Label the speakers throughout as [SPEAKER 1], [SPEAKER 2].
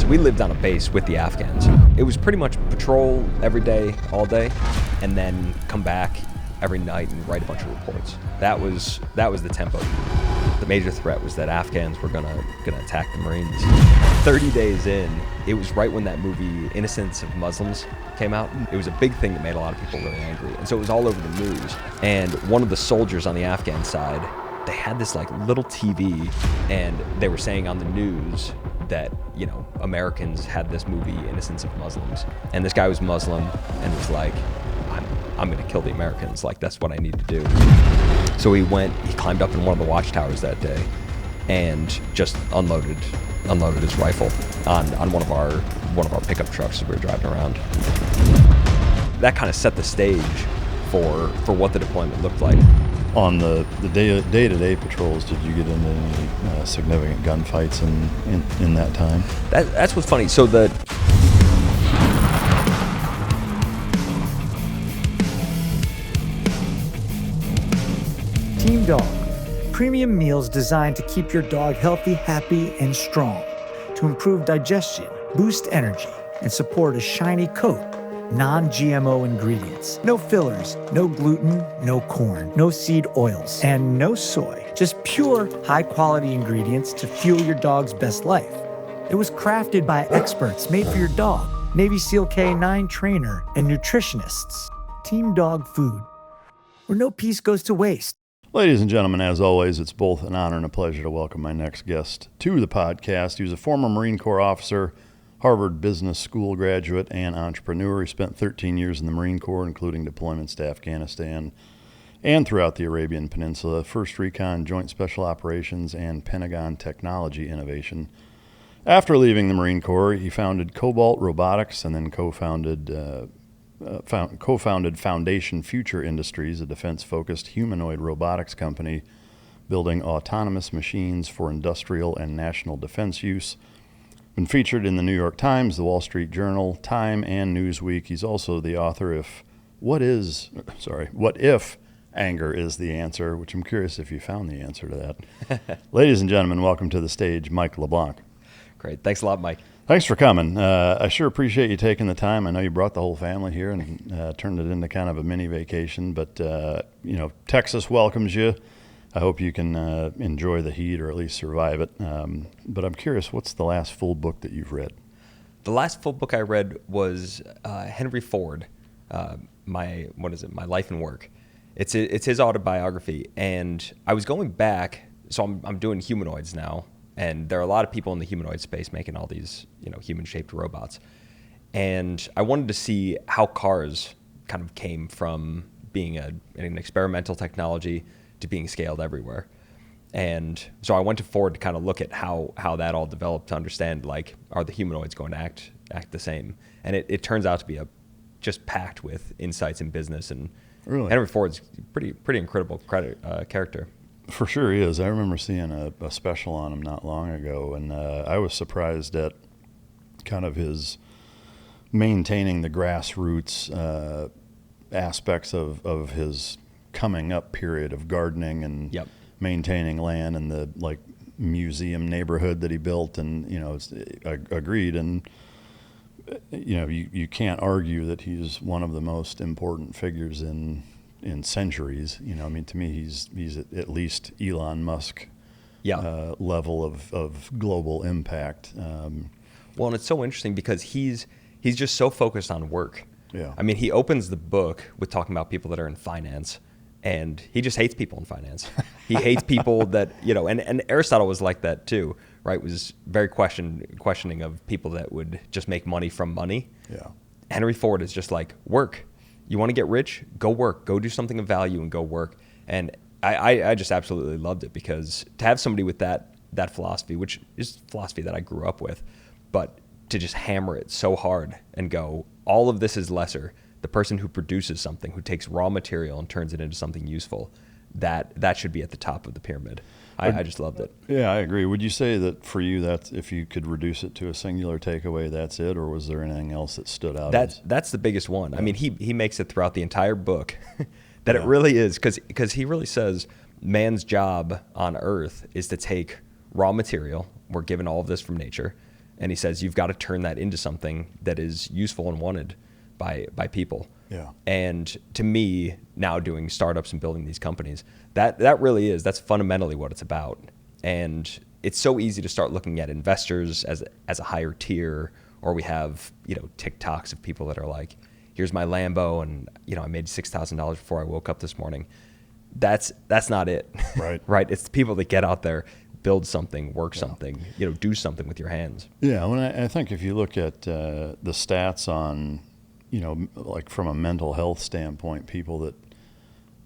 [SPEAKER 1] We lived on a base with the Afghans. It was pretty much patrol every day, all day, and then come back every night and write a bunch of reports. That was the tempo. The major threat was that Afghans were gonna attack the Marines. 30 days in, it was right when that movie Innocence of Muslims came out. It was a big thing that made a lot of people really angry, and so it was all over the news. And one of the soldiers on the Afghan side, they had this like little TV, and they were saying on the news that, you know, Americans had this movie Innocence of Muslims, and this guy was Muslim and was like, I'm gonna kill the Americans, like that's what I need to do. So he climbed up in one of the watchtowers that day and just unloaded his rifle on one of our pickup trucks as we were driving around. That kind of set the stage for what the deployment looked like.
[SPEAKER 2] On the day-to-day patrols, did you get into any significant gunfights in that time?
[SPEAKER 1] That's what's funny. So
[SPEAKER 3] Team Dog, premium meals designed to keep your dog healthy, happy, and strong, to improve digestion, boost energy, and support a shiny coat. Non-GMO ingredients. No fillers, no gluten, no corn, no seed oils, and no soy. Just pure, high-quality ingredients to fuel your dog's best life. It was crafted by experts, made for your dog, Navy SEAL K-9 trainer, and nutritionists. Team Dog Food, where no piece goes to waste.
[SPEAKER 2] Ladies and gentlemen, as always, it's both an honor and a pleasure to welcome my next guest to the podcast. He was a former Marine Corps officer, Harvard Business School graduate, and entrepreneur. He spent 13 years in the Marine Corps, including deployments to Afghanistan and throughout the Arabian Peninsula, First Recon, Joint Special Operations, and Pentagon Technology Innovation. After leaving the Marine Corps, he founded Cobalt Robotics and then co-founded Foundation Future Industries, a defense-focused humanoid robotics company building autonomous machines for industrial and national defense use. Been featured in the New York Times, the Wall Street Journal, Time, and Newsweek. He's also the author of What If Anger is the Answer, which I'm curious if you found the answer to that. Ladies and gentlemen, welcome to the stage, Mike LeBlanc.
[SPEAKER 1] Great. Thanks a lot, Mike.
[SPEAKER 2] Thanks for coming. I sure appreciate you taking the time. I know you brought the whole family here and turned it into kind of a mini vacation, but Texas welcomes you. I hope you can enjoy the heat or at least survive it. But I'm curious, what's the last full book that you've read?
[SPEAKER 1] The last full book I read was Henry Ford, My Life and Work. It's his autobiography, and I was going back. So I'm doing humanoids now, and there are a lot of people in the humanoid space making all these human-shaped robots, and I wanted to see how cars kind of came from being an experimental technology to being scaled everywhere. And so I went to Ford to kind of look at how that all developed, to understand, like, are the humanoids going to act the same? And it turns out to be just packed with insights in business. And
[SPEAKER 2] really?
[SPEAKER 1] Henry Ford's pretty incredible character.
[SPEAKER 2] For sure he is. I remember seeing a special on him not long ago, and I was surprised at kind of his maintaining the grassroots aspects of his coming up period of gardening and maintaining land and the museum neighborhood that he built, and it's agreed, and you can't argue that he's one of the most important figures in centuries. To me he's at least Elon Musk level of global impact.
[SPEAKER 1] Well, and it's so interesting because he's just so focused on work.
[SPEAKER 2] Yeah.
[SPEAKER 1] I mean, he opens the book with talking about people that are in finance, and he just hates people in finance. He hates people that, and Aristotle was like that too, right? Was very questioning of people that would just make money from money.
[SPEAKER 2] Yeah.
[SPEAKER 1] Henry Ford is just like, work. You want to get rich? Go work. Go do something of value and go work. And I just absolutely loved it, because to have somebody with that philosophy, which is philosophy that I grew up with, but to just hammer it so hard and go, all of this is lesser. The person who produces something, who takes raw material and turns it into something useful, that should be at the top of the pyramid. I just loved it.
[SPEAKER 2] Yeah, I agree. Would you say that for you, that's, if you could reduce it to a singular takeaway, that's it, or was there anything else that stood out?
[SPEAKER 1] That's the biggest one. Yeah. I mean, he makes it throughout the entire book that it really is, because he really says man's job on Earth is to take raw material. We're given all of this from nature, And he says, you've got to turn that into something that is useful and wanted by people.
[SPEAKER 2] Yeah.
[SPEAKER 1] And to me, now doing startups and building these companies, that really is, that's fundamentally what it's about. And it's so easy to start looking at investors as a higher tier, or we have, TikToks of people that are like, here's my Lambo, and I made $6,000 before I woke up this morning. That's not it.
[SPEAKER 2] Right.
[SPEAKER 1] Right. It's the people that get out there, build something, work something, do something with your hands.
[SPEAKER 2] Yeah. When I think if you look at the stats on, like from a mental health standpoint, people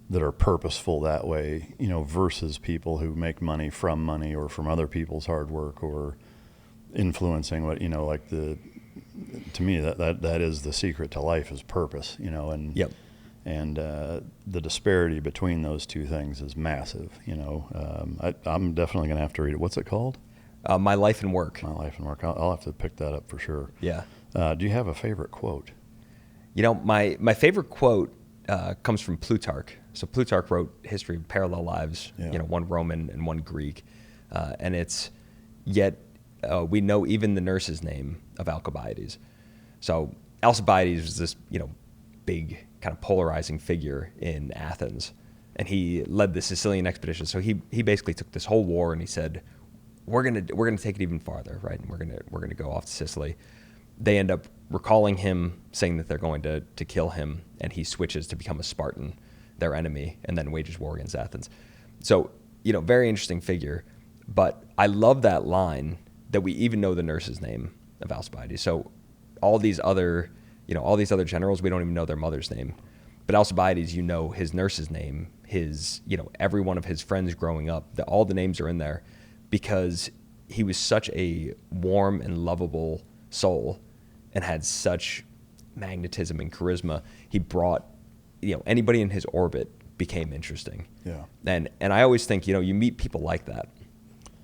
[SPEAKER 2] that are purposeful that way, versus people who make money from money or from other people's hard work or influencing what, to me, that is the secret to life, is purpose, and
[SPEAKER 1] Yep.
[SPEAKER 2] And the disparity between those two things is massive. I'm definitely going to have to read it. What's it called?
[SPEAKER 1] My Life and Work.
[SPEAKER 2] My Life and Work. I'll have to pick that up for sure.
[SPEAKER 1] Yeah.
[SPEAKER 2] Do you have a favorite quote?
[SPEAKER 1] My favorite quote comes from Plutarch. So Plutarch wrote History of Parallel Lives, one Roman and one Greek. And it's, yet we know even the nurse's name of Alcibiades. So Alcibiades was this, big kind of polarizing figure in Athens, and he led the Sicilian expedition. So he basically took this whole war and he said, we're gonna take it even farther, right? And we're gonna go off to Sicily. They end up recalling him, saying that they're going to kill him, and he switches to become a Spartan, their enemy, and then wages war against Athens. So very interesting figure. But I love that line that we even know the nurse's name of Alcibiades. So all these other generals, we don't even know their mother's name. But Alcibiades, his nurse's name, his, every one of his friends growing up, all the names are in there because he was such a warm and lovable soul and had such magnetism and charisma. He brought, anybody in his orbit became interesting.
[SPEAKER 2] Yeah.
[SPEAKER 1] And I always think, you meet people like that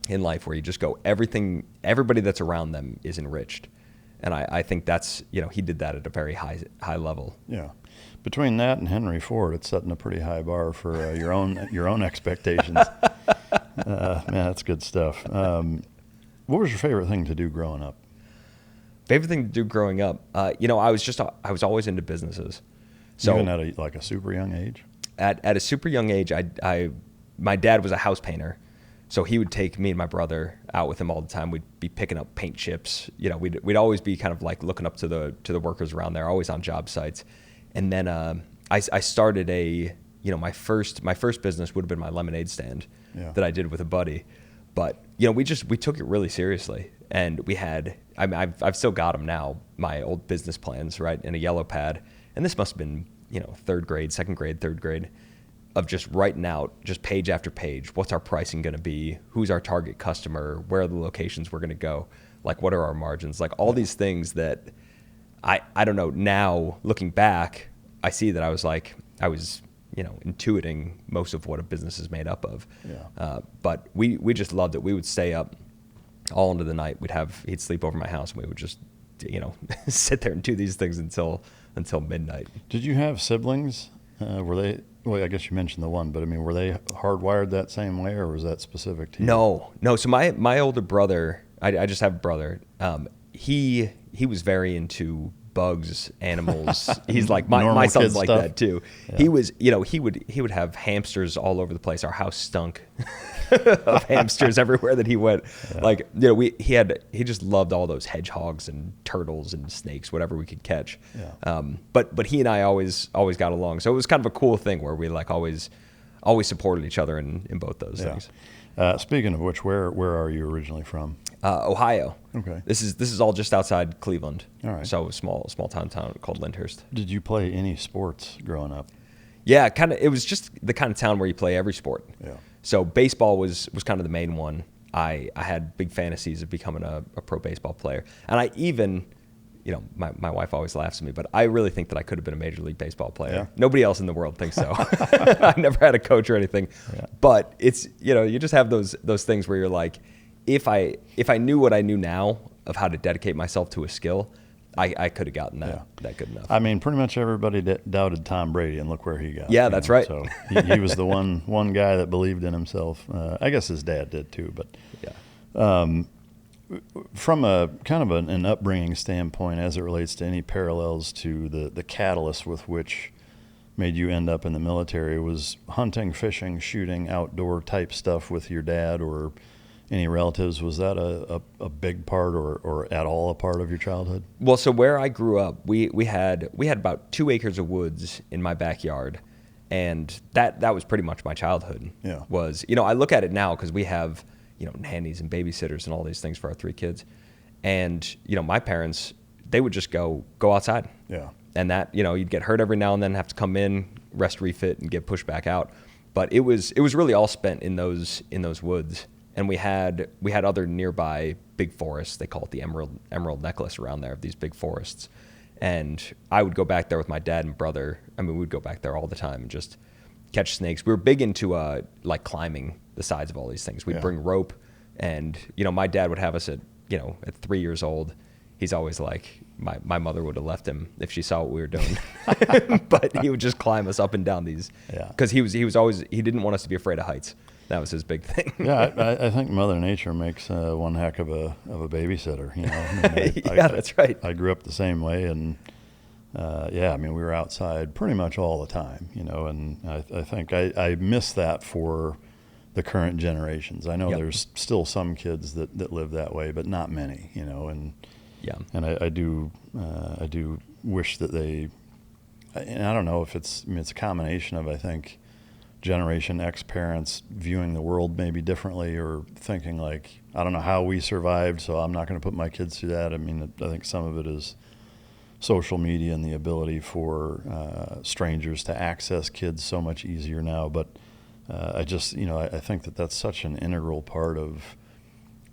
[SPEAKER 1] in life where you just go, everybody that's around them is enriched. And I think that's, he did that at a very high level.
[SPEAKER 2] Yeah. Between that and Henry Ford, it's setting a pretty high bar for your own expectations. Man, that's good stuff. What was your favorite thing to do growing up?
[SPEAKER 1] Favorite thing to do growing up? I was always into businesses. So
[SPEAKER 2] even at a super young age?
[SPEAKER 1] At a super young age, my dad was a house painter. So he would take me and my brother out with him all the time. We'd be picking up paint chips. We'd always be kind of like looking up to the workers around there, always on job sites. And then I started my first business would have been my lemonade stand that I did with a buddy. But we took it really seriously, and we had I've still got them now, my old business plans, right, in a yellow pad. And this must have been third grade, second grade, third grade, of just writing out just page after page, what's our pricing going to be, who's our target customer, where are the locations we're going to go, like what are our margins, like all these things that I don't know. Now looking back, I see that I was intuiting most of what a business is made up of.
[SPEAKER 2] Yeah.
[SPEAKER 1] But we just loved it. We would stay up all into the night. He'd sleep over my house, and we would just sit there and do these things until midnight.
[SPEAKER 2] Did you have siblings? Were they? Well, I guess you mentioned the one, but were they hardwired that same way, or was that specific to you?
[SPEAKER 1] No. So my older brother, I just have a brother. He was very into bugs, animals. He's like my son's like stuff. That too. Yeah. He was, he would have hamsters all over the place. Our house stunk of hamsters everywhere that he went. Yeah. Like, he just loved all those hedgehogs and turtles and snakes, whatever we could catch.
[SPEAKER 2] Yeah.
[SPEAKER 1] But he and I always got along. So it was kind of a cool thing where we like always supported each other in both those things.
[SPEAKER 2] Speaking of which, where are you originally from?
[SPEAKER 1] Ohio.
[SPEAKER 2] Okay.
[SPEAKER 1] This is all just outside Cleveland.
[SPEAKER 2] All right.
[SPEAKER 1] So a small town called Lyndhurst.
[SPEAKER 2] Did you play any sports growing up?
[SPEAKER 1] Yeah, it was just the kind of town where you play every sport.
[SPEAKER 2] Yeah.
[SPEAKER 1] So baseball was kind of the main one. I had big fantasies of becoming a pro baseball player. And I even, my wife always laughs at me, but I really think that I could have been a Major League Baseball player.
[SPEAKER 2] Yeah.
[SPEAKER 1] Nobody else in the world thinks so. I never had a coach or anything.
[SPEAKER 2] Yeah.
[SPEAKER 1] But it's, you just have those things where you're like, if I knew what I knew now of how to dedicate myself to a skill, I could have gotten that good enough.
[SPEAKER 2] Pretty much everybody doubted Tom Brady, and look where he got.
[SPEAKER 1] Yeah, that's right.
[SPEAKER 2] So he was the one guy that believed in himself. I guess his dad did too. But
[SPEAKER 1] yeah.
[SPEAKER 2] from a kind of an upbringing standpoint, as it relates to any parallels to the catalyst with which made you end up in the military, was hunting, fishing, shooting, outdoor type stuff with your dad or any relatives, was that a big part or at all a part of your childhood?
[SPEAKER 1] Well, so where I grew up, we had about 2 acres of woods in my backyard, and that was pretty much my childhood.
[SPEAKER 2] Yeah.
[SPEAKER 1] Was, I look at it now because we have, nannies and babysitters and all these things for our 3 kids. And, my parents, they would just go outside.
[SPEAKER 2] Yeah.
[SPEAKER 1] And that, you'd get hurt every now and then, have to come in, rest, refit, and get pushed back out. But it was really all spent in those woods. And we had other nearby big forests. They call it the Emerald Necklace around there, of these big forests. And I would go back there with my dad and brother. I mean, we'd go back there all the time and just catch snakes. We were big into like climbing the sides of all these things. We'd bring rope, and my dad would have us at 3 years old. He's always like, my mother would have left him if she saw what we were doing. But he would just climb us up and down these, because he didn't want us to be afraid of heights. That was his big thing.
[SPEAKER 2] Yeah, I think Mother Nature makes one heck of a babysitter.
[SPEAKER 1] That's right.
[SPEAKER 2] I grew up the same way, and we were outside pretty much all the time. And I think I miss that for the current generations. I know there's still some kids that live that way, but not many. And I do wish that they. And I don't know if it's a combination of, I think, Generation X parents viewing the world maybe differently, or thinking like, I don't know how we survived, so I'm not going to put my kids through that. I mean, I think some of it is social media and the ability for strangers to access kids so much easier now. But I think that's such an integral part of,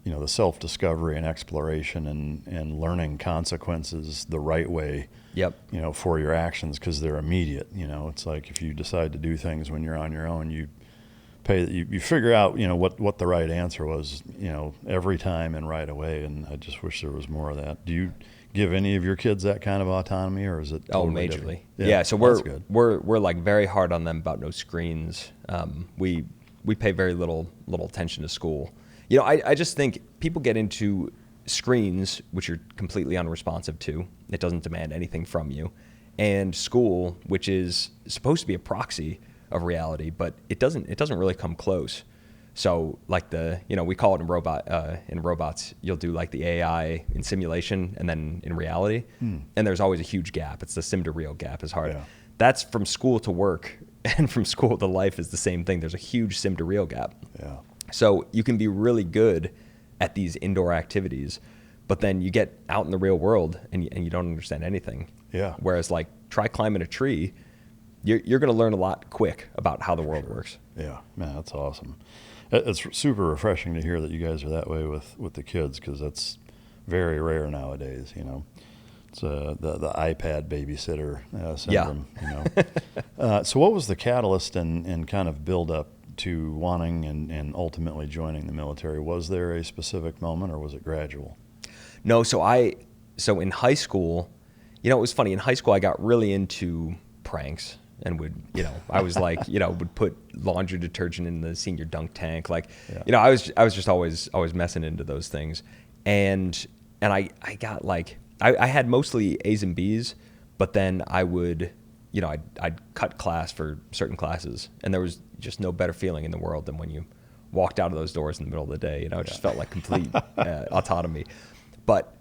[SPEAKER 2] the self-discovery and exploration and learning consequences the right way. For your actions, because they're immediate. It's like if you decide to do things when you're on your own, you figure out what the right answer was every time and right away. And I just wish there was more of that. Do you give any of your kids that kind of autonomy, or is it totally
[SPEAKER 1] majorly
[SPEAKER 2] different?
[SPEAKER 1] Yeah, so we're like very hard on them about no screens. We pay very little attention to school. I just think people get into screens, which you're completely unresponsive to. It doesn't demand anything from you. And school, which is supposed to be a proxy of reality, but it doesn't really come close. So like we call it in robots, you'll do like the AI in simulation and then in reality. And there's always a huge gap. It's the sim to real gap is hard. Yeah. That's from school to work, and from school to life is the same thing. There's a huge sim to real gap.
[SPEAKER 2] Yeah.
[SPEAKER 1] So you can be really good at these indoor activities, but then you get out in the real world and you don't understand anything.
[SPEAKER 2] Yeah.
[SPEAKER 1] Whereas like try climbing a tree, you're going to learn a lot quick about how the world works.
[SPEAKER 2] Yeah, man, that's awesome. It's super refreshing to hear that you guys are that way with the kids, because that's very rare nowadays. It's the iPad babysitter syndrome. So what was the catalyst and kind of build up to wanting and ultimately joining the military? Was there a specific moment, or was it gradual?
[SPEAKER 1] No, so in high school, it was funny. In high school, I got really into pranks and would, I was like, would put laundry detergent in the senior dunk tank. Like, I was just always messing into those things. And I got like, I had mostly A's and B's, but then I would, I'd cut class for certain classes, and there was just no better feeling in the world than when you walked out of those doors in the middle of the day. It just felt like complete autonomy. But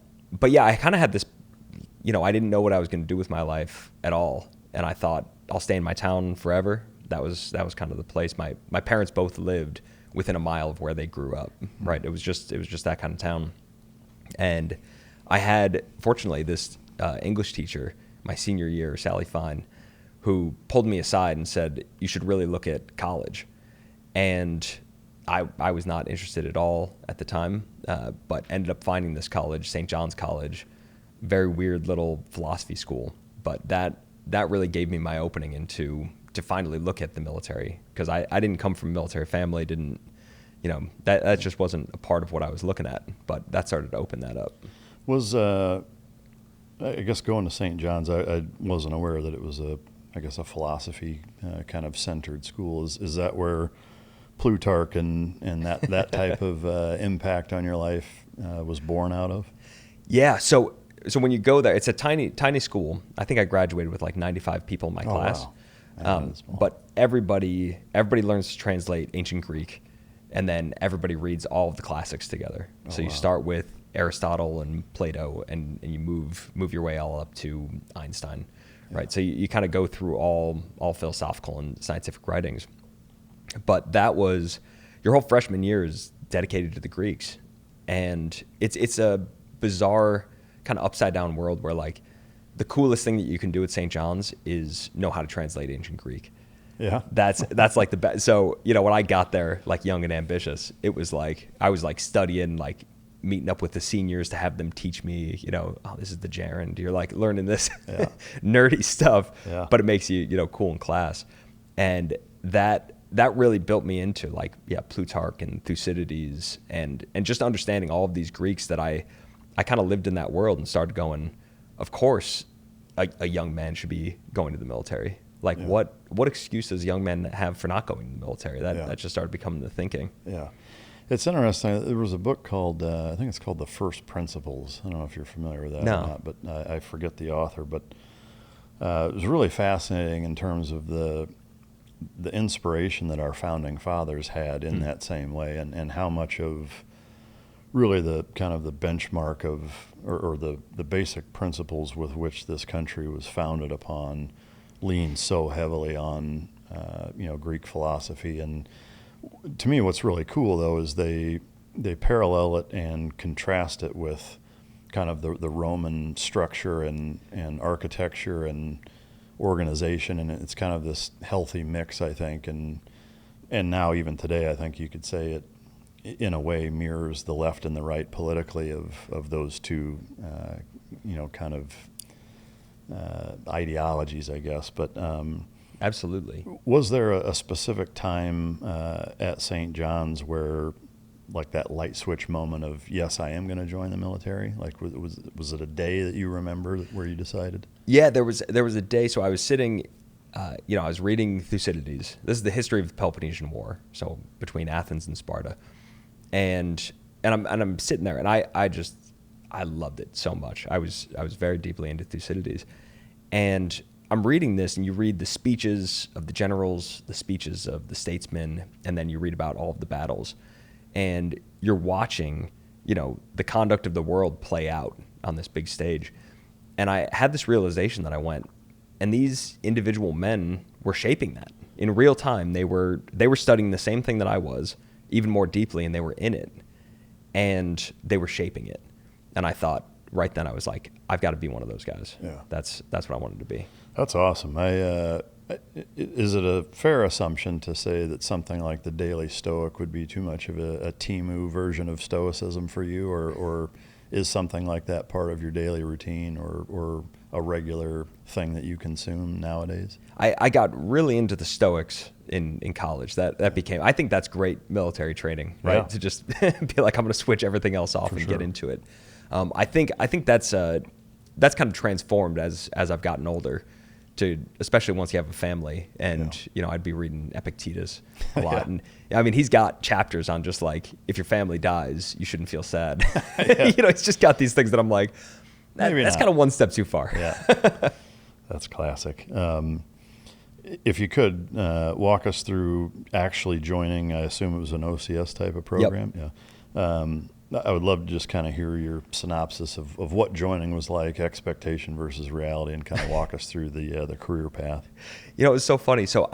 [SPEAKER 1] yeah, I kind of had this, I didn't know what I was going to do with my life at all, and I thought I'll stay in my town forever. That was kind of the place. My parents both lived within a mile of where they grew up. Right, it was just that kind of town, and I had fortunately this English teacher my senior year, Sally Fine, who pulled me aside and said, you should really look at college. And I was not interested at all at the time, but ended up finding this college, St. John's College, very weird little philosophy school. But that really gave me my opening to finally look at the military, because I didn't come from a military family, that just wasn't a part of what I was looking at. But that started to open that up.
[SPEAKER 2] Was, I guess, going to St. John's, I wasn't aware that it was a philosophy kind of centered school. Is that where Plutarch and that type of impact on your life was born out of?
[SPEAKER 1] Yeah. So when you go there, it's a tiny school. I think I graduated with like 95 people in my class.
[SPEAKER 2] Wow.
[SPEAKER 1] But everybody learns to translate ancient Greek, and then everybody reads all of the classics together. So you start with Aristotle and Plato, and you move your way all up to Einstein, right? So you kind of go through all philosophical and scientific writings. But that was your whole freshman year is dedicated to the Greeks, and it's a bizarre kind of upside down world where like the coolest thing that you can do at St. John's is know how to translate ancient Greek.
[SPEAKER 2] Yeah.
[SPEAKER 1] That's like the best. So, when I got there, like young and ambitious, it was like, I was like studying, like meeting up with the seniors to have them teach me, this is the gerund. You're like learning this nerdy stuff, but it makes you, cool in class. And that really built me into like, Plutarch and Thucydides and just understanding all of these Greeks that I kind of lived in that world and started going, of course, a young man should be going to the military. Like what excuse does young men have for not going to the military? That just started becoming the thinking.
[SPEAKER 2] Yeah. It's interesting. There was a book called, I think it's called The First Principles. I don't know if you're familiar with that or not, but I forget the author. But it was really fascinating in terms of the inspiration that our founding fathers had in that same way, and how much of really the kind of the benchmark of, or the basic principles with which this country was founded upon leans so heavily on, Greek philosophy. And to me, what's really cool though is they parallel it and contrast it with kind of the Roman structure and architecture and organization, and it's kind of this healthy mix, I think, and now even today, I think you could say it in a way mirrors the left and the right politically of those two, kind of ideologies, I guess. But
[SPEAKER 1] absolutely.
[SPEAKER 2] Was there a specific time at St. John's where, like, that light switch moment of, yes, I am going to join the military? Like, was it a day that you remember where you decided?
[SPEAKER 1] Yeah, there was a day. So I was sitting, I was reading Thucydides. This is the history of the Peloponnesian War, so between Athens and Sparta, and I'm sitting there, and I loved it so much. I was very deeply into Thucydides, and I'm reading this, and you read the speeches of the generals, the speeches of the statesmen, and then you read about all of the battles, and you're watching, the conduct of the world play out on this big stage. And I had this realization that I went, and these individual men were shaping that in real time. They were studying the same thing that I was, even more deeply, and they were in it, and they were shaping it. And I thought right then, I was like, I've got to be one of those guys.
[SPEAKER 2] Yeah.
[SPEAKER 1] That's what I wanted to be.
[SPEAKER 2] That's awesome. Is it a fair assumption to say that something like the Daily Stoic would be too much of a Timu version of Stoicism for you, or is something like that part of your daily routine or a regular thing that you consume nowadays?
[SPEAKER 1] I got really into the Stoics in college. That became, I think that's great military training, right?
[SPEAKER 2] Yeah.
[SPEAKER 1] To just be like, I'm going to switch everything else off and get into it. I think that's kind of transformed as I've gotten older, to especially once you have a family, and I'd be reading Epictetus a lot, and I mean, he's got chapters on just like, if your family dies, you shouldn't feel sad. It's just got these things that I'm like, that's kind of one step too far.
[SPEAKER 2] Yeah, that's classic. If you could walk us through actually joining, I assume it was an OCS type of program.
[SPEAKER 1] Yep.
[SPEAKER 2] Yeah. I would love to just kind of hear your synopsis of what joining was like, expectation versus reality, and kind of walk us through the career path.
[SPEAKER 1] It was so funny. So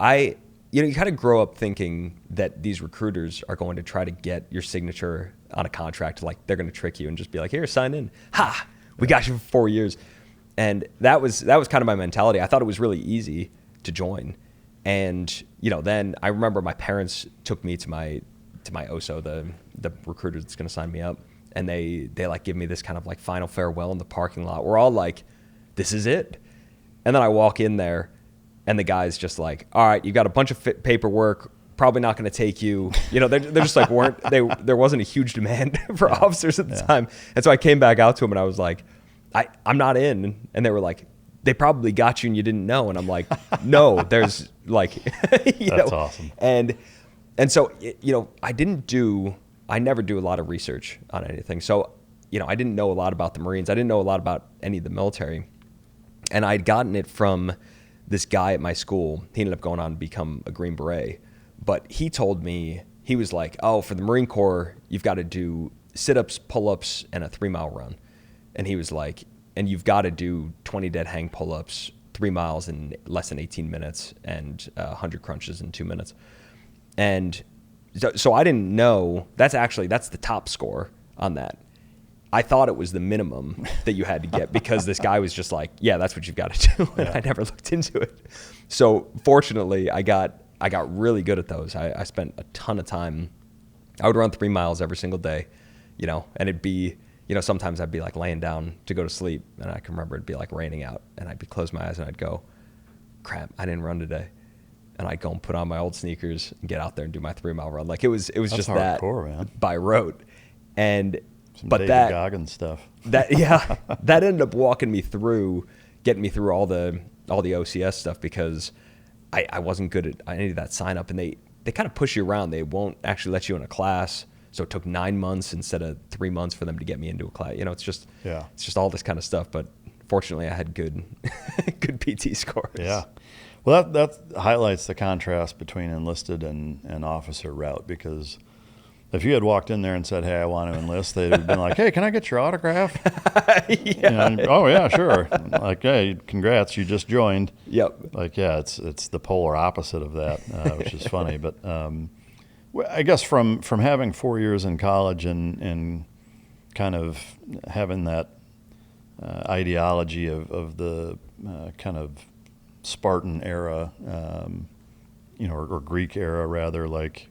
[SPEAKER 1] you kind of grow up thinking that these recruiters are going to try to get your signature on a contract, like they're going to trick you and just be like, here, sign in. Ha, we got you for 4 years. And that was kind of my mentality. I thought it was really easy to join. And, then I remember my parents took me to my OSO, the recruiter that's going to sign me up, and they like give me this kind of like final farewell in the parking lot. We're all like, this is it. And then I walk in there, and the guy's just like, all right, you got a bunch of paperwork, probably not going to take you. They're just like, there wasn't a huge demand for officers at the time. And so I came back out to him, and I was like, I'm not in. And they were like, they probably got you and you didn't know. And I'm like, no, there's like,
[SPEAKER 2] That's awesome.
[SPEAKER 1] And so, I didn't do I never do a lot of research on anything. So, I didn't know a lot about the Marines. I didn't know a lot about any of the military. And I'd gotten it from this guy at my school. He ended up going on to become a Green Beret. But he told me, he was like, oh, for the Marine Corps, you've got to do sit-ups, pull-ups, and a 3-mile run. And he was like, and you've got to do 20 dead hang pull-ups, 3 miles in less than 18 minutes, and 100 crunches in 2 minutes. And so I didn't know, that's the top score on that. I thought it was the minimum that you had to get because this guy was just like, yeah, that's what you've got to do. And I never looked into it. So fortunately, I got really good at those. I spent a ton of time. I would run 3 miles every single day, and it'd be, sometimes I'd be like laying down to go to sleep, and I can remember it'd be like raining out, and I'd be close my eyes and I'd go, crap, I didn't run today. And I'd go and put on my old sneakers and get out there and do my 3-mile run. Like it was
[SPEAKER 2] That's
[SPEAKER 1] just
[SPEAKER 2] hardcore,
[SPEAKER 1] that
[SPEAKER 2] man.
[SPEAKER 1] By rote. And
[SPEAKER 2] Some
[SPEAKER 1] but
[SPEAKER 2] David
[SPEAKER 1] that
[SPEAKER 2] Goggins stuff.
[SPEAKER 1] that ended up getting me through all the OCS stuff because I wasn't good at any of that sign up, and they kind of push you around. They won't actually let you in a class. So it took 9 months instead of 3 months for them to get me into a class. It's just all this kind of stuff. But fortunately, I had good PT scores.
[SPEAKER 2] Yeah. Well, that highlights the contrast between enlisted and officer route, because if you had walked in there and said, hey, I want to enlist, they'd have been like, hey, can I get your autograph? Oh, yeah, sure. Like, hey, congrats, you just joined.
[SPEAKER 1] Yep.
[SPEAKER 2] Like, yeah, it's the polar opposite of that, which is funny. But I guess from having 4 years in college and kind of having that ideology of the kind of Spartan era, or Greek era rather, like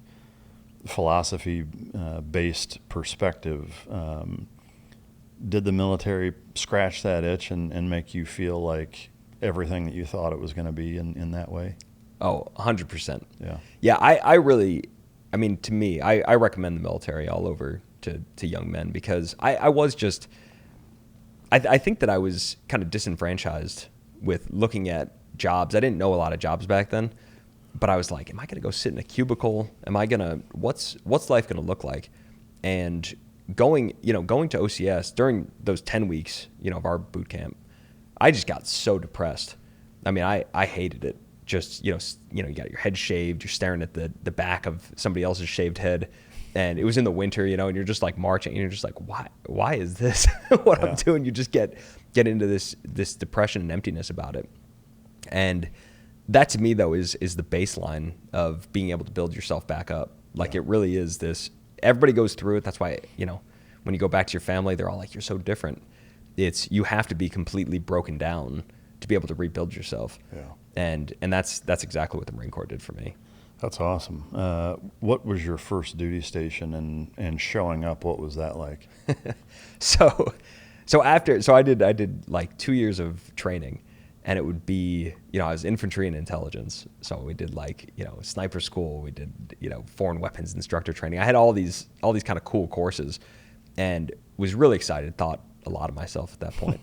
[SPEAKER 2] philosophy based perspective, did the military scratch that itch and make you feel like everything that you thought it was going to be in that way?
[SPEAKER 1] Oh, 100%.
[SPEAKER 2] Yeah.
[SPEAKER 1] I really, to me, I recommend the military all over to young men because I was just, I think that I was kind of disenfranchised with looking at jobs. I didn't know a lot of jobs back then, but I was like, am I going to go sit in a cubicle? What's life going to look like? And going to OCS during those 10 weeks, of our boot camp, I just got so depressed. I hated it. Just, you got your head shaved, you're staring at the back of somebody else's shaved head. And it was in the winter, and you're just like marching and you're just like, why is this what I'm doing? You just get into this depression and emptiness about it. And that to me though is the baseline of being able to build yourself back up. Like it really is this, everybody goes through it. That's why, when you go back to your family, they're all like, you're so different. You have to be completely broken down to be able to rebuild yourself.
[SPEAKER 2] Yeah.
[SPEAKER 1] And that's exactly what the Marine Corps did for me.
[SPEAKER 2] That's awesome. What was your first duty station and showing up? What was that like?
[SPEAKER 1] So I did like 2 years of training, and it would be, I was infantry and intelligence. So we did like, sniper school. We did, foreign weapons instructor training. I had all these kind of cool courses and was really excited, thought a lot of myself at that point.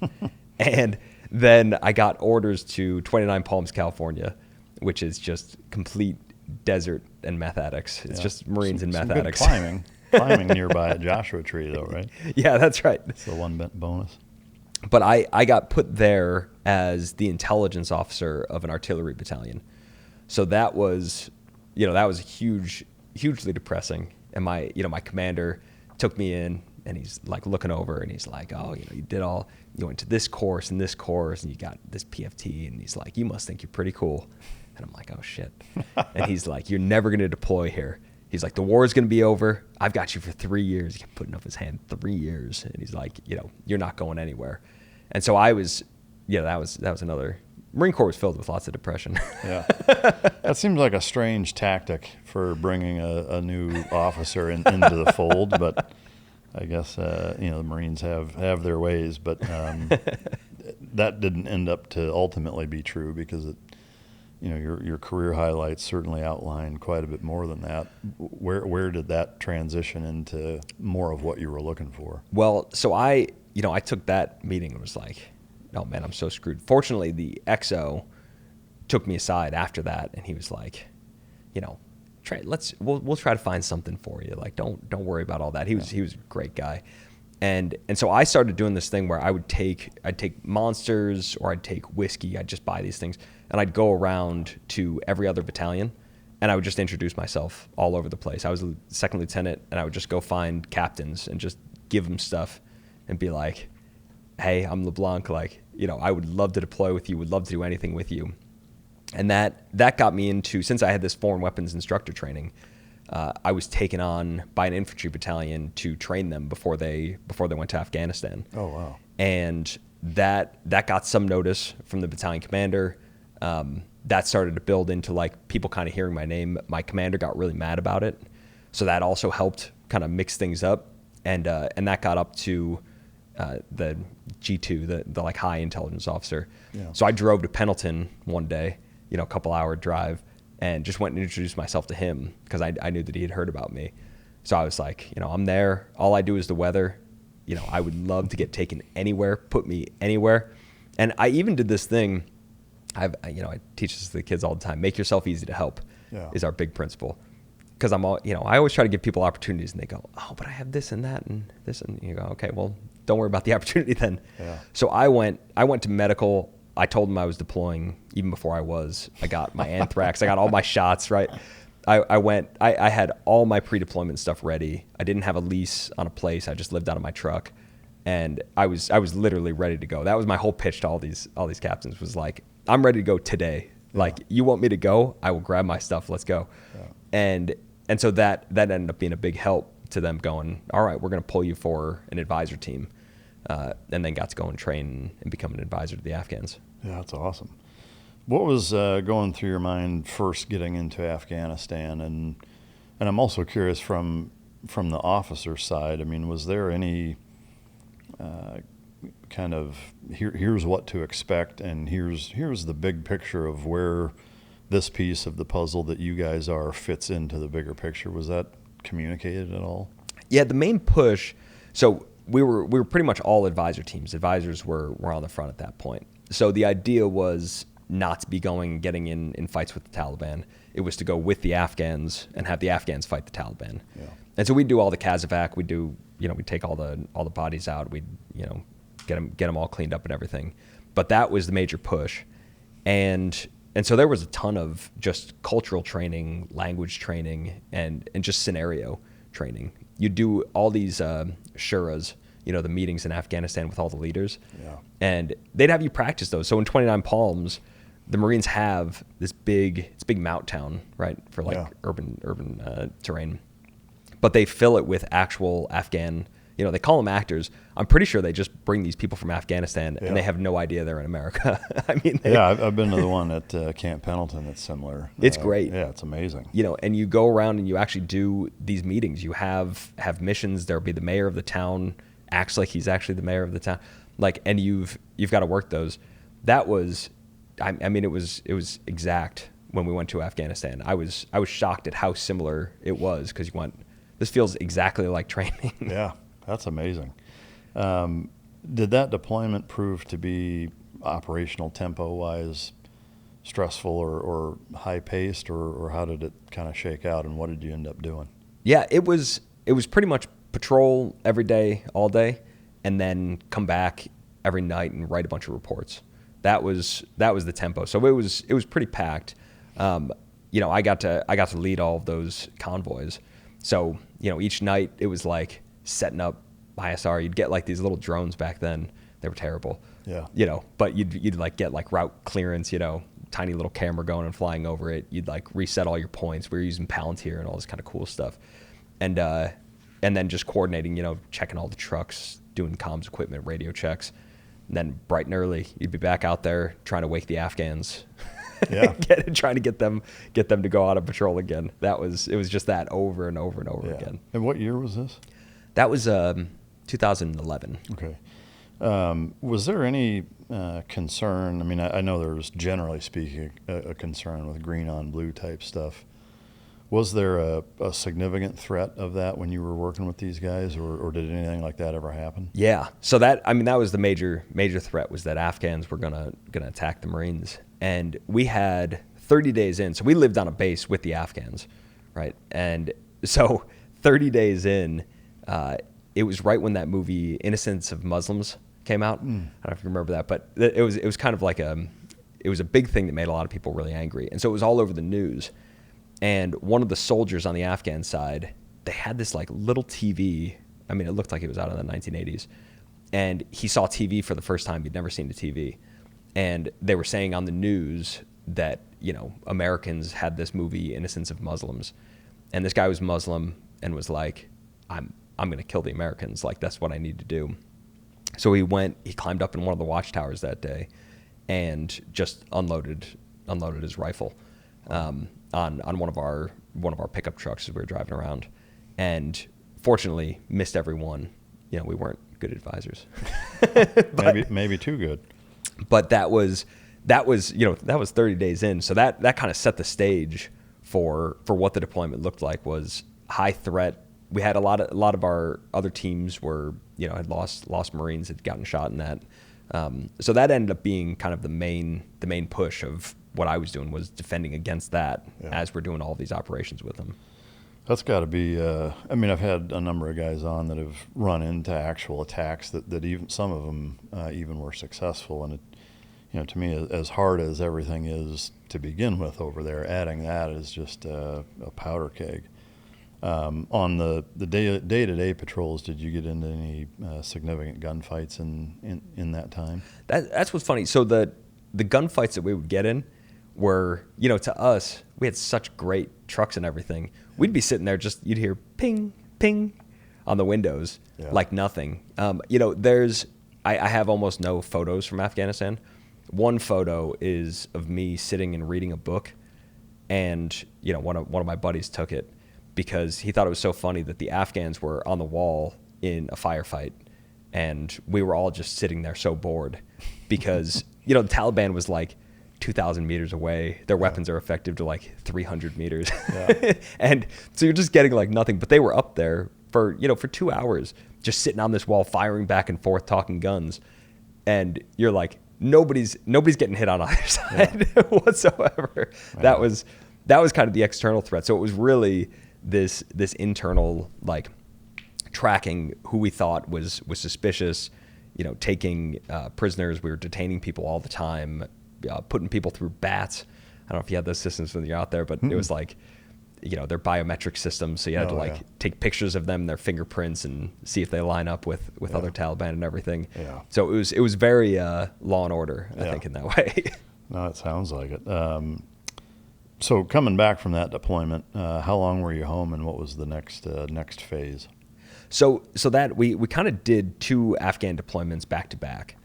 [SPEAKER 1] And then I got orders to 29 Palms, California, which is just complete desert and meth addicts. It's just Marines and meth addicts.
[SPEAKER 2] Good climbing nearby at Joshua Tree though, right?
[SPEAKER 1] Yeah, that's right.
[SPEAKER 2] It's the one bonus.
[SPEAKER 1] But I got put there as the intelligence officer of an artillery battalion. So that was hugely depressing. And my commander took me in and he's like looking over and he's like, oh, you went to this course and you got this PFT. And he's like, you must think you're pretty cool. And I'm like, oh shit. And he's like, you're never going to deploy here. He's like, the war is going to be over. I've got you for 3 years. He kept putting up his hand, 3 years. And he's like, you're not going anywhere. And so I was, that was another, Marine Corps was filled with lots of depression.
[SPEAKER 2] Yeah. That seems like a strange tactic for bringing a new officer into the fold, but I guess, the Marines have their ways, but that didn't end up to ultimately be true because your career highlights certainly outline quite a bit more than that. Where did that transition into more of what you were looking for?
[SPEAKER 1] Well, so I took that meeting and was like, oh man, I'm so screwed. Fortunately, the XO took me aside after that and he was like, we'll try to find something for you. Like, don't worry about all that. He was a great guy. And so I started doing this thing where I'd take Monsters or I'd take whiskey. I'd just buy these things and I'd go around to every other battalion and I would just introduce myself all over the place. I was a second lieutenant and I would just go find captains and just give them stuff and be like, hey, I'm LeBlanc. Like, I would love to deploy with you, would love to do anything with you. And that got me into, since I had this foreign weapons instructor training, I was taken on by an infantry battalion to train them before they went to Afghanistan.
[SPEAKER 2] Oh, wow.
[SPEAKER 1] And that got some notice from the battalion commander. That started to build into like people kind of hearing my name. My commander got really mad about it. So that also helped kind of mix things up. And that got up to the G2, the like high intelligence officer. Yeah. So I drove to Pendleton one day, a couple hour drive, and just went and introduced myself to him because I knew that he had heard about me. So I was like, I'm there. All I do is the weather. I would love to get taken anywhere, put me anywhere. And I even did this thing. I teach this to the kids all the time. Make yourself easy to help is our big principle. Because I always try to give people opportunities and they go, oh, but I have this and that and this. And you go, okay, well, don't worry about the opportunity then. Yeah. So I went to medical. I told them I was deploying even before I was. I got my anthrax. I got all my shots, right? I had all my pre-deployment stuff ready. I didn't have a lease on a place. I just lived out of my truck. And I was literally ready to go. That was my whole pitch to all these captains was like, I'm ready to go today. Yeah. Like, you want me to go? I will grab my stuff. Let's go. Yeah. And so that ended up being a big help to them going, all right, we're going to pull you for an advisor team. And then got to go and train and become an advisor to the Afghans.
[SPEAKER 2] Yeah, that's awesome. What was going through your mind first getting into Afghanistan? And I'm also curious from the officer side, I mean, was there any kind of here's what to expect and here's the big picture of where this piece of the puzzle that you guys are fits into the bigger picture? Was that communicated at all? Yeah,
[SPEAKER 1] the main push, so we were pretty much all advisor teams. Advisors were on the front at that point. So the idea was not to be getting in fights with the Taliban. It was to go with the Afghans and have the Afghans fight the Taliban. Yeah. And so we do all the Kazovac. We do, we take all the bodies out. We, get them all cleaned up and everything. But that was the major push. And so there was a ton of just cultural training, language training, and just scenario training. You do all these shuras, the meetings in Afghanistan with all the leaders. Yeah. And they'd have you practice those. So in 29 Palms, the Marines have this big mountain town, right, for urban terrain. But they fill it with actual Afghan, they call them actors. I'm pretty sure they just bring these people from Afghanistan and they have no idea they're in America. I mean,
[SPEAKER 2] I've been to the one at Camp Pendleton that's similar.
[SPEAKER 1] It's great.
[SPEAKER 2] Yeah, it's amazing.
[SPEAKER 1] And you go around and you actually do these meetings. You have missions. There'll be the mayor of the town acts like he's actually the mayor of the town. Like, and you've got to work those. That was, I mean, it was exact when we went to Afghanistan. I was shocked at how similar it was because this feels exactly like training.
[SPEAKER 2] Yeah, that's amazing. Did that deployment prove to be operational tempo-wise stressful or high-paced, or how did it kind of shake out, and what did you end up doing?
[SPEAKER 1] Yeah, it was pretty much patrol every day, all day, and then come back every night and write a bunch of reports. That was the tempo. So it was pretty packed. I got to lead all of those convoys. So each night it was like setting up ISR. You'd get like these little drones back then. They were terrible. Yeah. But you'd like get like route clearance. Tiny little camera going and flying over it. You'd like reset all your points. We were using Palantir and all this kind of cool stuff. And then just coordinating, checking all the trucks, doing comms equipment, radio checks. And then bright and early, you'd be back out there trying to wake the Afghans. Yeah. Trying to get them to go out on patrol again. It was just that over and over and over again.
[SPEAKER 2] And what year was this?
[SPEAKER 1] That was 2011.
[SPEAKER 2] Okay. Was there any concern? I mean, I know there was, generally speaking, a concern with green on blue type stuff. Was there a significant threat of that when you were working with these guys, or did anything like that ever happen?
[SPEAKER 1] Yeah. So that was the major threat, was that Afghans were gonna attack the Marines. And we had 30 days in, so we lived on a base with the Afghans, right? And so 30 days in, it was right when that movie Innocence of Muslims came out. I don't know if you remember that, but it was kind of like it was a big thing that made a lot of people really angry. And so it was all over the news. And one of the soldiers on the Afghan side, they had this like little TV. I mean, it looked like it was out in the 1980s. And he saw TV for the first time. He'd never seen a TV. And they were saying on the news that, you know, Americans had this movie, Innocence of Muslims. And this guy was Muslim and was like, I'm going to kill the Americans. Like, that's what I need to do. So he climbed up in one of the watchtowers that day and just unloaded his rifle on one of our pickup trucks as we were driving around. And fortunately missed everyone. You know, we weren't good advisors.
[SPEAKER 2] maybe too good.
[SPEAKER 1] But that was 30 days in. So that kind of set the stage for what the deployment looked like. Was high threat. We had a lot of our other teams were, you know, had lost Marines, had gotten shot in that. So that ended up being kind of the main push of what I was doing, was defending against that as we're doing all these operations with them.
[SPEAKER 2] That's got to be. I mean, I've had a number of guys on that have run into actual attacks that even some of them even were successful. And it, you know, to me, as hard as everything is to begin with over there, adding that is just a powder keg. On the day-to-day patrols, did you get into any significant gunfights in that time?
[SPEAKER 1] That's what's funny. So the gunfights that we would get in were, you know, to us, we had such great trucks and everything. We'd be sitting there, just you'd hear ping, ping on the windows, like nothing. You know, I have almost no photos from Afghanistan. One photo is of me sitting and reading a book, and you know, one of my buddies took it because he thought it was so funny that the Afghans were on the wall in a firefight, and we were all just sitting there so bored because, you know, the Taliban was like 2,000 meters away. Their weapons are effective to like 300 meters. And so you're just getting like nothing, but they were up there for 2 hours, just sitting on this wall, firing back and forth, talking guns. And you're like, nobody's getting hit on either side whatsoever. That was kind of the external threat. So it was really this internal, like, tracking who we thought was suspicious, you know, taking prisoners. We were detaining people all the time, putting people through bats. I don't know if you had those systems when you're out there, but it was like, you know, their biometric systems. So you had to take pictures of them, their fingerprints, and see if they line up with other Taliban and everything. Yeah. So it was very law and order, I think, in that way.
[SPEAKER 2] No, it sounds like it. So coming back from that deployment, how long were you home, and what was the next phase?
[SPEAKER 1] So that we kind of did 2 Afghan deployments back to back.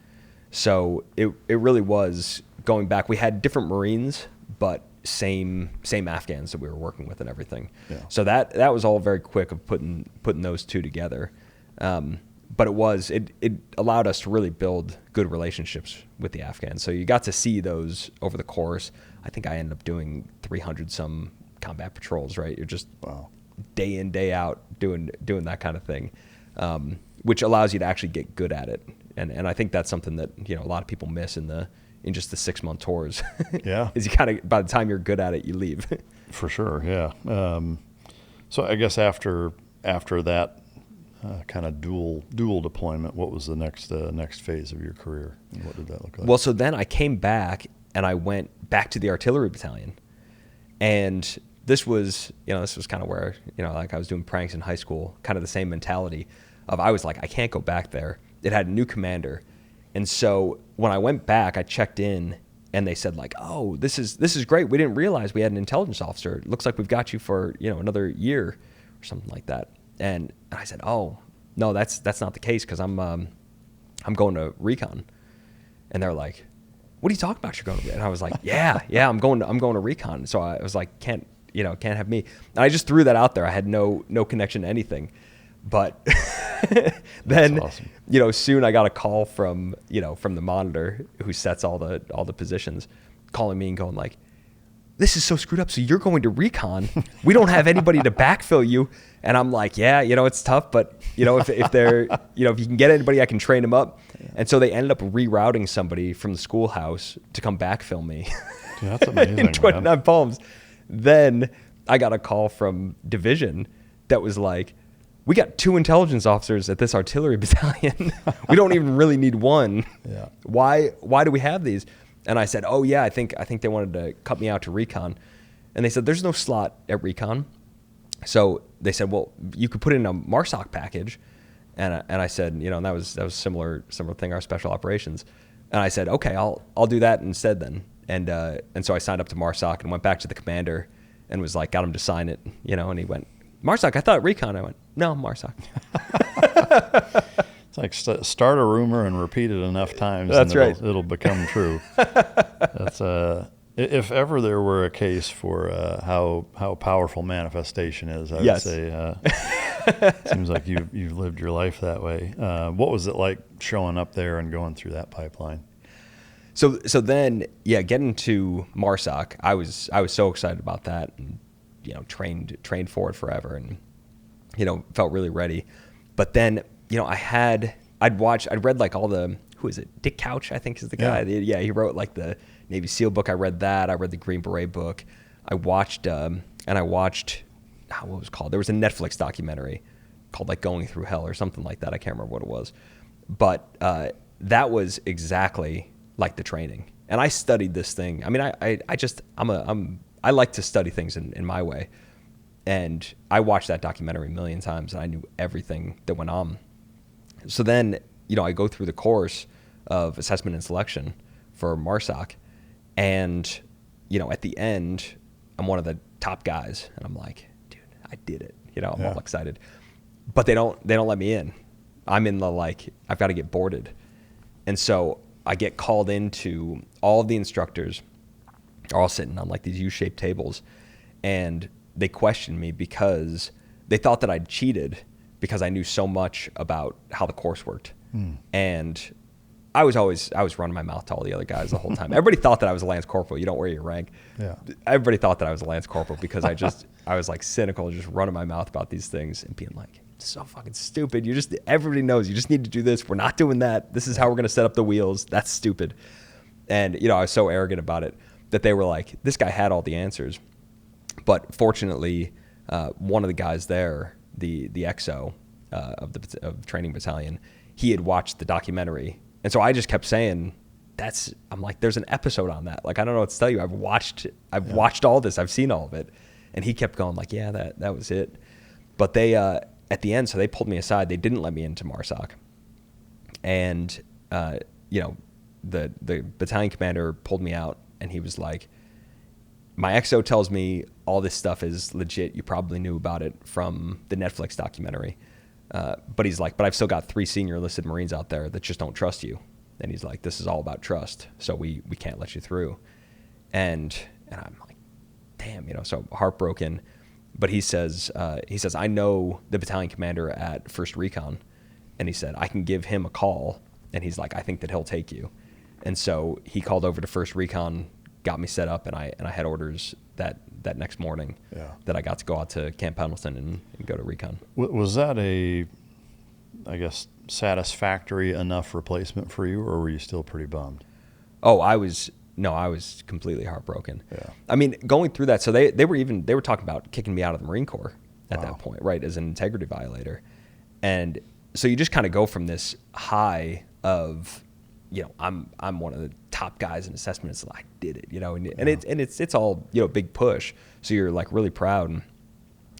[SPEAKER 1] So it really was going back. We had different Marines, but same Afghans that we were working with and everything. Yeah. So that was all very quick of putting those 2 together. But it allowed us to really build good relationships with the Afghans. So you got to see those over the course. I think I ended up doing 300 some combat patrols, right? You're just day in, day out doing that kind of thing, which allows you to actually get good at it. And I think that's something that, you know, a lot of people miss in just the 6-month tours. Yeah. Is you kind of, by the time you're good at it, you leave.
[SPEAKER 2] For sure. Yeah. So I guess after that kind of dual deployment, what was the next phase of your career, and what did that look like?
[SPEAKER 1] Well, so then I came back and I went back to the artillery battalion, and this was kind of where, you know, like I was doing pranks in high school, kind of the same mentality of, I was like, I can't go back there. It had a new commander. And so when I went back, I checked in and they said, like, oh, this is great. We didn't realize we had an intelligence officer. It looks like we've got you for, you know, another year or something like that. And I said, oh, no, that's not the case, because I'm going to recon. And they're like, what are you talking about? You're going to? And I was like, yeah, I'm going to recon. So I was like, can't have me. And I just threw that out there. I had no connection to anything. But then, awesome. You know, soon I got a call from the monitor who sets all the positions, calling me and going like, this is so screwed up. So you're going to recon. We don't have anybody to backfill you. And I'm like, yeah, you know, it's tough, but you know, if they're, you know, if you can get anybody, I can train them up. Yeah. And so they ended up rerouting somebody from the schoolhouse to come backfill me.
[SPEAKER 2] Dude, that's amazing.
[SPEAKER 1] In 29 Palms. Then I got a call from division that was like, we got 2 intelligence officers at this artillery battalion. We don't even really need one.
[SPEAKER 2] Yeah.
[SPEAKER 1] Why do we have these? And I said, oh yeah, I think they wanted to cut me out to recon. And they said, there's no slot at recon. So they said, well, you could put in a MARSOC package. And I said, and that was similar thing, our special operations. And I said, okay, I'll do that instead then. And so I signed up to MARSOC and went back to the commander and was like, got him to sign it, and he went, MARSOC, I thought recon. I went, no, MARSOC.
[SPEAKER 2] It's like start a rumor and repeat it enough times.
[SPEAKER 1] That's
[SPEAKER 2] and
[SPEAKER 1] right.
[SPEAKER 2] It'll become true. That's if ever there were a case for how powerful manifestation is, I would say seems like you've lived your life that way. What was it like showing up there and going through that pipeline?
[SPEAKER 1] So then, getting to MARSOC, I was so excited about that, and trained for it forever, and felt really ready. But then, I'd read like all the, who is it? Dick Couch, I think is the guy. Yeah, he wrote like the Navy SEAL book. I read that. I read the Green Beret book. I watched what was it called? There was a Netflix documentary called like Going Through Hell or something like that. I can't remember what it was, but that was exactly like the training. And I studied this thing. I mean, I like to study things in my way. And I watched that documentary a million times, and I knew everything that went on. So then, I go through the course of assessment and selection for MARSOC, and, at the end, I'm one of the top guys, and I'm like, dude, I did it. I'm all excited. But they don't let me in. I'm in the, like, I've got to get boarded. And so I get called into, all of the instructors are all sitting on like these U-shaped tables, and they questioned me because they thought that I'd cheated because I knew so much about how the course worked. And I was running my mouth to all the other guys the whole time. Everybody thought that I was a Lance Corporal. You don't wear your rank.
[SPEAKER 2] Yeah.
[SPEAKER 1] Everybody thought that I was a Lance Corporal because I was like cynical, just running my mouth about these things and being like, so fucking stupid. Everybody knows you just need to do this. We're not doing that. This is how we're going to set up the wheels. That's stupid. And, I was so arrogant about it that they were like, this guy had all the answers. But fortunately, one of the guys there, the XO of the training battalion, he had watched the documentary. And so I just kept saying, I'm like, there's an episode on that. Like, I don't know what to tell you. I've watched all this. I've seen all of it. And he kept going like, yeah, that was it. But they, at the end, so they pulled me aside. They didn't let me into MARSOC. And, the battalion commander pulled me out, and he was like, my XO tells me all this stuff is legit. You probably knew about it from the Netflix documentary. But he's like, but I've still got 3 senior enlisted Marines out there that just don't trust you. And he's like, this is all about trust. So we can't let you through. And I'm like, damn, so heartbroken. But he says, I know the battalion commander at First Recon. And he said, I can give him a call. And he's like, I think that he'll take you. And so he called over to First Recon, got me set up, and I had orders that next morning that I got to go out to Camp Pendleton and go to recon.
[SPEAKER 2] Was that a, I guess, satisfactory enough replacement for you, or were you still pretty bummed?
[SPEAKER 1] Oh, I was completely heartbroken.
[SPEAKER 2] Yeah.
[SPEAKER 1] I mean, going through that, so they were talking about kicking me out of the Marine Corps at that point, right, as an integrity violator. And so you just kind of go from this high of, I'm one of the top guys in assessment. It's like, I did it, and it's all, big push. So you're like really proud. And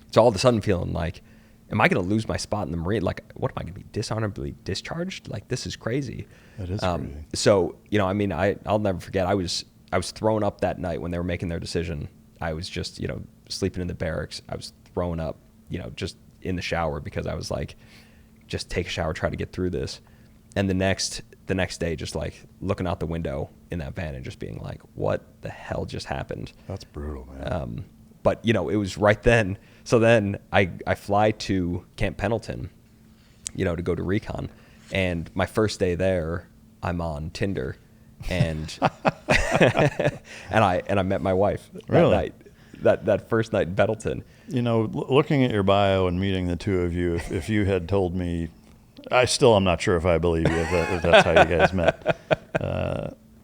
[SPEAKER 1] it's all of a sudden feeling like, am I going to lose my spot in the Marine? Like, what am I going to be dishonorably discharged? Like, this is crazy.
[SPEAKER 2] That is crazy.
[SPEAKER 1] So, I'll never forget. I was thrown up that night when they were making their decision. I was just, sleeping in the barracks. I was throwing up, just in the shower because I was like, just take a shower, try to get through this. And the next day, just like looking out the window in that van and just being like, what the hell just happened?
[SPEAKER 2] That's brutal, man.
[SPEAKER 1] But, it was right then. So then I fly to Camp Pendleton, to go to recon. And my first day there, I'm on Tinder. And and I met my wife that night, that first night in Pendleton.
[SPEAKER 2] Looking at your bio and meeting the two of you, if you had told me, I'm not sure if I believe you if that's how you guys met.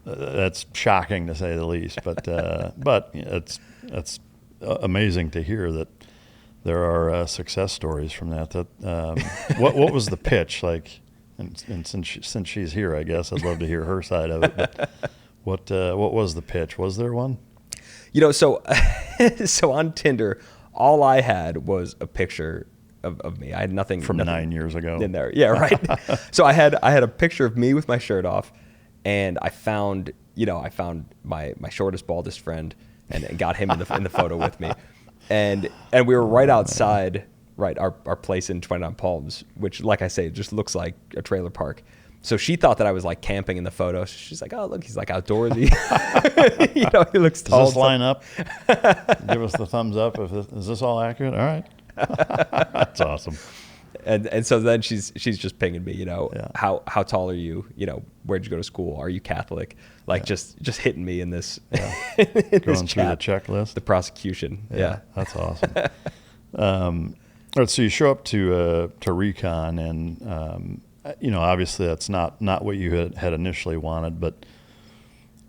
[SPEAKER 2] That's shocking to say the least, but it's amazing to hear that there are success stories from that. What was the pitch like? And since she's here, I guess I'd love to hear her side of it. But what was the pitch? Was there one?
[SPEAKER 1] So so on Tinder, all I had was a picture of me. I had nothing
[SPEAKER 2] from 9 years ago
[SPEAKER 1] in there. Yeah, right. So I had a picture of me with my shirt off, and I found my shortest, baldest friend, and got him in the photo with me, and we were right outside, our place in 29 Palms, which, like I say, just looks like a trailer park. So she thought that I was like camping in the photo. She's like, "Oh, look, he's like outdoorsy." He looks tall.
[SPEAKER 2] Does this line up? Give us the thumbs up. Is this all accurate? All right. That's awesome.
[SPEAKER 1] And so then she's just pinging me, how tall are you? Where'd you go to school? Are you Catholic? Like just hitting me in this, in
[SPEAKER 2] going
[SPEAKER 1] this
[SPEAKER 2] through
[SPEAKER 1] chat,
[SPEAKER 2] the checklist.
[SPEAKER 1] the prosecution. Yeah.
[SPEAKER 2] That's awesome. All right, so you show up to Recon, and obviously that's not what you had initially wanted, but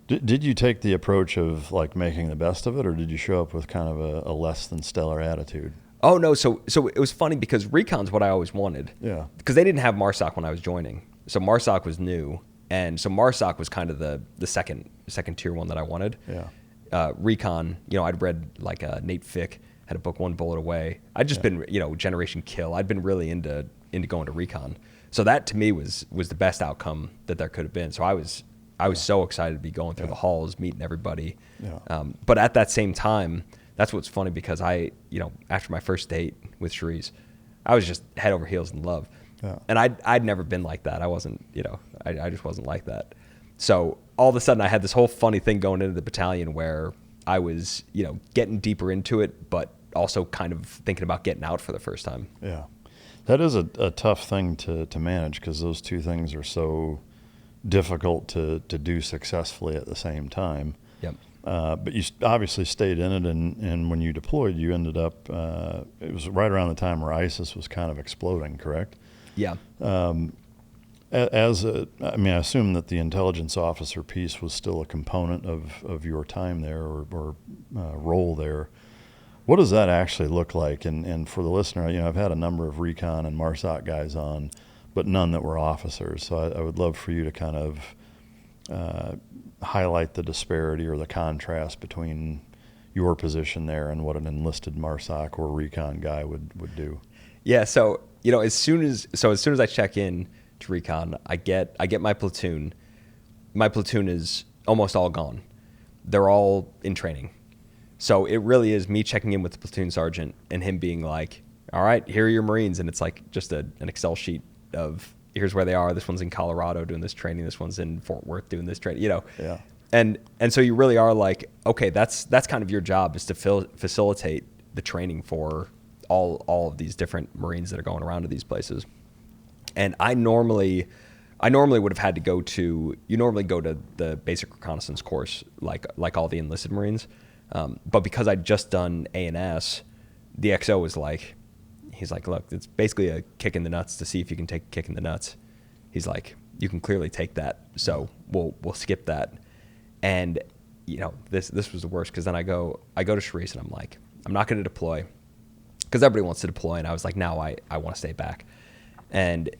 [SPEAKER 2] did you take the approach of like making the best of it, or did you show up with kind of a less than stellar attitude?
[SPEAKER 1] Oh no, so it was funny because Recon's what I always wanted.
[SPEAKER 2] Yeah.
[SPEAKER 1] Because they didn't have MARSOC when I was joining, so MARSOC was new, and so MARSOC was kind of the second tier one that I wanted.
[SPEAKER 2] Yeah.
[SPEAKER 1] Recon, I'd read like Nate Fick had a book, One Bullet Away. I'd just been Generation Kill. I'd been really into going to Recon, so that to me was the best outcome that there could have been. So I was so excited to be going through the halls, meeting everybody.
[SPEAKER 2] Yeah.
[SPEAKER 1] But at that same time, that's what's funny because I, after my first date with Cherise, I was just head over heels in love.
[SPEAKER 2] Yeah.
[SPEAKER 1] And I'd never been like that. I wasn't, I just wasn't like that. So all of a sudden I had this whole funny thing going into the battalion where I was, getting deeper into it, but also kind of thinking about getting out for the first time.
[SPEAKER 2] Yeah. That is a tough thing to manage because those two things are so difficult to do successfully at the same time.
[SPEAKER 1] Yep.
[SPEAKER 2] But you obviously stayed in it, and when you deployed, you ended up, it was right around the time where ISIS was kind of exploding, correct?
[SPEAKER 1] Yeah.
[SPEAKER 2] I assume that the intelligence officer piece was still a component of your time there or role there. What does that actually look like? And for the listener, I've had a number of Recon and MARSOC guys on, but none that were officers. So I would love for you to kind of highlight the disparity or the contrast between your position there and what an enlisted MARSOC or Recon guy would do.
[SPEAKER 1] Yeah. So, as soon as I check in to Recon, I get my platoon. My platoon is almost all gone. They're all in training. So it really is me checking in with the platoon sergeant and him being like, all right, here are your Marines. And it's like just an Excel sheet of here's where they are. This one's in Colorado doing this training. This one's in Fort Worth doing this training,
[SPEAKER 2] Yeah.
[SPEAKER 1] And so you really are like, okay, that's kind of your job is to facilitate the training for all of these different Marines that are going around to these places. And I normally would have had to go to the basic reconnaissance course like all the enlisted Marines. But because I'd just done A&S, the XO was like, he's like, look, it's basically a kick in the nuts to see if you can take a kick in the nuts. He's like, you can clearly take that, so we'll skip that. And this was the worst because then I go to Cherise and I'm like, I'm not going to deploy because everybody wants to deploy, and I was like, now I want to stay back. And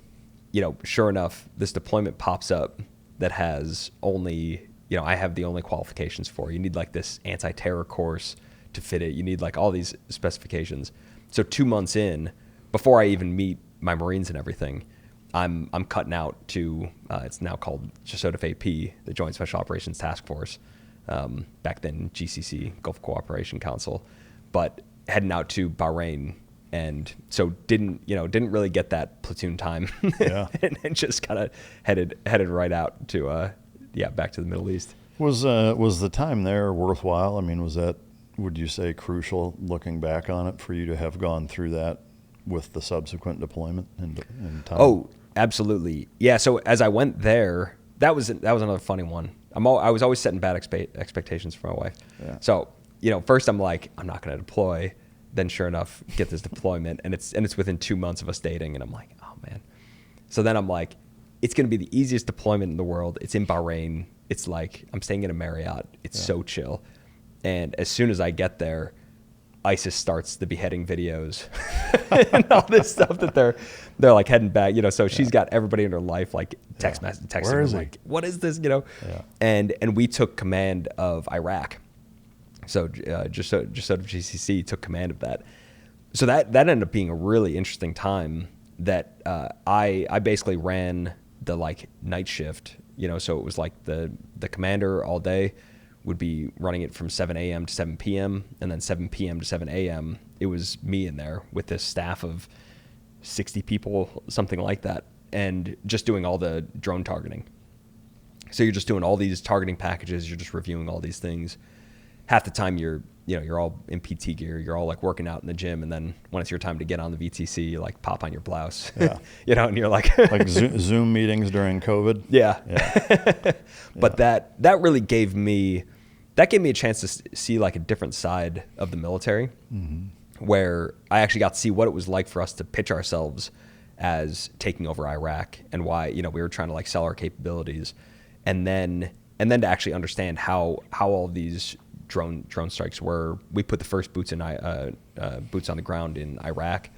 [SPEAKER 1] sure enough, this deployment pops up that has only I have the only qualifications for. You need like this anti-terror course to fit it. You need like all these specifications. So 2 months in, before I even meet my Marines and everything, I'm cutting out to it's now called JSOTF AP, the Joint Special Operations Task Force. Back then GCC, Gulf Cooperation Council, but heading out to Bahrain, and so didn't really get that platoon time.
[SPEAKER 2] Yeah.
[SPEAKER 1] and just kind of headed right out to back to the Middle East.
[SPEAKER 2] Was the time there worthwhile? I mean, was that, would you say, crucial looking back on it for you to have gone through that with the subsequent deployment in time?
[SPEAKER 1] Oh, absolutely. Yeah. So as I went there, that was another funny one. I was always setting bad expectations for my wife.
[SPEAKER 2] Yeah.
[SPEAKER 1] So first I'm like, I'm not going to deploy. Then sure enough, get this deployment, and it's within 2 months of us dating, and I'm like, oh man. So then I'm like, it's going to be the easiest deployment in the world. It's in Bahrain. It's like I'm staying in a Marriott. It's so chill. And as soon as I get there, ISIS starts the beheading videos and all this stuff that they're like heading back, so she's got everybody in her life like texting her like, what is this, and we took command of Iraq. So just so GCC took command of that. So that ended up being a really interesting time that I basically ran the like night shift, so it was like the commander all day would be running it from 7 a.m. to 7 p.m. and then 7 p.m. to 7 a.m. It was me in there with this staff of 60 people, something like that, and just doing all the drone targeting. So you're just doing all these targeting packages, you're just reviewing all these things. Half the time you're all in PT gear, you're all like working out in the gym, and then when it's your time to get on the VTC, you like pop on your blouse, and you're like
[SPEAKER 2] like Zoom meetings during COVID.
[SPEAKER 1] Yeah. But that really gave me a chance to see like a different side of the military, where I actually got to see what it was like for us to pitch ourselves as taking over Iraq and why we were trying to like sell our capabilities, and then to actually understand how all of these drone strikes were. We put the first boots on the ground in Iraq.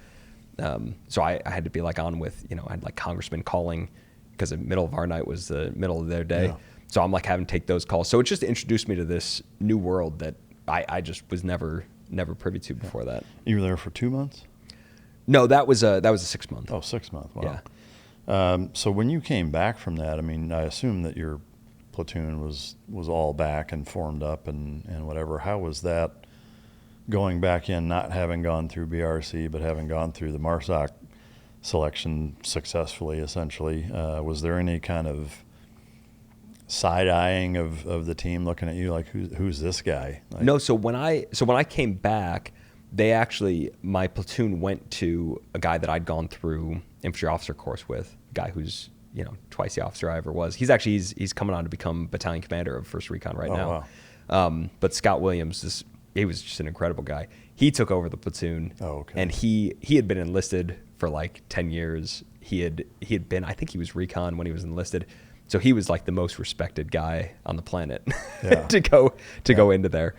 [SPEAKER 1] So I had to be like on with, I had like congressmen calling because the middle of our night was the middle of their day. Yeah. So I'm like having to take those calls. So it just introduced me to this new world that I just was never privy to before that.
[SPEAKER 2] You were there for 2 months?
[SPEAKER 1] No, that was a 6 month.
[SPEAKER 2] Oh, 6 months. Wow.
[SPEAKER 1] Yeah.
[SPEAKER 2] So when you came back from that, I mean, I assume that your platoon was all back and formed up and whatever. How was that going back in, not having gone through BRC, but having gone through the MARSOC selection successfully, essentially? Was there any kind of side-eyeing of the team looking at you like, who's this guy? Like,
[SPEAKER 1] no, so when I came back, my platoon went to a guy that I'd gone through infantry officer course with, a guy who's twice the officer I ever was. He's coming on to become battalion commander of First Recon right now. Wow. But Scott Williams, he was just an incredible guy. He took over the platoon.
[SPEAKER 2] Oh, okay.
[SPEAKER 1] And he had been enlisted for like 10 years. He had been, I think he was recon when he was enlisted. So he was like the most respected guy on the planet to go into there.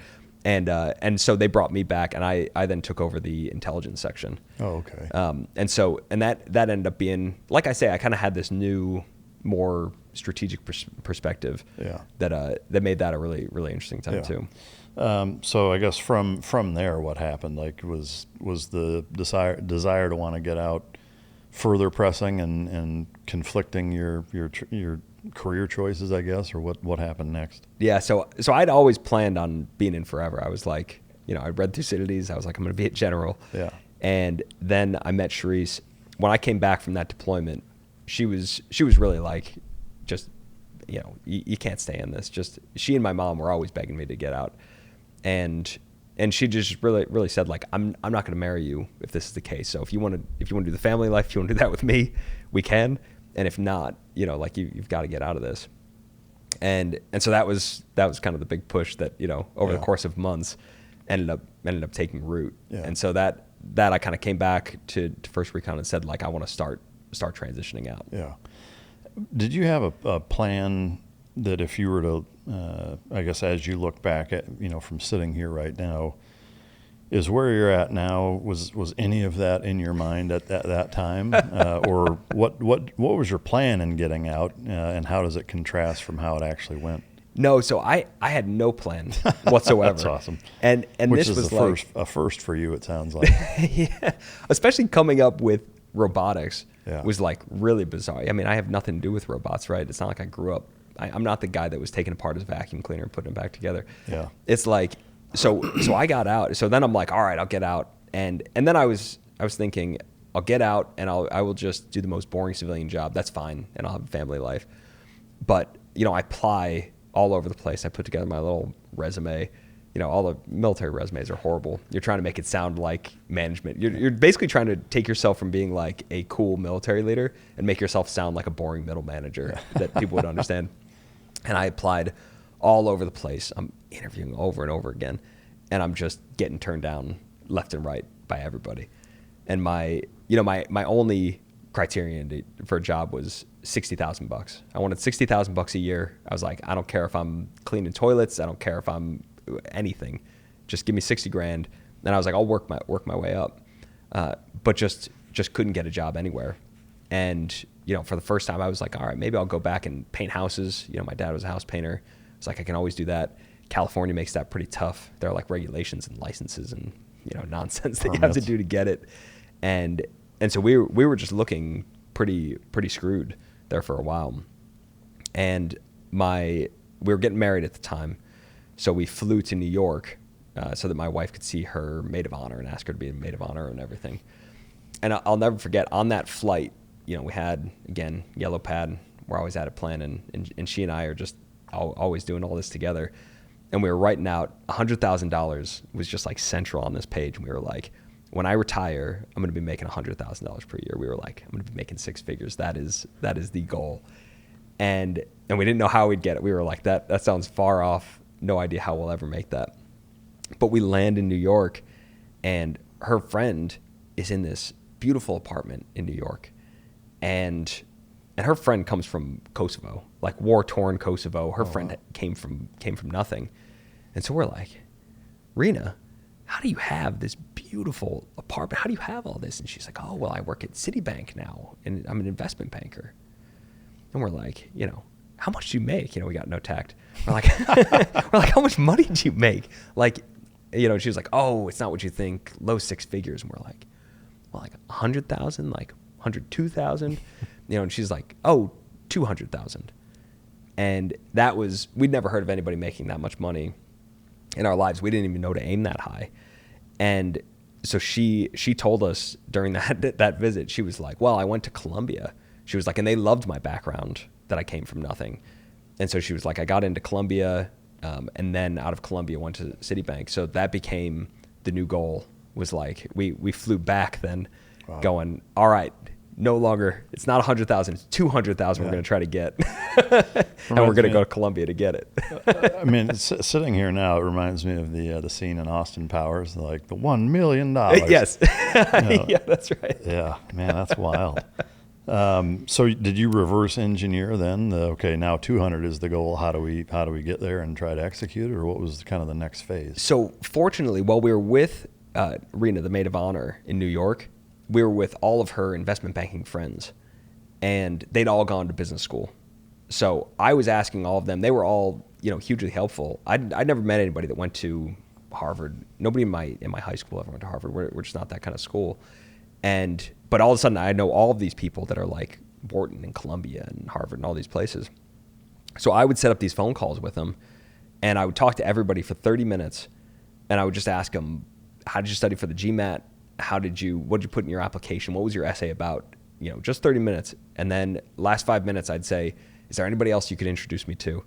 [SPEAKER 1] And so they brought me back, and I then took over the intelligence section.
[SPEAKER 2] Oh, okay.
[SPEAKER 1] And that ended up being, like I say, I kind of had this new, more strategic perspective.
[SPEAKER 2] Yeah.
[SPEAKER 1] That made that a really, really interesting time too.
[SPEAKER 2] So I guess from there, what happened? Like, was the desire to want to get out further pressing and conflicting your career choices, I guess, or what happened next?
[SPEAKER 1] Yeah, so I'd always planned on being in forever. I was like, I read Thucydides. I was like, I'm going to be a general.
[SPEAKER 2] Yeah.
[SPEAKER 1] And then I met Charisse. When I came back from that deployment, she was really like, just, you can't stay in this. Just, she and my mom were always begging me to get out, and she just really said, like, I'm not going to marry you if this is the case. So if you want to do the family life, if you want to do that with me, we can. And if not, like you've got to get out of this. And so that was kind of the big push that, over the course of months ended up taking root. Yeah. And so that I kind of came back to First Recon and said, like, I want to start transitioning out.
[SPEAKER 2] Yeah. Did you have a plan that if you were to, I guess as you look back at, from sitting here right now, is where you're at now, was any of that in your mind at that time? Or what was your plan in getting out, and how does it contrast from how it actually went?
[SPEAKER 1] No, so I had no plan whatsoever.
[SPEAKER 2] That's awesome.
[SPEAKER 1] And
[SPEAKER 2] which
[SPEAKER 1] this
[SPEAKER 2] is
[SPEAKER 1] was
[SPEAKER 2] a first for you, it sounds like.
[SPEAKER 1] Yeah, especially coming up with robotics was like really bizarre. I mean, I have nothing to do with robots, right? It's not like I grew up. I'm not the guy that was taking apart his vacuum cleaner and putting it back together.
[SPEAKER 2] Yeah.
[SPEAKER 1] It's like, so I got out. So then I'm like, all right, I'll get out. And then I was thinking, I'll get out and I will just do the most boring civilian job. That's fine, and I'll have a family life. But I apply all over the place. I put together my little resume. All the military resumes are horrible. You're trying to make it sound like management. You're basically trying to take yourself from being like a cool military leader and make yourself sound like a boring middle manager that people would understand. And I applied all over the place. I'm interviewing over and over again, and I'm just getting turned down left and right by everybody. And my only criterion for a job was $60,000. I wanted $60,000 a year. I was like, I don't care if I'm cleaning toilets. I don't care if I'm anything. Just give me $60,000, And I was like, I'll work my way up. But just couldn't get a job anywhere. And, for the first time I was like, all right, maybe I'll go back and paint houses. My dad was a house painter. It's like, I can always do that. California makes that pretty tough. There are like regulations and licenses and, nonsense that you have to do to get it. And so we were just looking pretty screwed there for a while. And we were getting married at the time. So we flew to New York so that my wife could see her maid of honor and ask her to be a maid of honor and everything. And I'll never forget, on that flight, we had, again, yellow pad. We're always at a plan, and she and I are just always doing all this together. And we were writing out $100,000 was just like central on this page. And we were like, when I retire, I'm going to be making $100,000 per year. We were like, I'm going to be making six figures. That is the goal. And we didn't know how we'd get it. We were like, that sounds far off. No idea how we'll ever make that. But we land in New York, and her friend is in this beautiful apartment in New York. And her friend comes from Kosovo, like war-torn Kosovo. Her friend came from nothing. And so we're like, Rena, how do you have this beautiful apartment? How do you have all this? And she's like, oh, well, I work at Citibank now, and I'm an investment banker. And we're like, how much do you make? We got no tact. We're like, how much money do you make? Like, she was like, oh, it's not what you think, low six figures. And we're like, well, like 100,000, like 102,000, and she's like, oh, 200,000. And we'd never heard of anybody making that much money in our lives. We didn't even know to aim that high. And so she told us during that visit, she was like, well, I went to Columbia. She was like, and they loved my background that I came from nothing. And so she was like, I got into Columbia, and then out of Columbia went to Citibank. So that became the new goal, was like, we flew back then. Wow. Going, all right, no longer, it's not 100,000, it's 200,000 we're going to try to get. And we're going to go to Columbia to get it.
[SPEAKER 2] I mean, sitting here now, it reminds me of the scene in Austin Powers, like the $1 million.
[SPEAKER 1] Yes. Yeah, that's right.
[SPEAKER 2] Yeah, man, that's wild. So did you reverse engineer then? Okay, now 200 is the goal. How do we get there and try to execute it? Or what was kind of the next phase?
[SPEAKER 1] So fortunately, while we were with Rena, the maid of honor in New York, we were with all of her investment banking friends, and they'd all gone to business school. So I was asking all of them. They were all, hugely helpful. I'd never met anybody that went to Harvard. Nobody in my high school ever went to Harvard. We're just not that kind of school. But all of a sudden, I know all of these people that are like Wharton and Columbia and Harvard and all these places. So I would set up these phone calls with them, and I would talk to everybody for 30 minutes, and I would just ask them, how did you study for the GMAT? What did you put in your application? What was your essay about? Just 30 minutes. And then last 5 minutes, I'd say, is there anybody else you could introduce me to?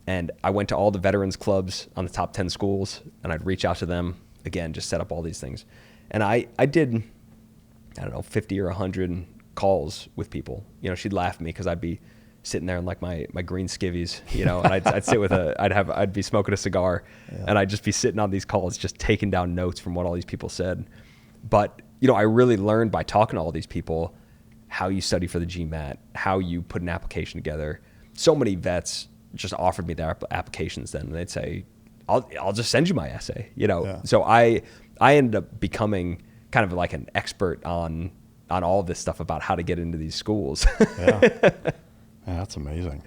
[SPEAKER 1] And I went to all the veterans clubs on the top 10 schools, and I'd reach out to them, again, just set up all these things. And I did, 50 or 100 calls with people. She'd laugh at me because I'd be sitting there in like my green skivvies, and I'd sit with I'd be smoking a cigar, and I'd just be sitting on these calls, just taking down notes from what all these people said. But, I really learned by talking to all these people how you study for the GMAT, how you put an application together. So many vets just offered me their applications then, and they'd say, I'll just send you my essay, Yeah. So I ended up becoming kind of like an expert on all of this stuff about how to get into these schools.
[SPEAKER 2] Yeah, that's amazing.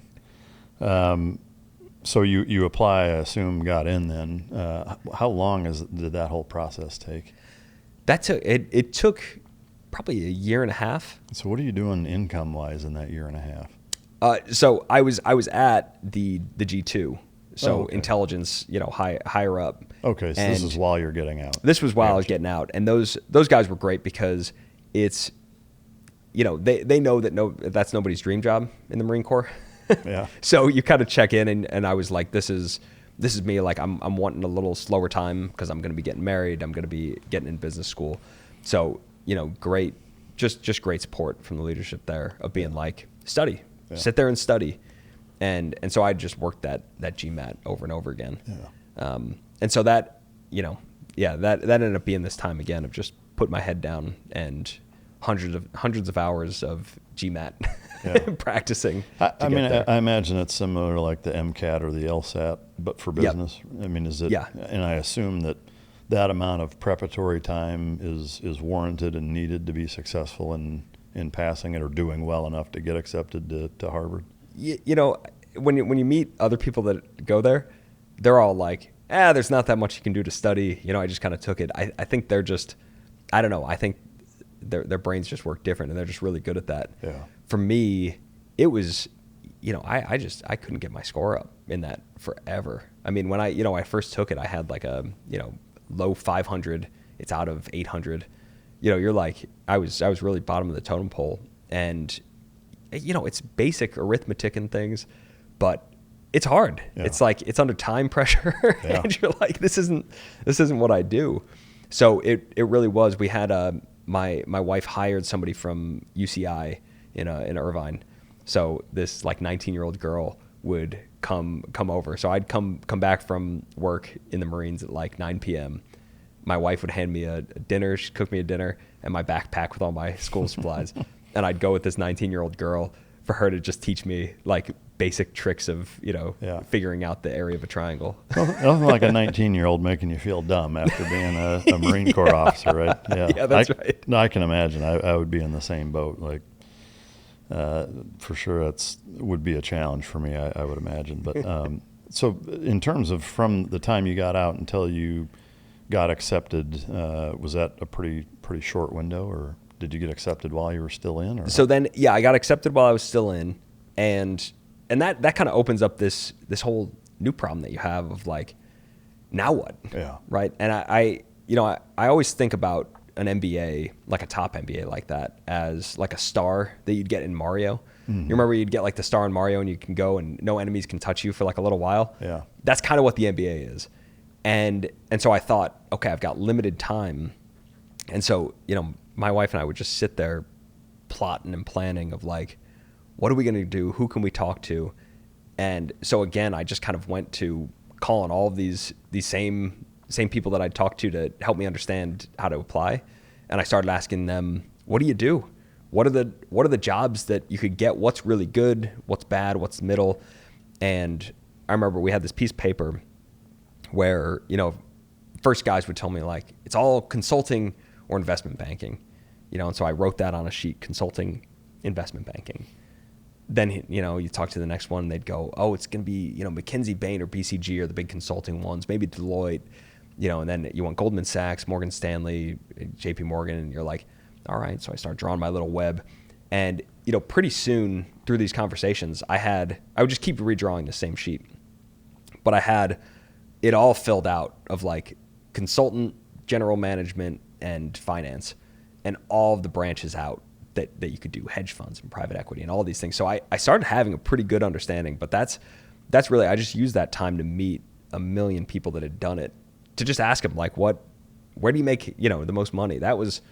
[SPEAKER 2] So you apply, I assume, got in then. How long did that whole process take?
[SPEAKER 1] It took probably a year and a half.
[SPEAKER 2] So what are you doing income-wise in that year and a half?
[SPEAKER 1] So I was at the G2, so intelligence, higher up.
[SPEAKER 2] Okay, so this is while you're getting out.
[SPEAKER 1] This was while I was getting out, and those guys were great because it's, they know that that's nobody's dream job in the Marine Corps.
[SPEAKER 2] Yeah.
[SPEAKER 1] So you kind of check in, and I was like, this is me. Like I'm wanting a little slower time because I'm going to be getting married. I'm going to be getting in business school. So great, just great support from the leadership there of being like, study, sit there and study, and so I just worked that GMAT over and over again. Yeah. And so that that ended up being this time again of just put my head down and hundreds of hours of GMAT practicing.
[SPEAKER 2] I imagine it's similar to like the MCAT or the LSAT, but for business. Yeah. I mean, is it?
[SPEAKER 1] Yeah.
[SPEAKER 2] And I assume that that amount of preparatory time is warranted and needed to be successful in passing it or doing well enough to get accepted to Harvard?
[SPEAKER 1] You know, when you meet other people that go there, they're all like, there's not that much you can do to study. You know, I just kind of took it. I think they're just, I don't know. I think their brains just work different and they're just really good at that.
[SPEAKER 2] Yeah.
[SPEAKER 1] For me, it was, you know, I couldn't get my score up in that forever. I mean, when I first took it, I had like a, you know, low 500. It's out of 800. You know, you're like, I was really bottom of the totem pole. And, you know, it's basic arithmetic and things, but it's hard. Yeah. It's like, it's under time pressure. Yeah. And you're like, this isn't what I do. So it really was. We had my wife hired somebody from UCI in Irvine. So this like 19-year-old girl would come over. So I'd come back from work in the Marines at like 9 p.m. My wife would hand me a dinner. She'd cook me a dinner and my backpack with all my school supplies. And I'd go with this 19-year-old girl for her to just teach me like basic tricks of, you know, figuring out the area of a triangle.
[SPEAKER 2] Well, nothing like a 19-year-old making you feel dumb after being a Marine Corps officer, right?
[SPEAKER 1] Yeah, that's right.
[SPEAKER 2] No, I can imagine. I would be in the same boat. Like, for sure, would be a challenge for me, I would imagine. But so in terms of from the time you got out until you got accepted, was that a pretty short window, or did you get accepted while you were still in? Or?
[SPEAKER 1] So then, I got accepted while I was still in, and that kind of opens up this whole new problem that you have of like, now what? Yeah. Right. And I always think about an MBA, like a top MBA like that, as like a star that you'd get in Mario. Mm-hmm. You remember you'd get like the star in Mario and you can go and no enemies can touch you for like a little while. Yeah. That's kind of what the MBA is. And so I thought, okay, I've got limited time. And so, you know, my wife and I would just sit there plotting and planning of like, what are we going to do? Who can we talk to? And so again, I just kind of went to calling all of these same people that I'd talked to help me understand how to apply. And I started asking them, what do you do? What are the jobs that you could get? What's really good? What's bad? What's middle? And I remember we had this piece of paper where, you know, first guys would tell me like, it's all consulting or investment banking, you know? And so I wrote that on a sheet, consulting, investment banking. Then, you know, you talk to the next one and they'd go, oh, it's going to be, you know, McKinsey, Bain, or BCG are the big consulting ones, maybe Deloitte, you know, and then you want Goldman Sachs, Morgan Stanley, JP Morgan, and you're like, all right. So I start drawing my little web. And, you know, pretty soon through these conversations, I would just keep redrawing the same sheet. But I had it all filled out of like consultant, general management, and finance, and all of the branches out that you could do, hedge funds and private equity and all these things. So I started having a pretty good understanding, but that's really, I just used that time to meet a million people that had done it, to just ask them like, where do you make, you know, the most money? That was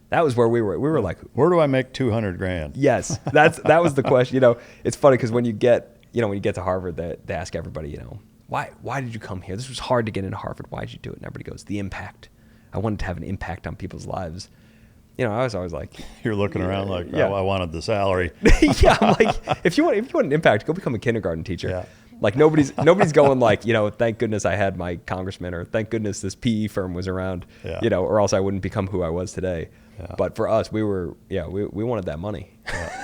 [SPEAKER 1] where we were like,
[SPEAKER 2] where do I make $200,000?
[SPEAKER 1] Yes. That was the question. You know, it's funny because when you get to Harvard, they ask everybody, you know, why did you come here? This was hard to get into Harvard. Why did you do it? And everybody goes, the impact. I wanted to have an impact on people's lives. You know, I was always like,
[SPEAKER 2] you're looking around like, oh, I wanted the salary.
[SPEAKER 1] Yeah, I'm like, if you want an impact, go become a kindergarten teacher. Yeah. Like nobody's going like, you know, thank goodness I had my congressman, or thank goodness this PE firm was around, you know, or else I wouldn't become who I was today. Yeah. But for us, we wanted that money.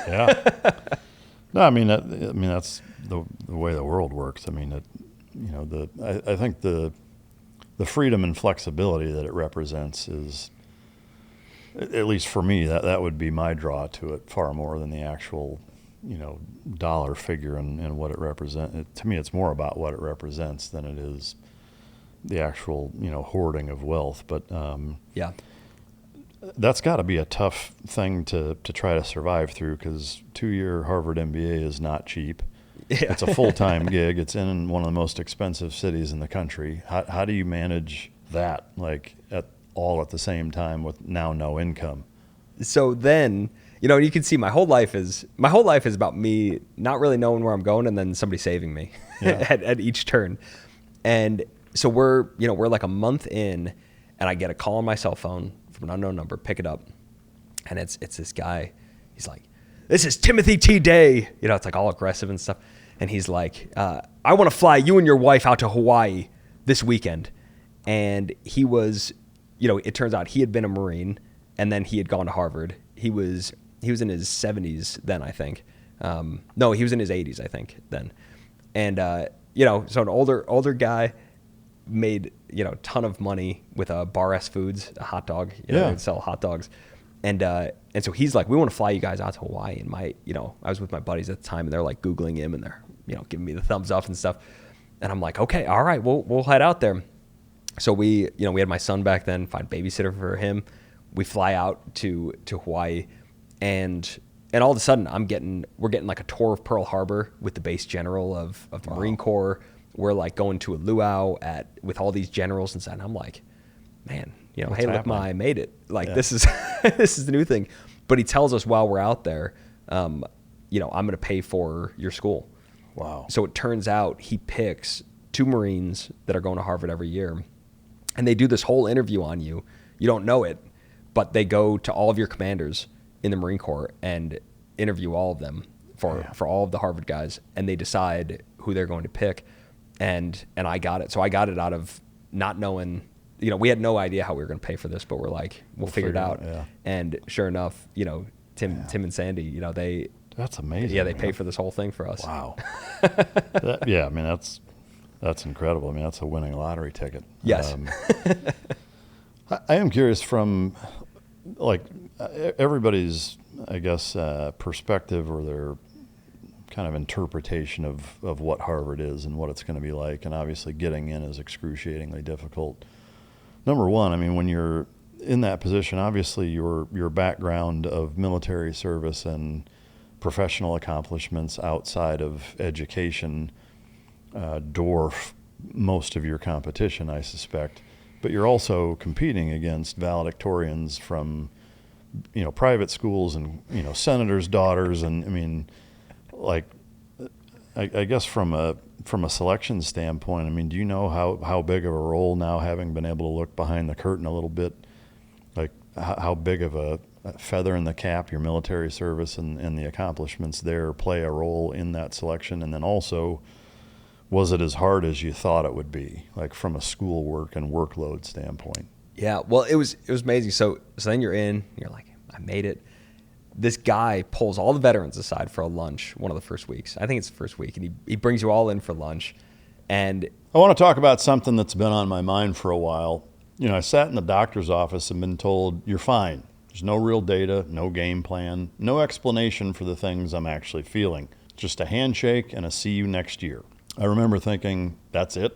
[SPEAKER 2] Yeah. No, I mean that's the way the world works. I mean, I think the freedom and flexibility that it represents is, at least for me, that would be my draw to it far more than the actual, you know, dollar figure and what it represents. To me, it's more about what it represents than it is the actual, you know, hoarding of wealth. But that's got to be a tough thing to try to survive through, because 2-year Harvard MBA is not cheap. Yeah. It's a full-time gig. It's in one of the most expensive cities in the country. How do you manage that, like at the same time with now no income?
[SPEAKER 1] So then, you know, you can see my whole life is about me not really knowing where I'm going, and then somebody saving me at each turn. And so we're like a month in, and I get a call on my cell phone from an unknown number, pick it up, and it's this guy. He's like, "This is Timothy T. Day." You know, it's like all aggressive and stuff. And he's like, "I want to fly you and your wife out to Hawaii this weekend." And he was, it turns out he had been a Marine, and then he had gone to Harvard. He was in his 70s then, I think. No, he was in his 80s, I think, then. And, so an older guy made, ton of money with Bar S Foods, a hot dog. They would sell hot dogs. And so he's like, we want to fly you guys out to Hawaii. And I was with my buddies at the time, and they're like Googling him, and they're, giving me the thumbs up and stuff. And I'm like, okay, all right, we'll head out there. So we had my son back then, find babysitter for him. We fly out to Hawaii, and all of a sudden we're getting like a tour of Pearl Harbor with the base general of the Marine Corps. We're like going to a luau with all these generals and stuff. And I'm like, man,
[SPEAKER 2] What's
[SPEAKER 1] hey, look,
[SPEAKER 2] happening?
[SPEAKER 1] I made it. Like this is this is the new thing. But he tells us while we're out there, I'm going to pay for your school.
[SPEAKER 2] Wow.
[SPEAKER 1] So it turns out he picks 2 Marines that are going to Harvard every year, and they do this whole interview on you. You don't know it, but they go to all of your commanders in the Marine Corps and interview all of them for all of the Harvard guys, and they decide who they're going to pick. And I got it. So I got it out of not knowing. We had no idea how we were going to pay for this, but we're like, we'll figure it out.
[SPEAKER 2] Yeah.
[SPEAKER 1] And sure enough, Tim and Sandy, they.
[SPEAKER 2] That's amazing.
[SPEAKER 1] Yeah, they pay for this whole thing for us.
[SPEAKER 2] Wow. That's incredible. I mean, that's a winning lottery ticket.
[SPEAKER 1] Yes.
[SPEAKER 2] I am curious from, like, everybody's, I guess, perspective or their kind of interpretation of what Harvard is and what it's going to be like. And obviously getting in is excruciatingly difficult. Number one, I mean, when you're in that position, obviously your background of military service and professional accomplishments outside of education dwarf most of your competition, I suspect. But you're also competing against valedictorians from, private schools and, senators' daughters. And I mean, like, I guess from a selection standpoint, I mean, do you know how big of a role now, having been able to look behind the curtain a little bit, like how big of a feather in the cap your military service and the accomplishments there play a role in that selection? And then also, was it as hard as you thought it would be, like from a schoolwork and workload standpoint?
[SPEAKER 1] Yeah, well, it was amazing. So then you're like, I made it. This guy pulls all the veterans aside for a lunch one of the first weeks. I think it's the first week. And he brings you all in for lunch. And
[SPEAKER 2] I want to talk about something that's been on my mind for a while. I sat in the doctor's office and been told, you're fine. There's no real data, no game plan, no explanation for the things I'm actually feeling. Just a handshake and a see you next year. I remember thinking, that's it?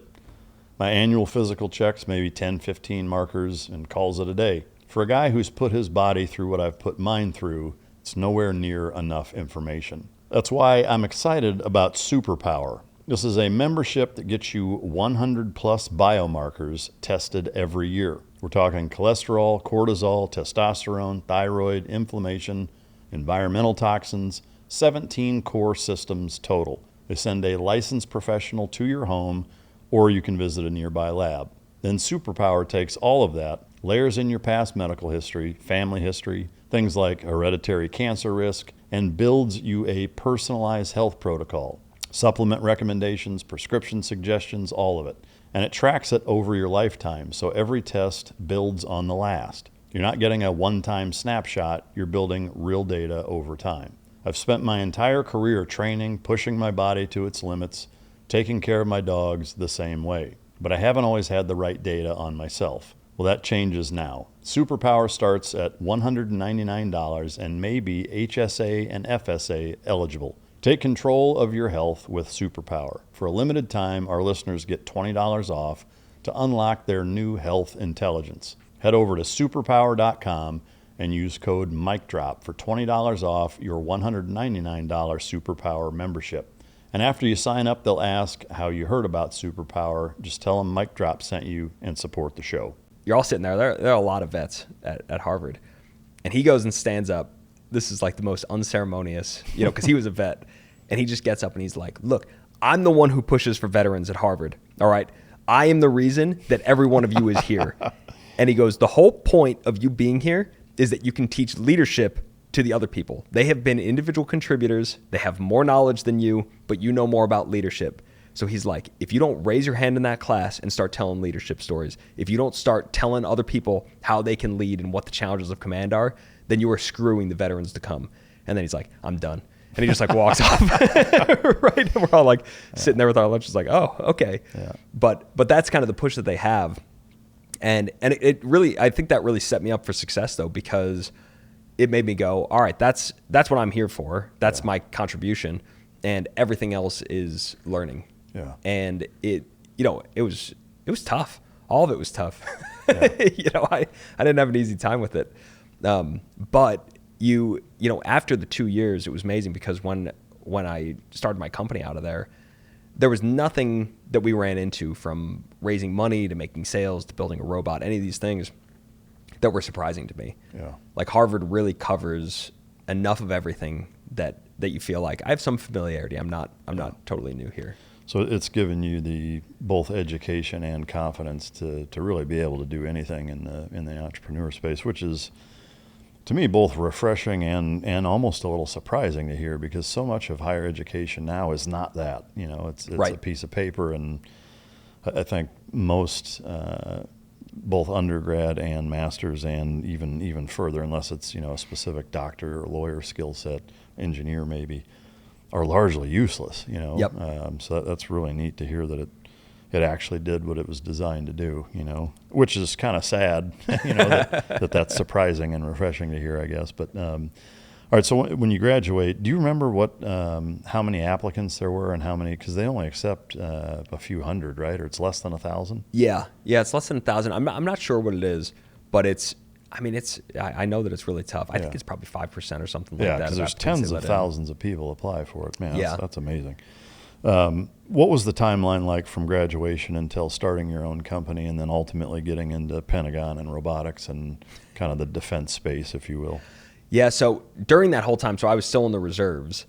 [SPEAKER 2] My annual physical checks, maybe 10, 15 markers, and calls it a day. For a guy who's put his body through what I've put mine through, it's nowhere near enough information. That's why I'm excited about Superpower. This is a membership that gets you 100 plus biomarkers tested every year. We're talking cholesterol, cortisol, testosterone, thyroid, inflammation, environmental toxins, 17 core systems total. They send a licensed professional to your home, or you can visit a nearby lab. Then Superpower takes all of that, layers in your past medical history, family history, things like hereditary cancer risk, and builds you a personalized health protocol. Supplement recommendations, prescription suggestions, all of it. And it tracks it over your lifetime, so every test builds on the last. You're not getting a one-time snapshot, you're building real data over time. I've spent my entire career training, pushing my body to its limits, taking care of my dogs the same way. But I haven't always had the right data on myself. Well, that changes now. Superpower starts at $199 and may be HSA and FSA eligible. Take control of your health with Superpower. For a limited time, our listeners get $20 off to unlock their new health intelligence. Head over to superpower.com and use code MICDROP for $20 off your $199 Superpower membership. And after you sign up, they'll ask how you heard about Superpower. Just tell them Mike Drop sent you and support the show.
[SPEAKER 1] You're all sitting there. There are a lot of vets at Harvard. And he goes and stands up. This is like the most unceremonious, because he was a vet. And he just gets up and he's like, look, I'm the one who pushes for veterans at Harvard. All right. I am the reason that every one of you is here. And he goes, the whole point of you being here is that you can teach leadership to the other people. They have been individual contributors. They have more knowledge than you, but you know more about leadership. So he's like, if you don't raise your hand in that class and start telling leadership stories, if you don't start telling other people how they can lead and what the challenges of command are, then you are screwing the veterans to come. And then he's like, I'm done. And he just like walks off. Right? And we're all like sitting there with our lunches like, oh, okay.
[SPEAKER 2] Yeah.
[SPEAKER 1] But that's kind of the push that they have. And it really, I think that really set me up for success though, because it made me go, all right, that's what I'm here for. That's my contribution. And everything else is learning.
[SPEAKER 2] Yeah.
[SPEAKER 1] And it was tough. All of it was tough.
[SPEAKER 2] Yeah.
[SPEAKER 1] I didn't have an easy time with it. But after the 2 years, it was amazing because when I started my company out of there was nothing that we ran into, from raising money to making sales to building a robot, any of these things that were surprising to me.
[SPEAKER 2] Yeah.
[SPEAKER 1] Like Harvard really covers enough of everything that you feel like I have some familiarity. I'm not totally new here.
[SPEAKER 2] So it's given you the both education and confidence to really be able to do anything in the entrepreneur space, which is, to me, both refreshing and almost a little surprising to hear, because so much of higher education now is not that. It's
[SPEAKER 1] Right.
[SPEAKER 2] a piece of paper, and I think most both undergrad and masters, and even further, unless it's a specific doctor or lawyer skill set, engineer maybe, are largely useless.
[SPEAKER 1] Yep.
[SPEAKER 2] So that's really neat to hear that it actually did what it was designed to do, which is kind of sad, that's surprising and refreshing to hear, I guess. But all right, so when you graduate, do you remember how many applicants there were and how many? Because they only accept a few hundred, right? Or it's less than 1,000.
[SPEAKER 1] Yeah, it's less than 1,000. I'm not sure what it is, but I know that it's really tough. I think it's probably 5% or something like that.
[SPEAKER 2] Yeah, because there's tens of thousands of people apply for it. Man, that's amazing. What was the timeline like from graduation until starting your own company and then ultimately getting into Pentagon and robotics and kind of the defense space, if you will?
[SPEAKER 1] Yeah, so during that whole time, so I was still in the reserves,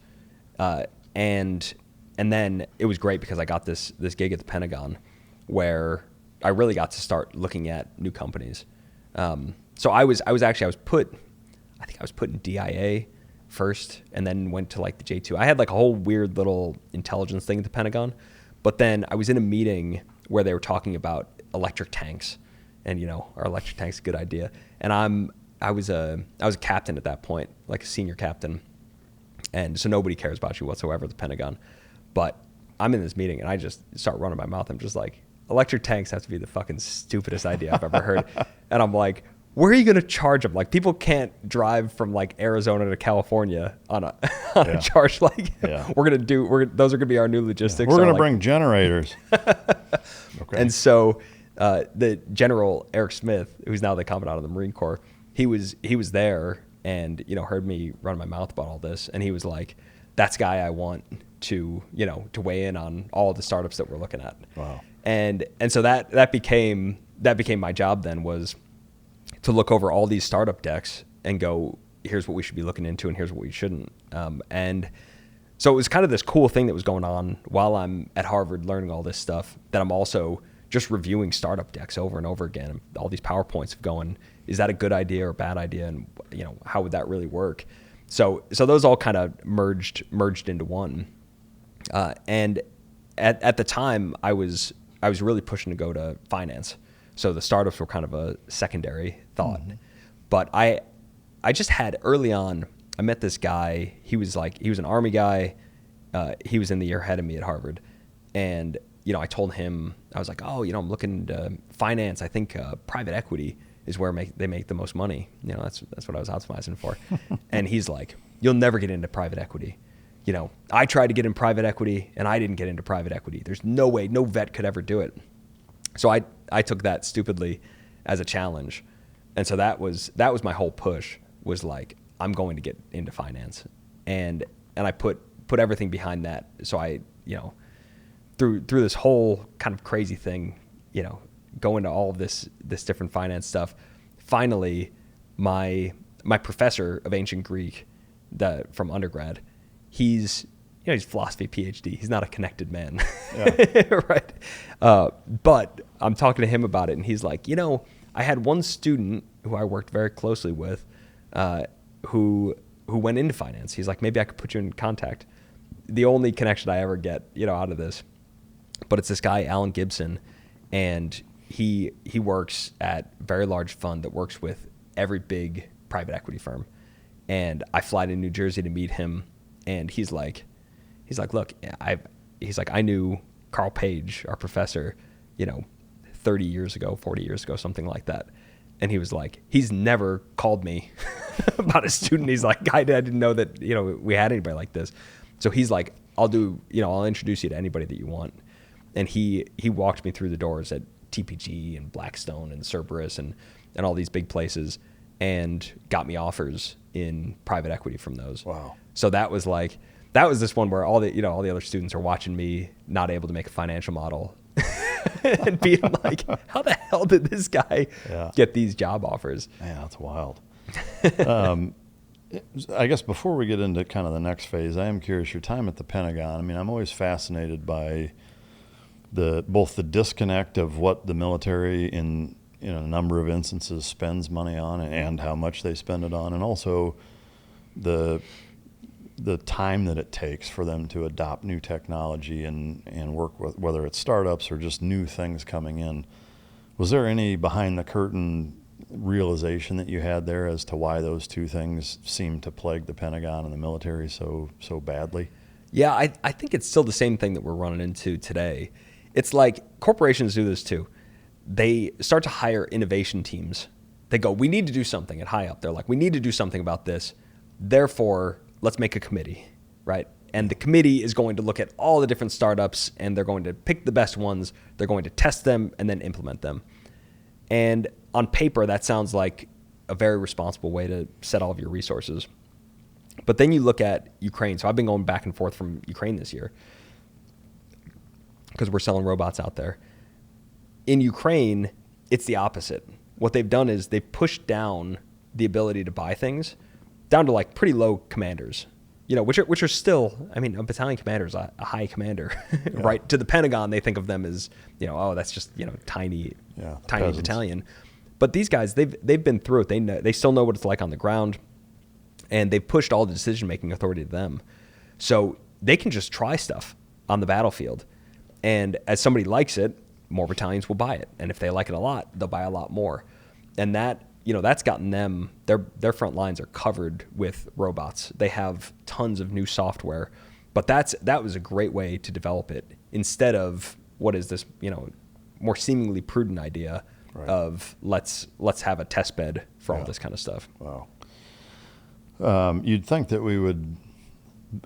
[SPEAKER 1] and then it was great because I got this gig at the Pentagon where I really got to start looking at new companies. So I was put in DIA first, and then went to like the J2. I had like a whole weird little intelligence thing at the Pentagon, but then I was in a meeting where they were talking about electric tanks, and our electric tank's a good idea. And I was a captain at that point, like a senior captain, and so nobody cares about you whatsoever at the Pentagon. But I'm in this meeting and I just start running my mouth. I'm just like, electric tanks have to be the fucking stupidest idea I've ever heard. And I'm like, where are you going to charge them? Like, people can't drive from like Arizona to California on a charge. Like, those are going to be our new logistics.
[SPEAKER 2] Yeah, we're going to bring generators.
[SPEAKER 1] Okay. And so the General Eric Smith, who's now the commandant of the Marine Corps, he was there and heard me run my mouth about all this, and he was like, that's the guy I want to weigh in on all of the startups that we're looking at.
[SPEAKER 2] Wow.
[SPEAKER 1] And so that became my job then, was to look over all these startup decks and go, here's what we should be looking into and here's what we shouldn't. And so it was kind of this cool thing that was going on while I'm at Harvard learning all this stuff, that I'm also just reviewing startup decks over and over again. All these PowerPoints of going, is that a good idea or a bad idea? And how would that really work? So those all kind of merged into one. And at the time I was really pushing to go to finance. So the startups were kind of a secondary thought. Mm-hmm. But I just had, early on, I met this guy. He was an Army guy. He was in the year ahead of me at Harvard. And, I told him, I was like, I'm looking to finance. I think private equity is where they make the most money. That's what I was optimizing for. And he's like, you'll never get into private equity. I tried to get in private equity and I didn't get into private equity. There's no way, no vet could ever do it. So I took that stupidly as a challenge. And so that was my whole push, was like, I'm going to get into finance. And I put everything behind that. So I, through this whole kind of crazy thing, go into all of this different finance stuff. Finally, my professor of ancient Greek from undergrad, he's philosophy PhD. He's not a connected man, yeah. Right? But I'm talking to him about it, and he's like, I had one student who I worked very closely with, who went into finance. He's like, maybe I could put you in contact. The only connection I ever get, out of this. but it's this guy, Alan Gibson, and he works at a very large fund that works with every big private equity firm. And I fly to New Jersey to meet him, and he's like, look, I knew Carl Page, our professor, 30 years ago, 40 years ago, something like that. And he was like, he's never called me about a student. He's like, I didn't know that, we had anybody like this. So he's like, I'll introduce you to anybody that you want. And he walked me through the doors at TPG and Blackstone and Cerberus and all these big places, and got me offers in private equity from those.
[SPEAKER 2] Wow.
[SPEAKER 1] So that was this one where all the other students are watching me not able to make a financial model and being like, how the hell did this guy get these job offers?
[SPEAKER 2] Yeah, that's wild. I guess before we get into kind of the next phase, I am curious, your time at the Pentagon. I mean, I'm always fascinated by both the disconnect of what the military in a number of instances spends money on and how much they spend it on, and also the time that it takes for them to adopt new technology and work with, whether it's startups or just new things coming in. Was there any behind the curtain realization that you had there as to why those two things seem to plague the Pentagon and the military so badly?
[SPEAKER 1] Yeah, I think it's still the same thing that we're running into today. It's like corporations do this too. They start to hire innovation teams. They go, we need to do something at high up. They're like, we need to do something about this. Therefore, let's make a committee, right? And the committee is going to look at all the different startups, and they're going to pick the best ones. They're going to test them and then implement them. And on paper, that sounds like a very responsible way to set all of your resources. But then you look at Ukraine. So I've been going back and forth from Ukraine this year because we're selling robots out there. In Ukraine, it's the opposite. What they've done is they've pushed down the ability to buy things down to like pretty low commanders, which are still, I mean, a battalion commander is a high commander, right? To the Pentagon, they think of them as, that's just, tiny
[SPEAKER 2] peasants.
[SPEAKER 1] battalion. But these guys, they've been through it. They still know what it's like on the ground, and they've pushed all the decision-making authority to them. So they can just try stuff on the battlefield. And as somebody likes it, more battalions will buy it. And if they like it a lot, they'll buy a lot more. And that, that's gotten them, their front lines are covered with robots. They have tons of new software. But that was a great way to develop it instead of what is this, more seemingly prudent idea of let's have a test bed for all this kind of stuff.
[SPEAKER 2] Wow. You'd think that we would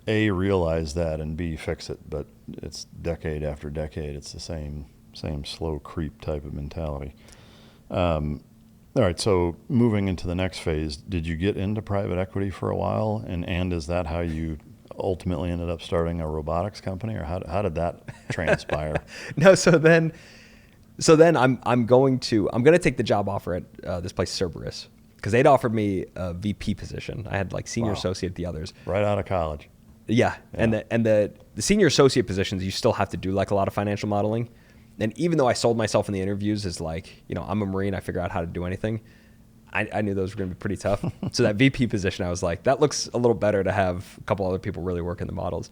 [SPEAKER 2] A, realize that, and B, fix it, but it's decade after decade. It's the same slow creep type of mentality. All right, so moving into the next phase, did you get into private equity for a while, and is that how you ultimately ended up starting a robotics company, or how did that transpire?
[SPEAKER 1] No, so then I'm going to take the job offer at this place Cerberus, because they'd offered me a VP position. I had like senior associate at the others. Right
[SPEAKER 2] out of college.
[SPEAKER 1] Yeah. And the senior associate positions, you still have to do like a lot of financial modeling. And even though I sold myself in the interviews as like, I'm a Marine, I figure out how to do anything, I knew those were going to be pretty tough. So that VP position, I was like, that looks a little better to have a couple other people really working the models.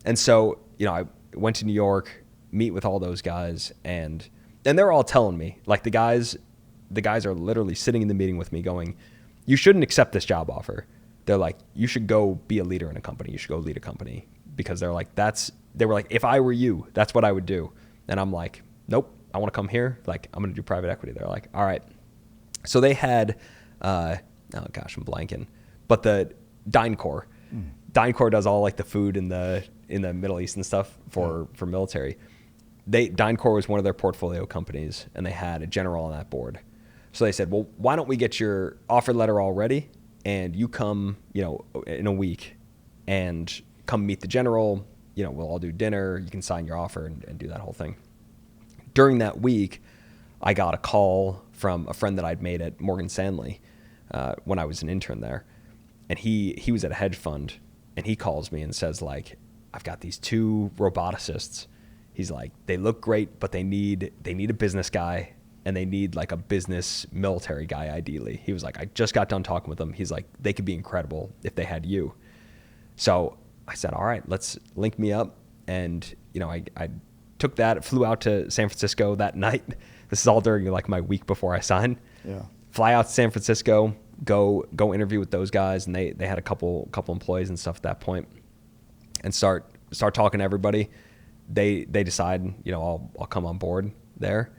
[SPEAKER 1] And so, I went to New York, meet with all those guys, and they're all telling me, like the guys are literally sitting in the meeting with me going, you shouldn't accept this job offer. They're like, you should go be a leader in a company. You should go lead a company. Because they were like, if I were you, that's what I would do. And I'm like, nope, I want to come here. Like, I'm going to do private equity. They're like, all right. So they had, oh gosh, I'm blanking. But the DynCorp. DynCorp does all like the food in the Middle East and stuff for military. DynCorp was one of their portfolio companies, and they had a general on that board. So they said, well, why don't we get your offer letter all ready, and you come, in a week, and come meet the general. We'll all do dinner. You can sign your offer and do that whole thing. During that week, I got a call from a friend that I'd made at Morgan Stanley when I was an intern there, and he was at a hedge fund, and he calls me and says like, I've got these 2 roboticists. He's like, they look great, but they need a business guy, and they need like a business military guy ideally. He was like, I just got done talking with them. He's like, they could be incredible if they had you. So I said, all right, let's link me up. And, I took that, flew out to San Francisco that night. This is all during like my week before I signed.
[SPEAKER 2] Yeah.
[SPEAKER 1] Fly out to San Francisco, go interview with those guys, and they had a couple employees and stuff at that point, and start talking to everybody. They decide, I'll come on board there,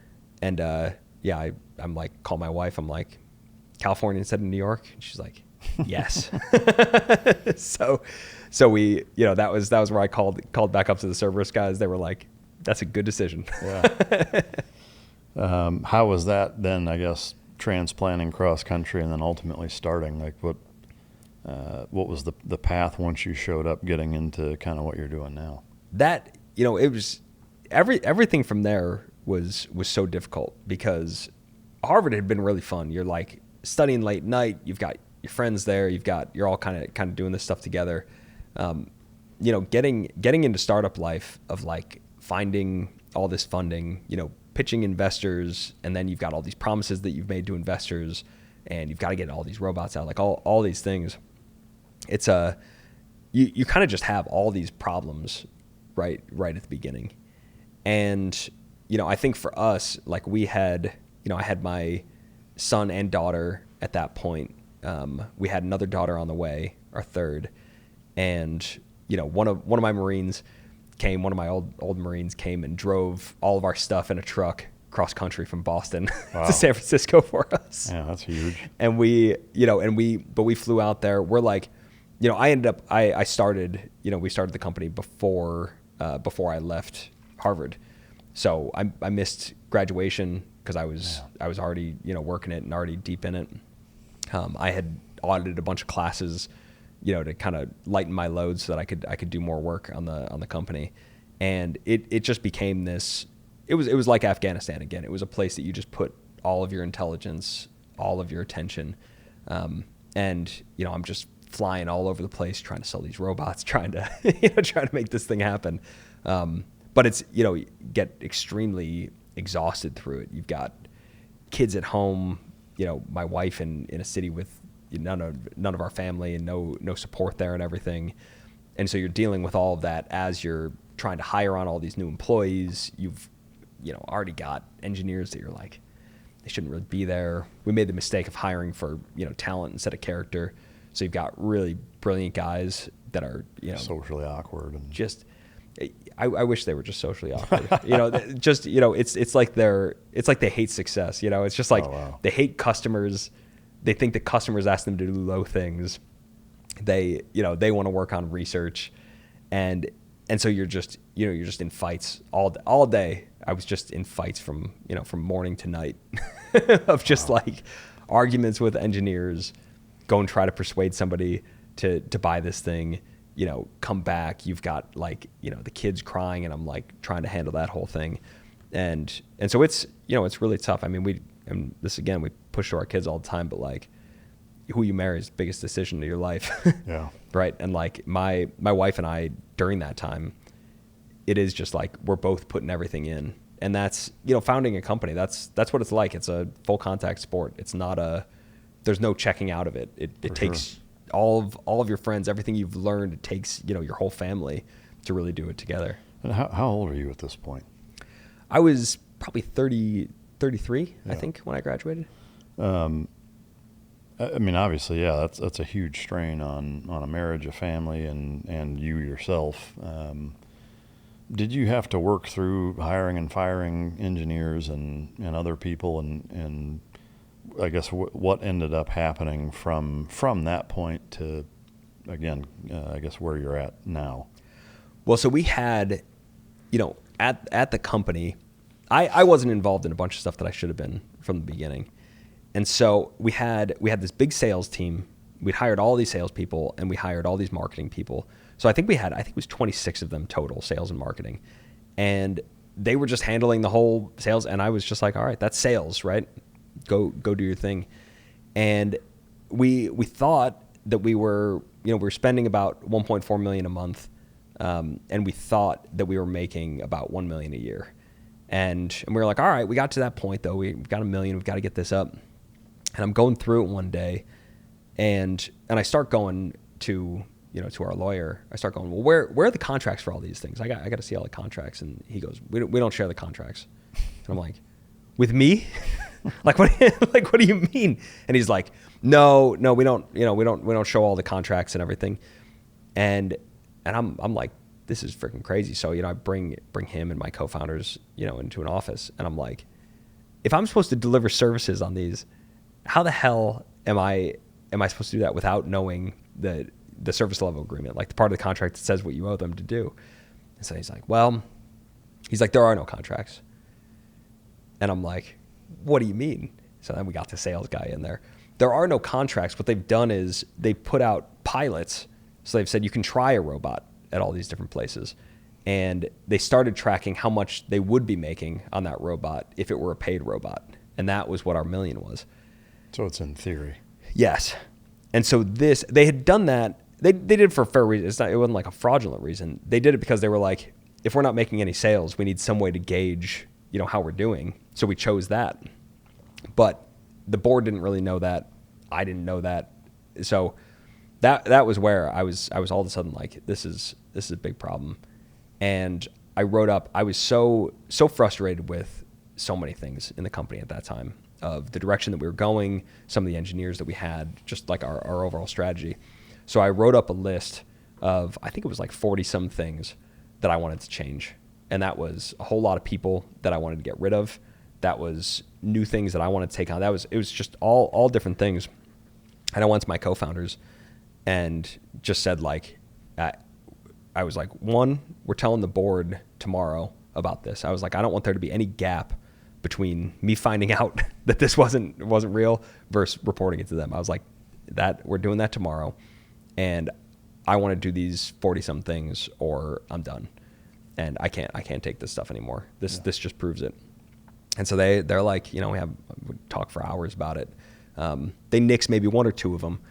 [SPEAKER 1] and I'm like, call my wife. I'm like, California instead of New York. And she's like, yes. So we, that was where I called back up to the Cerberus guys. They were like, that's a good decision.
[SPEAKER 2] Yeah. How was that then, I guess, transplanting cross country and then ultimately starting? Like what was the path once you showed up getting into kind of what you're doing now?
[SPEAKER 1] That, it was everything from there was so difficult because Harvard had been really fun. You're like studying late night. You've got your friends there. You're all kind of doing this stuff together. Getting into startup life of like finding all this funding, pitching investors, and then you've got all these promises that you've made to investors, and you've got to get all these robots out, like all these things. It's you kind of just have all these problems right at the beginning. And, I think for us, like we had, I had my son and daughter at that point. We had another daughter on the way, our third. And, one of my Marines came, one of my old Marines came and drove all of our stuff in a truck cross country from Boston to San Francisco for us.
[SPEAKER 2] Yeah, that's huge.
[SPEAKER 1] And we flew out there. We're like, I started, we started the company before I left Harvard. So I missed graduation because I was already, working it and already deep in it. I had audited a bunch of classes, to kind of lighten my load so that I could do more work on the company. And it just became this, it was like Afghanistan again. It was a place that you just put all of your intelligence, all of your attention. And, I'm just flying all over the place trying to sell these robots, trying to make this thing happen. But it's, you get extremely exhausted through it. You've got kids at home, my wife in a city with none of our family and no support there and everything. And so you're dealing with all of that as you're trying to hire on all these new employees. You've, already got engineers that you're like, they shouldn't really be there. We made the mistake of hiring for, talent instead of character. So you've got really brilliant guys that are,
[SPEAKER 2] socially awkward and
[SPEAKER 1] just, I wish they were just socially awkward. It's like they hate success. It's just like they hate customers. They think that customers ask them to do low things. They want to work on research, and so you're just in fights all day. I was just in fights from morning to night of just like arguments with engineers. Go and try to persuade somebody to buy this thing. Come back. You've got like the kids crying, and I'm like trying to handle that whole thing, and so it's it's really tough. I mean, we push to our kids all the time, but like who you marry is the biggest decision of your life.
[SPEAKER 2] Yeah.
[SPEAKER 1] Right. And like my wife and I during that time, it is just like we're both putting everything in, and that's founding a company. That's what it's like. It's a full contact sport. It's not there's no checking out of it. It takes all of your friends, everything you've learned. It takes your whole family to really do it together.
[SPEAKER 2] And how old are you at this point?
[SPEAKER 1] I was probably 33, I think, when I graduated.
[SPEAKER 2] I mean, obviously, yeah, that's a huge strain on a marriage, a family, and you yourself. Did you have to work through hiring and firing engineers and other people, and I guess what ended up happening from that point to, again, I guess where you're at now?
[SPEAKER 1] Well, so we had, at the company, I wasn't involved in a bunch of stuff that I should have been from the beginning. And so we had this big sales team. We'd hired all these salespeople, and we hired all these marketing people. So I think it was 26 of them total, sales and marketing. And they were just handling the whole sales, and I was just like, all right, that's sales, right? Go do your thing. And we thought that we were spending about $1.4 million a month, and we thought that we were making about $1 million a year. And we were like, all right, we got to that point though. We've got $1 million. We've got to get this up. And I'm going through it one day, and I start going to to our lawyer, I start going, well, where are the contracts for all these things? I got to see all the contracts. And he goes, we don't share the contracts. And I'm like, with me? Like what do you mean? And he's like, no, we don't, we don't show all the contracts and everything. And I'm like, this is freaking crazy. So, I bring him and my co-founders, into an office, and I'm like, if I'm supposed to deliver services on these, how the hell am I supposed to do that without knowing the service level agreement, like the part of the contract that says what you owe them to do? And so he's like, there are no contracts. And I'm like, what do you mean? So then we got the sales guy in there. There are no contracts. What they've done is they put out pilots. So they've said you can try a robot at all these different places. And they started tracking how much they would be making on that robot if it were a paid robot. And that was what our million was.
[SPEAKER 2] So it's in theory.
[SPEAKER 1] Yes. And so they had done that. They did it for a fair reason. It wasn't like a fraudulent reason. They did it because they were like, if we're not making any sales, we need some way to gauge, how we're doing. So we chose that. But the board didn't really know that. I didn't know that. So that was where I was all of a sudden like, this is a big problem. And I wrote up, I was so frustrated with so many things in the company at that time, of the direction that we were going, some of the engineers that we had, just like our overall strategy. So I wrote up a list of, I think it was like 40 some things that I wanted to change. And that was a whole lot of people that I wanted to get rid of. That was new things that I wanted to take on. It was just all different things. And I went to my co-founders and just said like, I was like, one, we're telling the board tomorrow about this. I was like, I don't want there to be any gap between me finding out that this wasn't real versus reporting it to them. I was like, that we're doing that tomorrow, and I want to do these 40 some things or I'm done. And I can't take this stuff anymore. This just proves it. And so they're like, we talk for hours about it. They nix maybe one or two of them,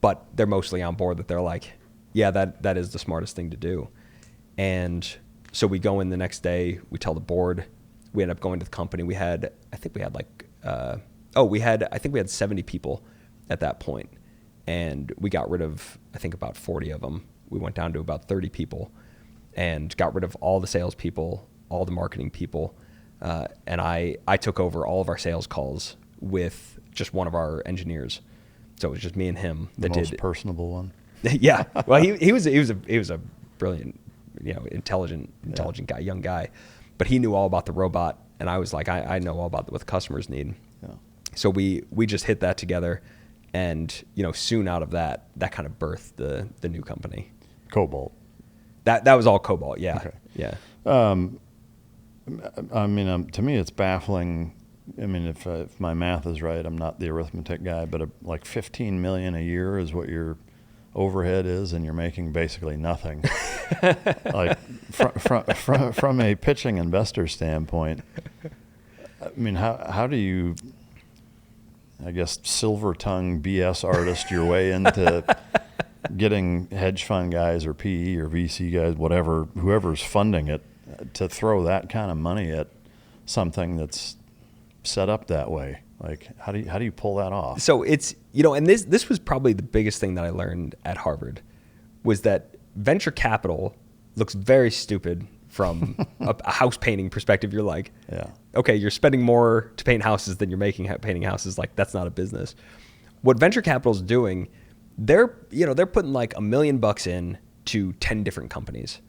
[SPEAKER 1] but they're mostly on board that they're like, yeah, that is the smartest thing to do. And so we go in the next day, we tell the board, we end up going to the company. I think we had 70 people at that point, and we got rid of, I think, about 40 of them. We went down to about 30 people and got rid of all the salespeople, all the marketing people. And I took over all of our sales calls with just one of our engineers. So it was just me and him that did.
[SPEAKER 2] The most personable one.
[SPEAKER 1] Yeah. Well, he was a brilliant, intelligent guy, young guy, but he knew all about the robot. And I was like, I know all about what the customers need. Yeah. So we just hit that together, and soon out of that kind of birthed the new company.
[SPEAKER 2] Cobalt.
[SPEAKER 1] That was all Cobalt. Yeah.
[SPEAKER 2] Okay.
[SPEAKER 1] Yeah.
[SPEAKER 2] I mean, to me, it's baffling. I mean, if my math is right, I'm not the arithmetic guy, but like 15 million a year is what your overhead is, and you're making basically nothing. Like from a pitching investor standpoint, I mean, how do you, I guess, silver tongue BS artist your way into getting hedge fund guys or PE or VC guys, whatever, whoever's funding it, to throw that kind of money at something that's set up that way? Like, how do you pull that off?
[SPEAKER 1] So it's, and this was probably the biggest thing that I learned at Harvard, was that venture capital looks very stupid from a house painting perspective. You're like,
[SPEAKER 2] yeah,
[SPEAKER 1] okay, you're spending more to paint houses than you're making painting houses. Like, that's not a business. What venture capital is doing, they're putting like $1 million in to 10 different companies.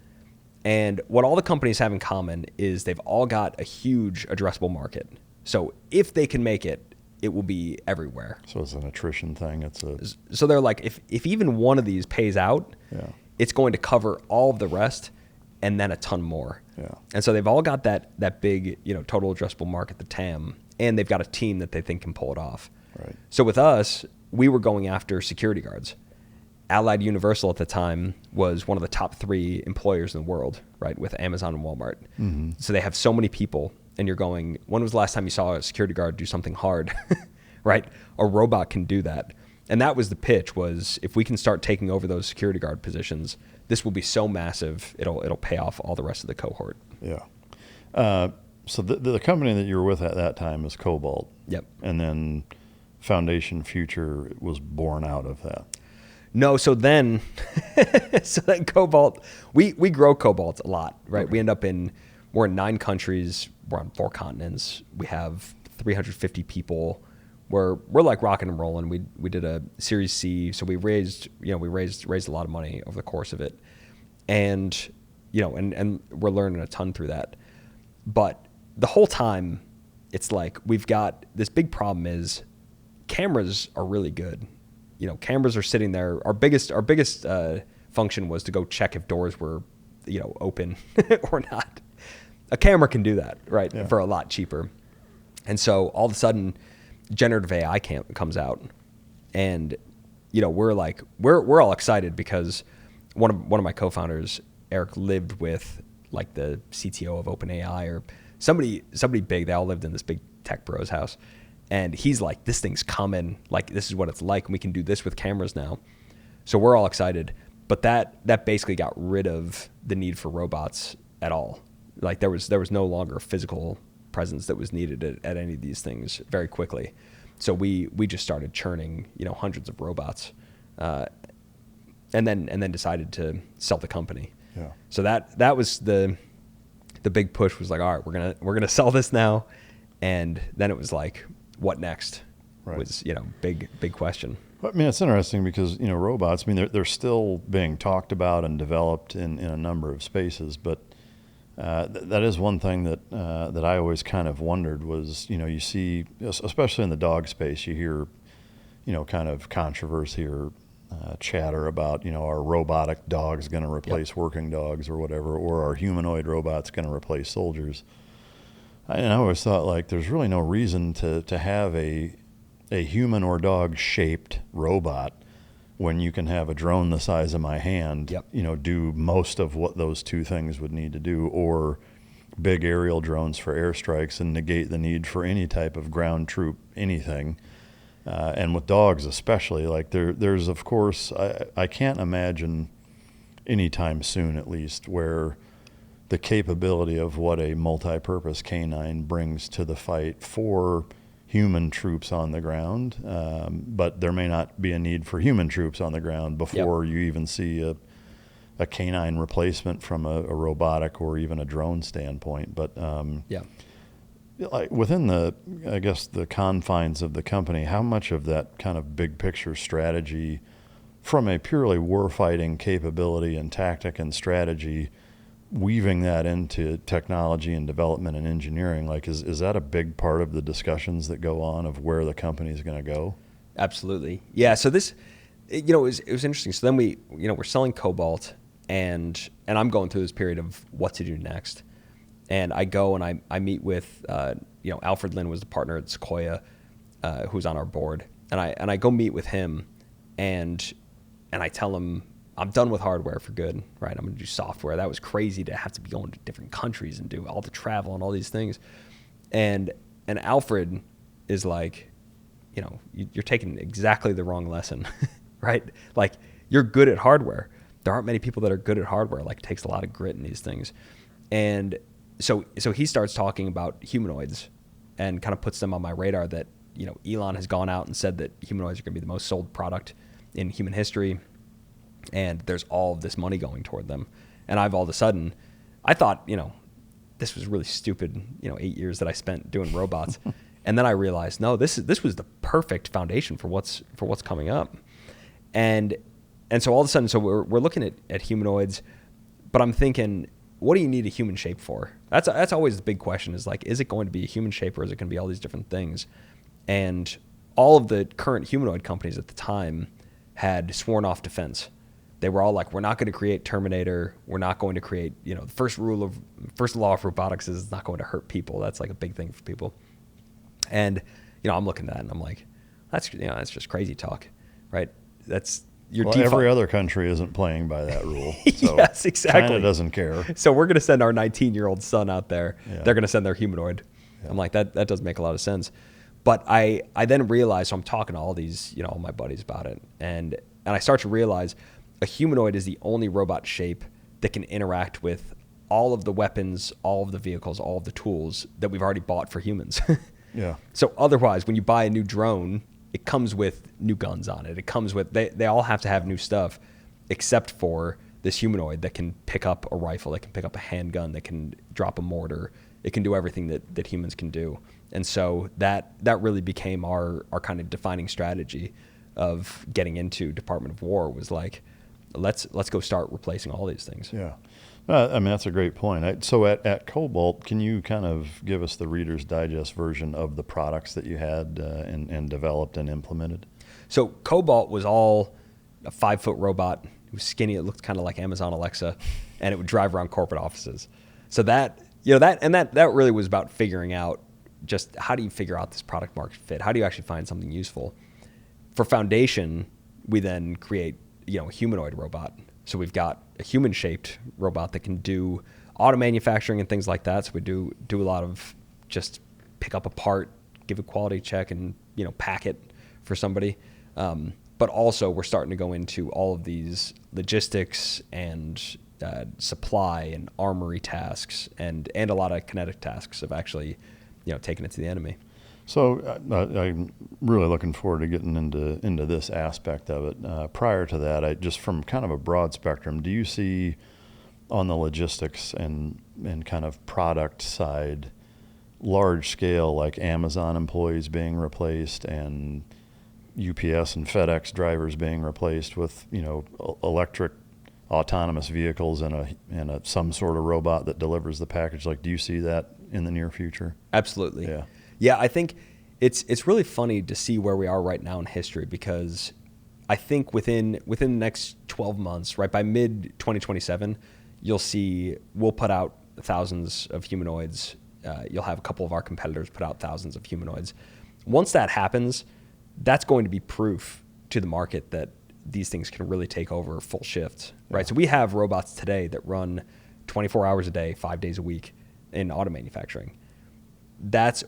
[SPEAKER 1] And what all the companies have in common is they've all got a huge addressable market. So if they can make it, it will be everywhere.
[SPEAKER 2] So it's an attrition thing.
[SPEAKER 1] So they're like, if even one of these pays out,
[SPEAKER 2] yeah,
[SPEAKER 1] it's going to cover all of the rest and then a ton more.
[SPEAKER 2] Yeah.
[SPEAKER 1] And so they've all got that big, total addressable market, the TAM, and they've got a team that they think can pull it off.
[SPEAKER 2] Right.
[SPEAKER 1] So with us, we were going after security guards. Allied Universal at the time was one of the top 3 employers in the world, right, with Amazon and Walmart. Mm-hmm. So they have so many people, and you're going, when was the last time you saw a security guard do something hard, right? A robot can do that. And that was the pitch, was if we can start taking over those security guard positions, this will be so massive, it'll pay off all the rest of the cohort.
[SPEAKER 2] Yeah. So the company that you were with at that time was Cobalt.
[SPEAKER 1] Yep.
[SPEAKER 2] And then Foundation Future was born out of that.
[SPEAKER 1] No, so then Cobalt, we grow Cobalt a lot, right? Okay. We're in 9 countries, we're on 4 continents, we have 350 people. We're like rocking and rolling. We did a Series C, so we raised a lot of money over the course of it, and and we're learning a ton through that. But the whole time, it's like we've got this big problem is cameras are really good. Cameras are sitting there. Our biggest function was to go check if doors were open or not. A camera can do that, right? Yeah. For a lot cheaper. And so all of a sudden, generative AI comes out, and we're all excited because one of my co-founders, Eric, lived with like the CTO of OpenAI or somebody big. They all lived in this big tech bros house, and he's like, this thing's coming, like this is what it's like, and we can do this with cameras now. So we're all excited, but that basically got rid of the need for robots at all. Like there was no longer a physical presence that was needed at any of these things very quickly. So we just started churning hundreds of robots, and then decided to sell the company.
[SPEAKER 2] Yeah.
[SPEAKER 1] So that was the big push, was like, all right, we're gonna sell this now, and then it was like, what next? Right. Was big question.
[SPEAKER 2] I mean, it's interesting because robots. I mean, they're still being talked about and developed in a number of spaces, but that is one thing that I always kind of wondered was, you see, especially in the dog space, you hear, kind of controversy or chatter about, are robotic dogs going to replace working dogs or whatever, or are humanoid robots going to replace soldiers? And I always thought, like, there's really no reason to have a human or dog shaped robot when you can have a drone the size of my hand, do most of what those two things would need to do, or big aerial drones for airstrikes and negate the need for any type of ground troop, anything. And with dogs especially, like there's of course, I can't imagine anytime soon at least where the capability of what a multi-purpose canine brings to the fight for human troops on the ground, but there may not be a need for human troops on the ground before you even see a canine replacement from a robotic or even a drone standpoint. But like within the confines of the company, how much of that kind of big picture strategy from a purely warfighting capability and tactic and strategy, weaving that into technology and development and engineering, like is that a big part of the discussions that go on of where the company is going to go? Absolutely.
[SPEAKER 1] Yeah. So this, it was interesting. So then we're selling Cobalt, and I'm going through this period of what to do next. And I go and I meet with, Alfred Lin was the partner at Sequoia, who's on our board. And I go meet with him, and I tell him, I'm done with hardware for good, right? I'm going to do software. That was crazy to have to be going to different countries and do all the travel and all these things. And Alfred is like, you're taking exactly the wrong lesson, right? Like, you're good at hardware. There aren't many people that are good at hardware. Like, it takes a lot of grit in these things. And so he starts talking about humanoids and kind of puts them on my radar that, Elon has gone out and said that humanoids are going to be the most sold product in human history. And there's all of this money going toward them. And I've all of a sudden, I thought, this was really stupid, 8 years that I spent doing robots. And then I realized, no, this was the perfect foundation for what's coming up. And so all of a sudden, so we're looking at humanoids, but I'm thinking, what do you need a human shape for? That's always the big question, is like, is it going to be a human shape or is it going to be all these different things? And all of the current humanoid companies at the time had sworn off defense. They were all like, we're not going to create Terminator. We're not going to create, the first law of robotics is it's not going to hurt people. That's like a big thing for people. And, I'm looking at that and I'm like, that's just crazy talk, right? That's your default.
[SPEAKER 2] Every other country isn't playing by that rule. So
[SPEAKER 1] yes, exactly.
[SPEAKER 2] China doesn't care.
[SPEAKER 1] So we're going to send our 19-year-old son out there. Yeah. They're going to send their humanoid. Yeah. I'm like, that does make a lot of sense. But I then realized, so I'm talking to all these, all my buddies about it. And I start to realize a humanoid is the only robot shape that can interact with all of the weapons, all of the vehicles, all of the tools that we've already bought for humans.
[SPEAKER 2] Yeah.
[SPEAKER 1] So otherwise, when you buy a new drone, it comes with new guns on it. It comes with, they all have to have new stuff, except for this humanoid that can pick up a rifle, that can pick up a handgun, that can drop a mortar. It can do everything that humans can do. And so that really became our kind of defining strategy of getting into Department of War, was like, let's go start replacing all these things.
[SPEAKER 2] Yeah. I mean, that's a great point. So at Cobalt, can you kind of give us the Reader's Digest version of the products that you had and developed and implemented?
[SPEAKER 1] So Cobalt was all a 5-foot robot. It was skinny. It looked kind of like Amazon Alexa, and it would drive around corporate offices. So that really was about figuring out just how do you figure out this product market fit? How do you actually find something useful? For Foundation, we then create, a humanoid robot. So we've got a human-shaped robot that can do auto manufacturing and things like that. So we do a lot of just pick up a part, give a quality check, and pack it for somebody. But also we're starting to go into all of these logistics and supply and armory tasks and a lot of kinetic tasks of actually taking it to the enemy.
[SPEAKER 2] So I'm really looking forward to getting into this aspect of it. Prior to that, just from kind of a broad spectrum, do you see on the logistics and kind of product side, large scale, like Amazon employees being replaced and UPS and FedEx drivers being replaced with electric autonomous vehicles and some sort of robot that delivers the package? Like, do you see that in the near future?
[SPEAKER 1] Absolutely.
[SPEAKER 2] Yeah.
[SPEAKER 1] Yeah, I think it's really funny to see where we are right now in history, because I think within the next 12 months, right, by mid-2027, we'll put out thousands of humanoids. You'll have a couple of our competitors put out thousands of humanoids. Once that happens, that's going to be proof to the market that these things can really take over full shift, right?
[SPEAKER 2] Yeah.
[SPEAKER 1] So we have robots today that run 24 hours a day, 5 days a week in auto manufacturing.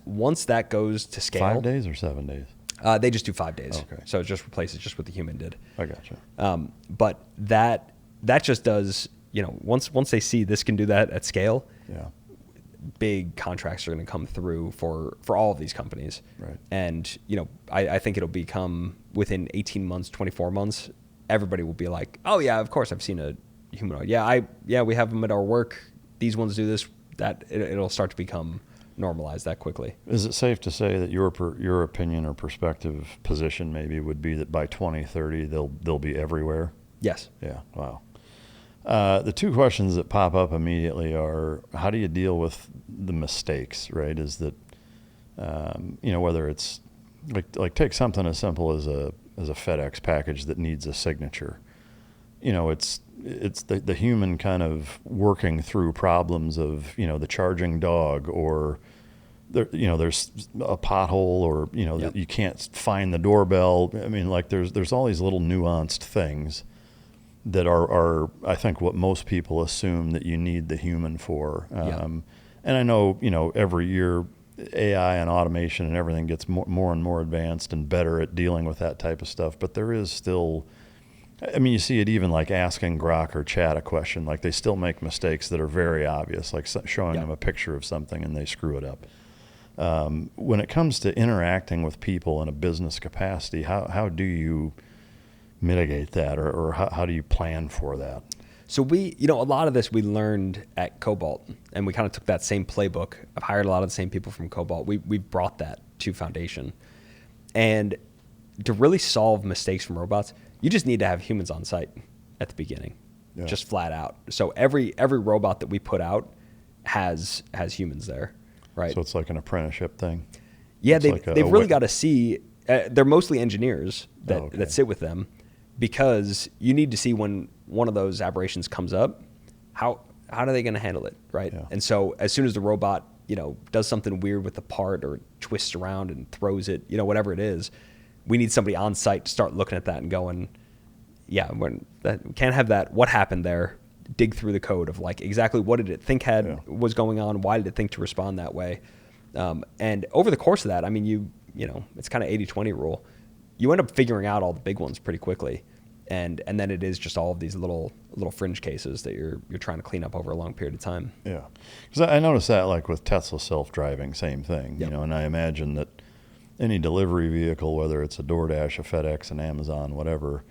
[SPEAKER 1] Once that goes to scale.
[SPEAKER 2] 5 days or 7 days?
[SPEAKER 1] They just do 5 days.
[SPEAKER 2] Okay.
[SPEAKER 1] So it just replaces just what the human did.
[SPEAKER 2] I gotcha.
[SPEAKER 1] But that just does, once they see this can do that at scale,
[SPEAKER 2] Yeah.
[SPEAKER 1] big contracts are going to come through for all of these companies.
[SPEAKER 2] Right.
[SPEAKER 1] And, I think it'll become within 18 months, 24 months, everybody will be like, oh yeah, of course I've seen a humanoid. Yeah, we have them at our work. These ones do this, that. It'll start to become normalized that quickly.
[SPEAKER 2] Is it safe to say that your opinion or perspective position maybe would be that by 2030 they'll be everywhere?
[SPEAKER 1] Yes.
[SPEAKER 2] Yeah. Wow. The two questions that pop up immediately are, how do you deal with the mistakes, right? Is that, whether it's like take something as simple as a FedEx package that needs a signature. It's the human kind of working through problems of, the charging dog, or there's a pothole, or,
[SPEAKER 1] Yep.
[SPEAKER 2] that you can't find the doorbell. I mean, like there's all these little nuanced things that are I think what most people assume that you need the human for. And I know, every year AI and automation and everything gets more and more advanced and better at dealing with that type of stuff. But there is still, you see it even like asking Grok or Chat a question. Like, they still make mistakes that are very obvious, like showing them a picture of something and they screw it up. When it comes to interacting with people in a business capacity, how do you mitigate that, or how do you plan for that?
[SPEAKER 1] So a lot of this we learned at Cobalt, and we kind of took that same playbook. I've hired a lot of the same people from Cobalt. We brought that to Foundation. And to really solve mistakes from robots, you just need to have humans on site at the beginning, just flat out. So every robot that we put out has humans there, right?
[SPEAKER 2] So it's like an apprenticeship thing?
[SPEAKER 1] Yeah, they've really got to see, they're mostly engineers that sit with them, because you need to see when one of those aberrations comes up, how are they going to handle it, right?
[SPEAKER 2] Yeah.
[SPEAKER 1] And so as soon as the robot, does something weird with the part, or twists around and throws it, whatever it is, we need somebody on site to start looking at that and going, we can't have that. What happened there? Dig through the code of like exactly what did it think was going on? Why did it think to respond that way? And over the course of that, it's kind of 80-20 rule. You end up figuring out all the big ones pretty quickly. And then it is just all of these little fringe cases that you're trying to clean up over a long period of time.
[SPEAKER 2] Yeah. Because I noticed that, like with Tesla self-driving, same thing,
[SPEAKER 1] Yep.
[SPEAKER 2] and I imagine that any delivery vehicle, whether it's a DoorDash, a FedEx, an Amazon, whatever,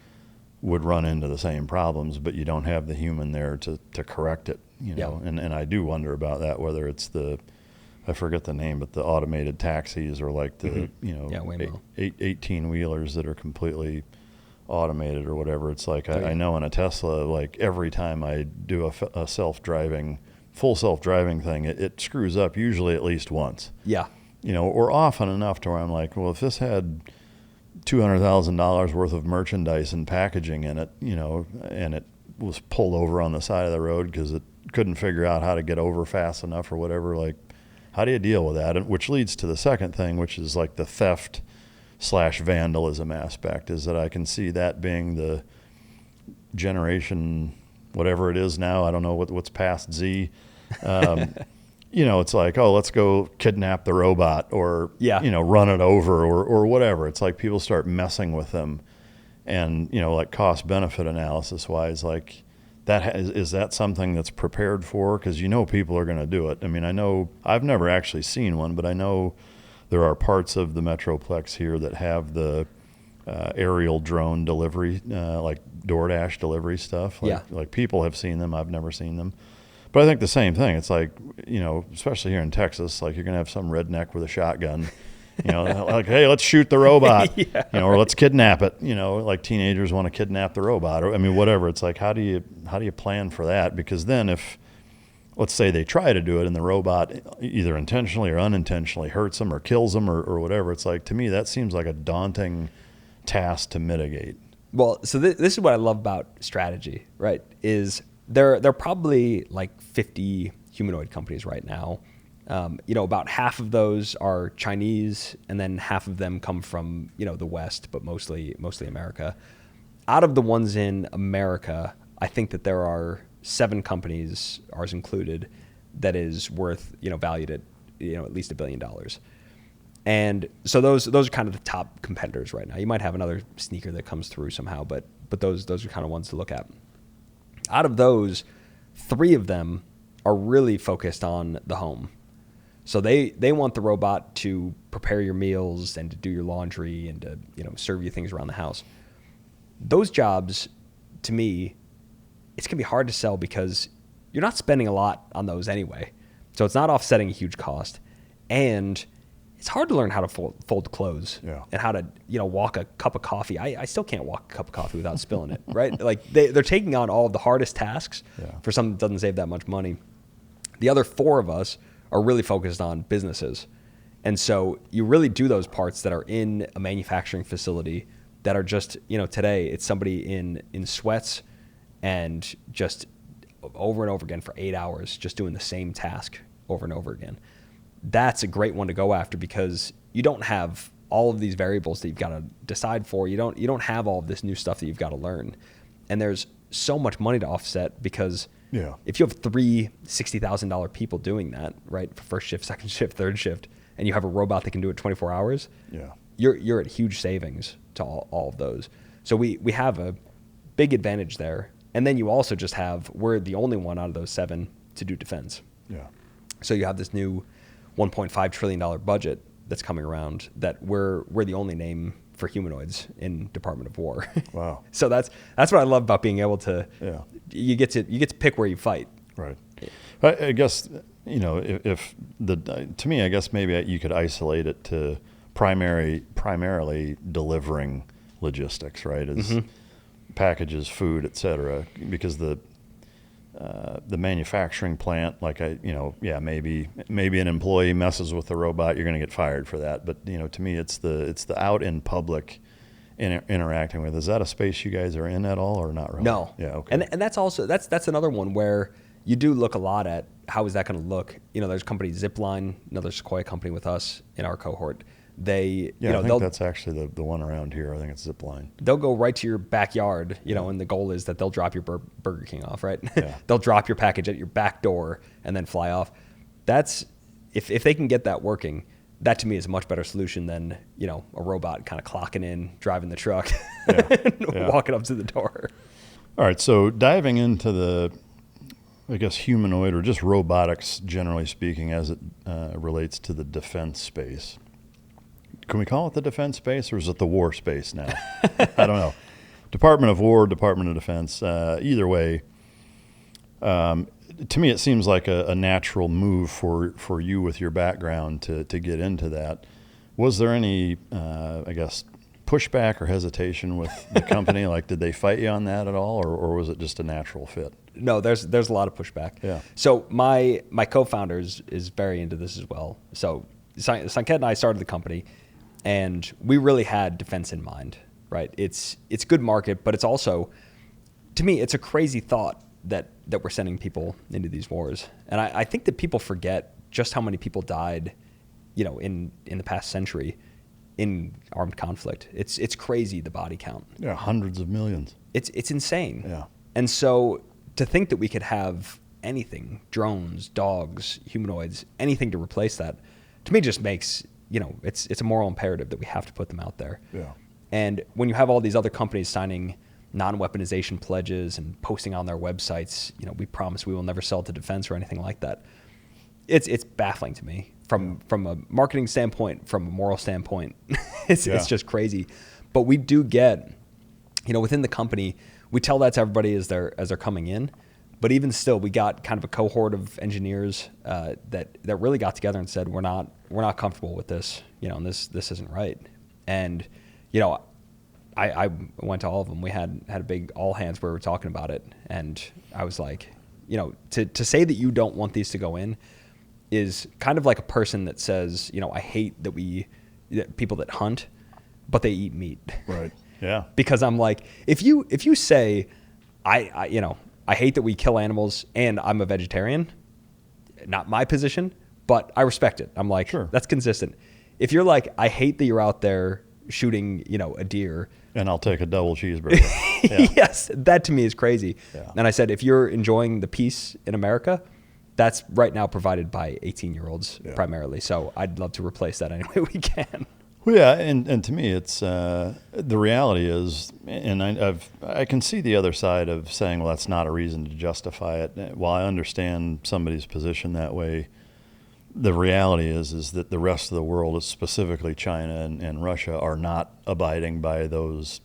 [SPEAKER 2] would run into the same problems, but you don't have the human there to correct it, you know.
[SPEAKER 1] Yeah.
[SPEAKER 2] And I do wonder about that, whether it's I forget the name, but the automated taxis or like the, you know, 18-wheelers that are completely automated or whatever. It's like, I know in a Tesla, like every time I do a full self-driving thing, it screws up usually at least once.
[SPEAKER 1] Yeah.
[SPEAKER 2] You know, or often enough to where I'm like, well, if this had $200,000 worth of merchandise and packaging in it, you know, and it was pulled over on the side of the road because it couldn't figure out how to get over fast enough or whatever, like, how do you deal with that? And which leads to the second thing, which is like the theft/vandalism aspect, is that I can see that being the generation, whatever it is now, I don't know what's past Z. You know, it's like, oh, let's go kidnap the robot or, you know, run it over or whatever. It's like people start messing with them. And, you know, like cost benefit analysis wise, like is that something that's prepared for? Because you know people are going to do it. I mean, I know I've never actually seen one, but I know there are parts of the Metroplex here that have the aerial drone delivery, like DoorDash delivery stuff. Like people have seen them. I've never seen them. But I think the same thing. It's like, you know, especially here in Texas, like you're going to have some redneck with a shotgun, you know, like, hey, let's shoot the robot, you know, or let's kidnap it. You know, like teenagers want to kidnap the robot, or I mean, whatever. It's like, how do you plan for that? Because then if, let's say they try to do it and the robot either intentionally or unintentionally hurts them or kills them or whatever, it's like, to me, that seems like a daunting task to mitigate.
[SPEAKER 1] Well, so this is what I love about strategy, right? Is there are probably like 50 humanoid companies right now. You know, about half of those are Chinese, and then half of them come from, you know, the West, but mostly America. Out of the ones in America, I think that there are 7 companies, ours included, that is worth, you know, valued at, you know, at least $1 billion. And so those are kind of the top competitors right now. You might have another sneaker that comes through somehow, but those are kind of ones to look at. Out of those, 3 of them are really focused on the home. So they want the robot to prepare your meals and to do your laundry and to, you know, serve you things around the house. Those jobs, to me, it's going to be hard to sell because you're not spending a lot on those anyway. So it's not offsetting a huge cost. And it's hard to learn how to fold clothes and how to, you know, walk a cup of coffee. I still can't walk a cup of coffee without spilling it, right? Like they're taking on all of the hardest tasks for something that doesn't save that much money. The other 4 of us are really focused on businesses. And so you really do those parts that are in a manufacturing facility that are just, you know, today it's somebody in sweats and just over and over again for 8 hours, just doing the same task over and over again. That's a great one to go after because you don't have all of these variables that you've got to decide for. You don't have all of this new stuff that you've got to learn. And there's so much money to offset because if you have 3 $60,000 people doing that, right, for first shift, second shift, third shift, and you have a robot that can do it 24 hours, you're at huge savings to all of those. So we have a big advantage there. And then you also just have, we're the only one out of those 7 to do defense. So you have this new $1.5 trillion budget that's coming around that we're the only name for humanoids in Department of War.
[SPEAKER 2] Wow.
[SPEAKER 1] So that's what I love about being able to, you get to pick where you fight.
[SPEAKER 2] Right. I guess, you know, to me, I guess maybe you could isolate it to primarily delivering logistics, right? As packages, food, et cetera, because the manufacturing plant, like maybe an employee messes with the robot, you're going to get fired for that. But you know, to me, it's the out in public interacting with. Is that a space you guys are in at all, or not really?
[SPEAKER 1] No.
[SPEAKER 2] Yeah. Okay.
[SPEAKER 1] And that's also that's another one where you do look a lot at how is that going to look. You know, there's company Zipline, another Sequoia company with us in our cohort. I think
[SPEAKER 2] that's actually the one around here. I think it's Zipline.
[SPEAKER 1] They'll go right to your backyard, you know, and the goal is that they'll drop your Burger King off, right?
[SPEAKER 2] Yeah.
[SPEAKER 1] They'll drop your package at your back door and then fly off. That's if they can get that working, that to me is a much better solution than, you know, a robot kind of clocking in, driving the truck, and walking up to the door.
[SPEAKER 2] All right, so diving into the, I guess, humanoid or just robotics, generally speaking, as it relates to the defense space. can we call it the defense space, or is it the war space now? I don't know. Department of War, Department of Defense, either way. To me, it seems like a natural move for you with your background to get into that. Was there any, I guess, pushback or hesitation with the company? Like, did they fight you on that at all, or was it just a natural fit?
[SPEAKER 1] No, there's a lot of pushback.
[SPEAKER 2] Yeah.
[SPEAKER 1] So my co-founder is very into this as well. So Sanket and I started the company, and we really had defense in mind, right? It's good market, but it's also, to me, it's a crazy thought that we're sending people into these wars. And I think that people forget just how many people died, in the past century in armed conflict. It's crazy, the body count.
[SPEAKER 2] Yeah, hundreds of millions.
[SPEAKER 1] It's insane.
[SPEAKER 2] Yeah.
[SPEAKER 1] And so to think that we could have anything, drones, dogs, humanoids, anything to replace that, to me just makes, it's a moral imperative that we have to put them out there.
[SPEAKER 2] Yeah.
[SPEAKER 1] And when you have all these other companies signing non-weaponization pledges and posting on their websites, we promise we will never sell to defense or anything like that. It's baffling to me from a marketing standpoint, from a moral standpoint. It's just crazy. But we do get, within the company, we tell that to everybody as they're coming in. But even still, we got kind of a cohort of engineers that really got together and said, we're not comfortable with this, and this isn't right. And I went to all of them. We had a big all hands where we were talking about it, and I was like, to say that you don't want these to go in is kind of like a person that says, I hate that people that hunt, but they eat meat.
[SPEAKER 2] Right. Yeah.
[SPEAKER 1] Because I'm like, if you say, I hate that we kill animals and I'm a vegetarian, not my position, but I respect it. I'm like,
[SPEAKER 2] sure,
[SPEAKER 1] that's consistent. If you're like, I hate that you're out there shooting, a deer.
[SPEAKER 2] And I'll take a double cheeseburger.
[SPEAKER 1] Yeah. Yes, that to me is crazy.
[SPEAKER 2] Yeah.
[SPEAKER 1] And I said, if you're enjoying the peace in America, that's right now provided by 18-year-olds primarily. So I'd love to replace that any way we can.
[SPEAKER 2] Well, yeah, and to me, it's the reality is, and I can see the other side of saying, well, that's not a reason to justify it. While I understand somebody's position that way, the reality is that the rest of the world, specifically China and Russia, are not abiding by those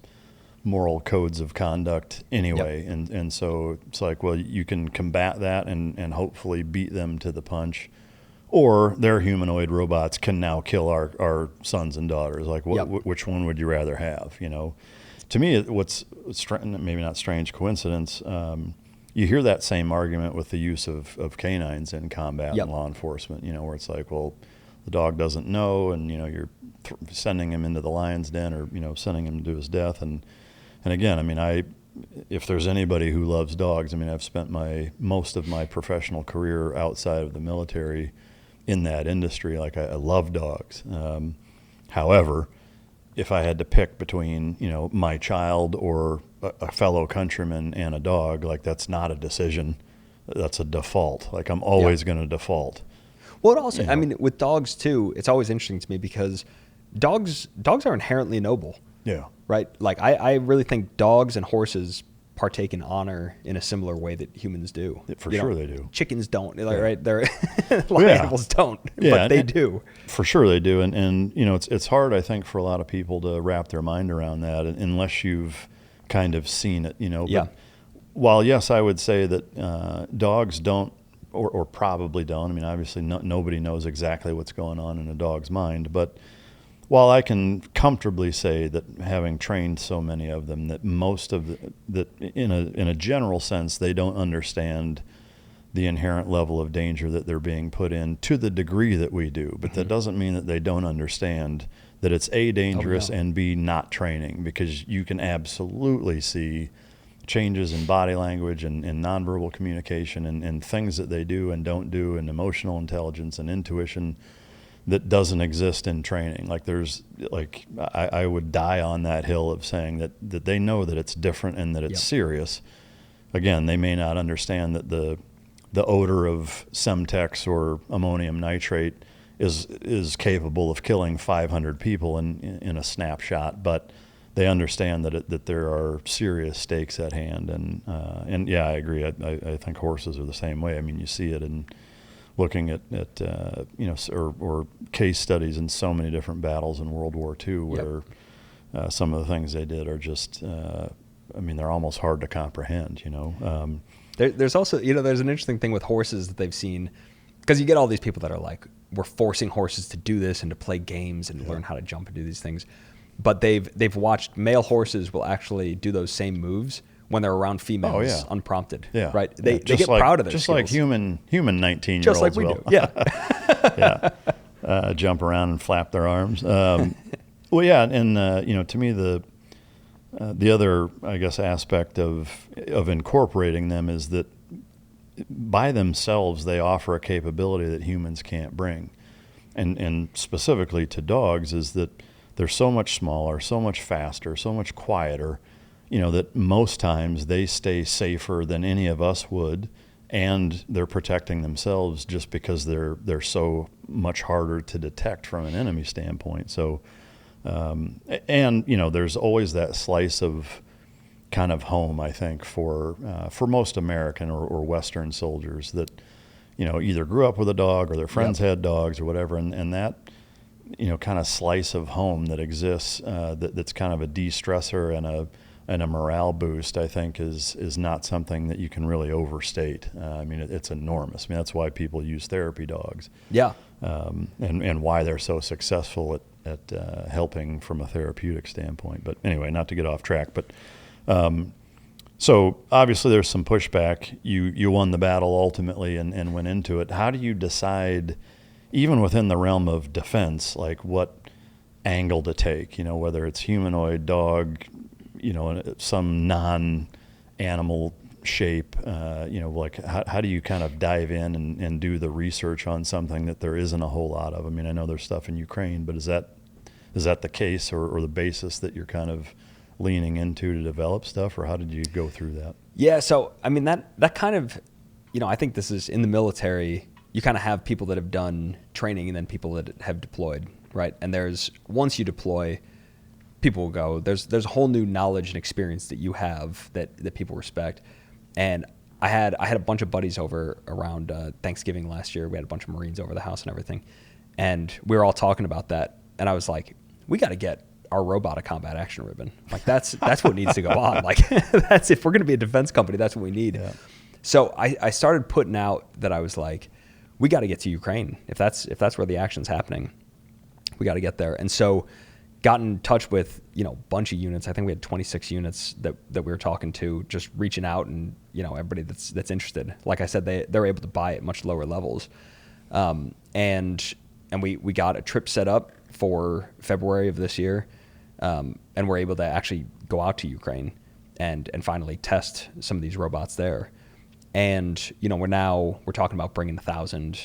[SPEAKER 2] moral codes of conduct anyway. Yep. And so it's like, well, you can combat that and hopefully beat them to the punch, or their humanoid robots can now kill our sons and daughters. Like, which one would you rather have? To me, what's maybe not strange coincidence, you hear that same argument with the use of canines in combat and law enforcement, where it's like, well, the dog doesn't know, and, you're sending him into the lion's den, or, sending him to his death. And again, if there's anybody who loves dogs, I've spent most of my professional career outside of the military in that industry. Like, I love dogs. However, if I had to pick between, my child or a fellow countryman and a dog, like, that's not a decision. That's a default. Like, I'm always going to default.
[SPEAKER 1] Well, it also, with dogs too, it's always interesting to me because dogs are inherently noble.
[SPEAKER 2] Yeah.
[SPEAKER 1] Right? Like, I really think dogs and horses partake in honor in a similar way that humans do.
[SPEAKER 2] For sure they do.
[SPEAKER 1] Chickens don't, right? They're animals don't, but they do. For
[SPEAKER 2] sure they do. And it's hard, I think, for a lot of people to wrap their mind around that unless you've kind of seen it, But while, yes, I would say that dogs don't, or probably don't, obviously nobody knows exactly what's going on in a dog's mind, but while I can comfortably say that, having trained so many of them, that most of that in a general sense, they don't understand the inherent level of danger that they're being put in to the degree that we do. But that doesn't mean that they don't understand that it's A, dangerous, and B, not training, because you can absolutely see changes in body language and nonverbal communication and things that they do and don't do, and emotional intelligence and intuition that doesn't exist in training. Like, I would die on that hill of saying that they know that it's different and that it's serious. Again, they may not understand that the odor of Semtex or ammonium nitrate is capable of killing 500 people in a snapshot, but they understand that there are serious stakes at hand. And yeah, I agree. I think horses are the same way. You see it in looking at or case studies in so many different battles in World War II where some of the things they did are just, they're almost hard to comprehend,
[SPEAKER 1] There's also, there's an interesting thing with horses that they've seen, because you get all these people that are like, we're forcing horses to do this and to play games and learn how to jump and do these things. But they've watched male horses will actually do those same moves when they're around females unprompted. Yeah. Right? They get proud of their
[SPEAKER 2] skills. Just like human 19-year-olds
[SPEAKER 1] just like we do. Yeah.
[SPEAKER 2] Jump around and flap their arms. Well, yeah, and to me the other, I guess, aspect of incorporating them is that by themselves they offer a capability that humans can't bring, and specifically to dogs is that they're so much smaller, so much faster, so much quieter, that most times they stay safer than any of us would, and they're protecting themselves just because they're so much harder to detect from an enemy standpoint. So, there's always that slice of kind of home, I think, for most American or Western soldiers that, either grew up with a dog or their friends had dogs or whatever, and that, kind of slice of home that exists, that's kind of a de-stressor and a morale boost, I think is not something that you can really overstate. It's enormous. That's why people use therapy dogs.
[SPEAKER 1] Yeah.
[SPEAKER 2] And why they're so successful at helping from a therapeutic standpoint. But anyway, not to get off track, but so obviously there's some pushback. You won the battle ultimately and went into it. How do you decide, even within the realm of defense, like what angle to take, whether it's humanoid, dog, some non-animal shape, like how do you kind of dive in and do the research on something that there isn't a whole lot of? I know there's stuff in Ukraine, but is that the case or the basis that you're kind of leaning into to develop stuff, or how did you go through that?
[SPEAKER 1] Yeah, so that kind of, I think this is in the military. You kind of have people that have done training and then people that have deployed, right? And once you deploy, people will go, there's a whole new knowledge and experience that you have that people respect. And I had a bunch of buddies over around Thanksgiving last year. We had a bunch of Marines over the house and everything. And we were all talking about that. And I was like, we got to get our robotic combat action ribbon. Like that's what needs to go on. Like that's, if we're going to be a defense company, that's what we need. Yeah. So I started putting out that I was like, we got to get to Ukraine. If that's where the action's happening, we got to get there. And so got in touch with, a bunch of units. I think we had 26 units that we were talking to, just reaching out and, everybody that's interested. Like I said, they're able to buy at much lower levels. And we got a trip set up for February of this year. And we're able to actually go out to Ukraine and finally test some of these robots there. And, we're talking about bringing 1,000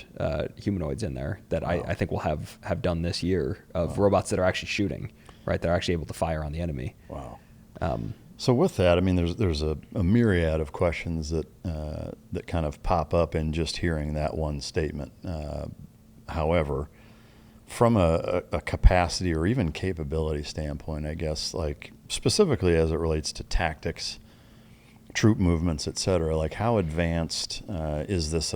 [SPEAKER 1] humanoids in there that I think we'll have done this year of robots that are actually shooting, right? They're actually able to fire on the enemy.
[SPEAKER 2] Wow. So with that, there's a myriad of questions that kind of pop up in just hearing that one statement. However, from a capacity or even capability standpoint, I guess, like specifically as it relates to tactics, troop movements, et cetera, like how advanced is this